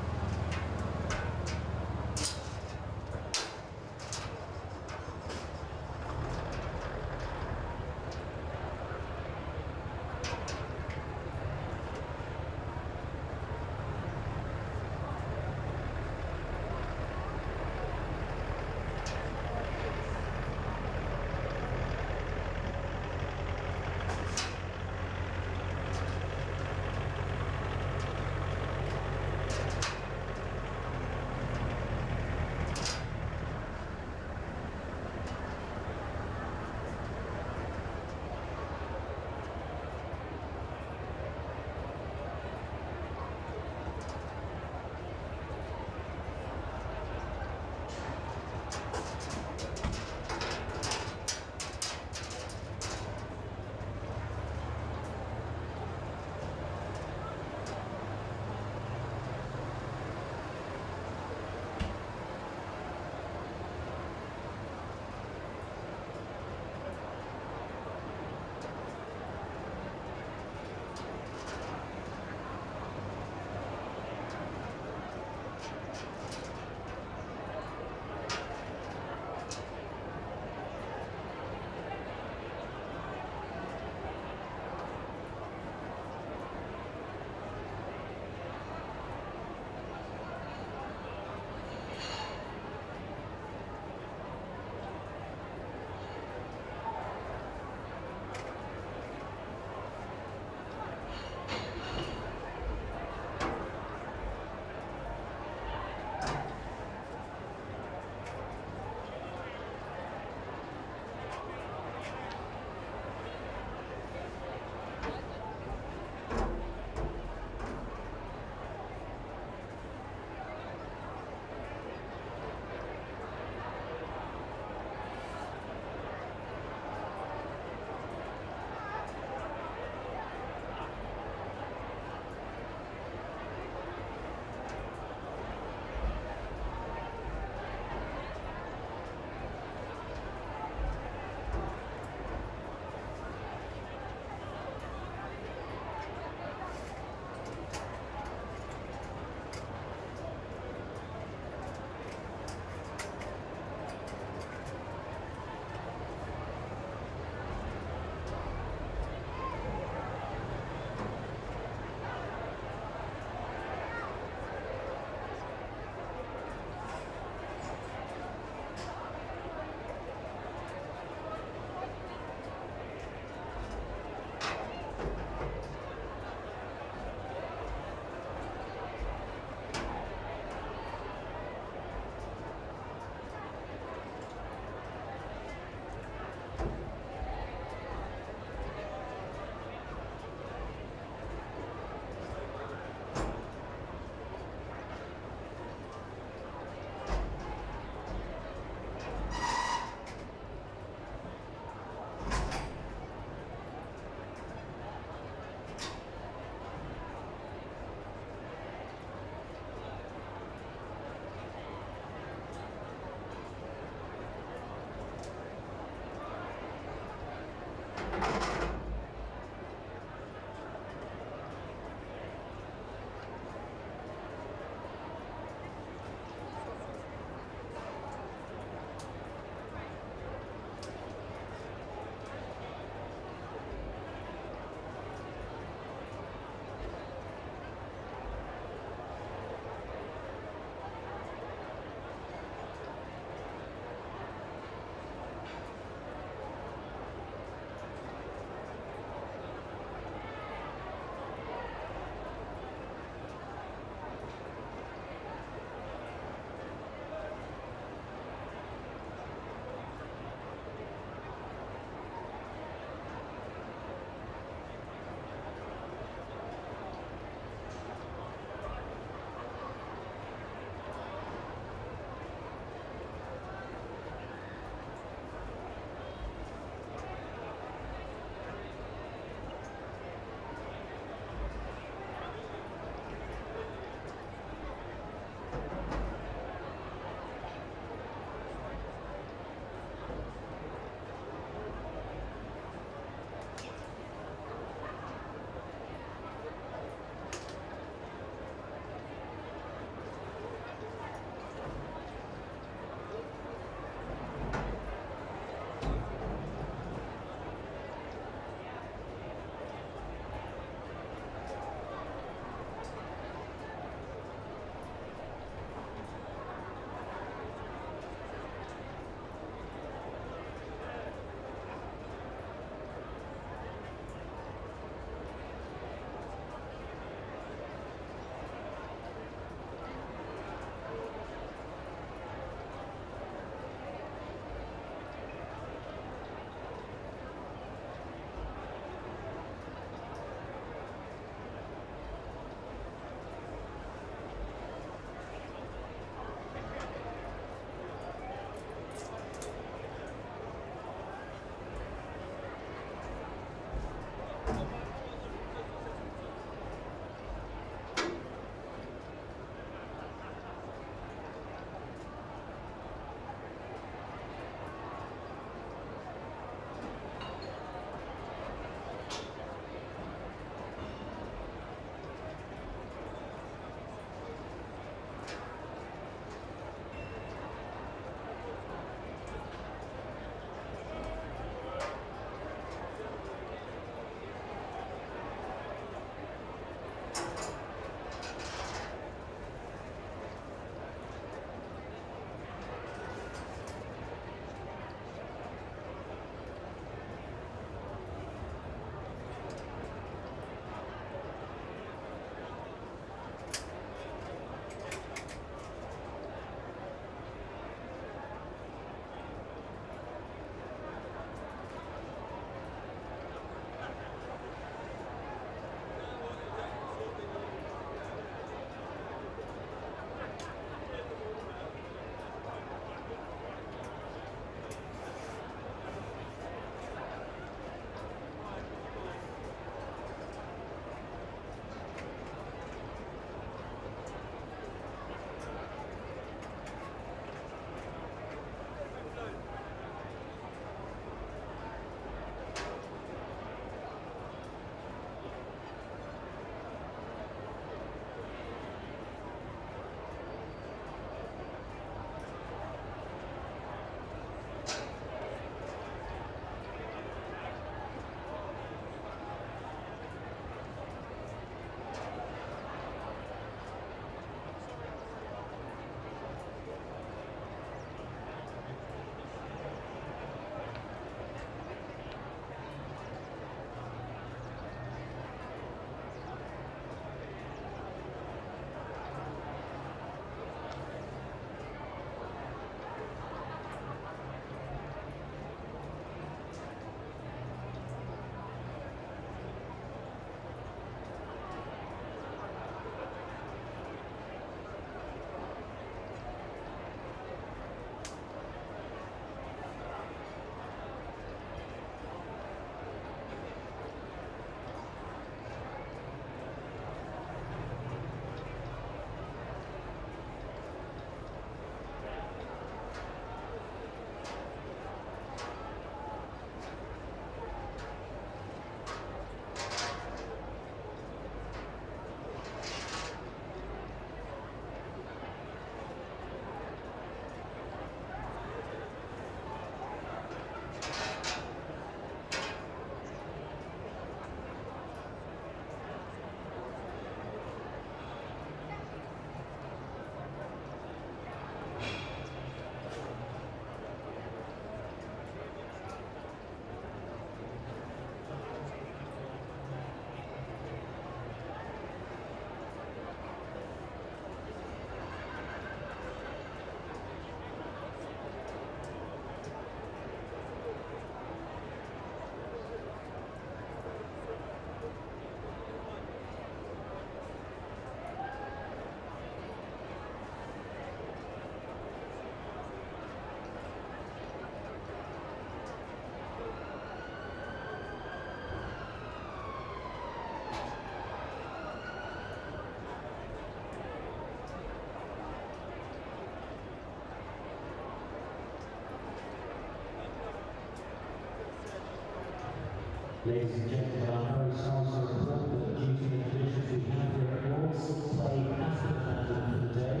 Ladies and gentlemen, I'm very sorry to report that due to the conditions we have here at Lord's, play has been abandoned for the day.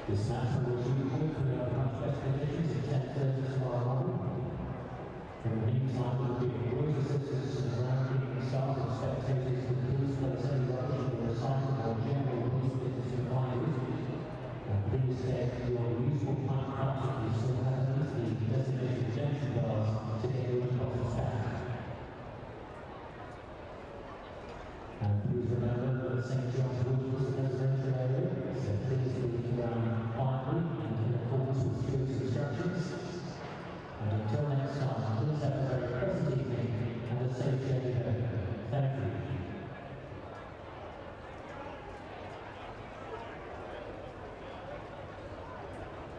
This match will resume hopefully under much better conditions at 10:30 tomorrow morning. In the meantime, there will be rules assistance and groundkeeping staff and spectators to please place any rubbish in the recycling or general waste business provided. And please get your useful plant cups if you still have them, the designated redemption bars to get your deposits back. And please remember that St. John's Wood was the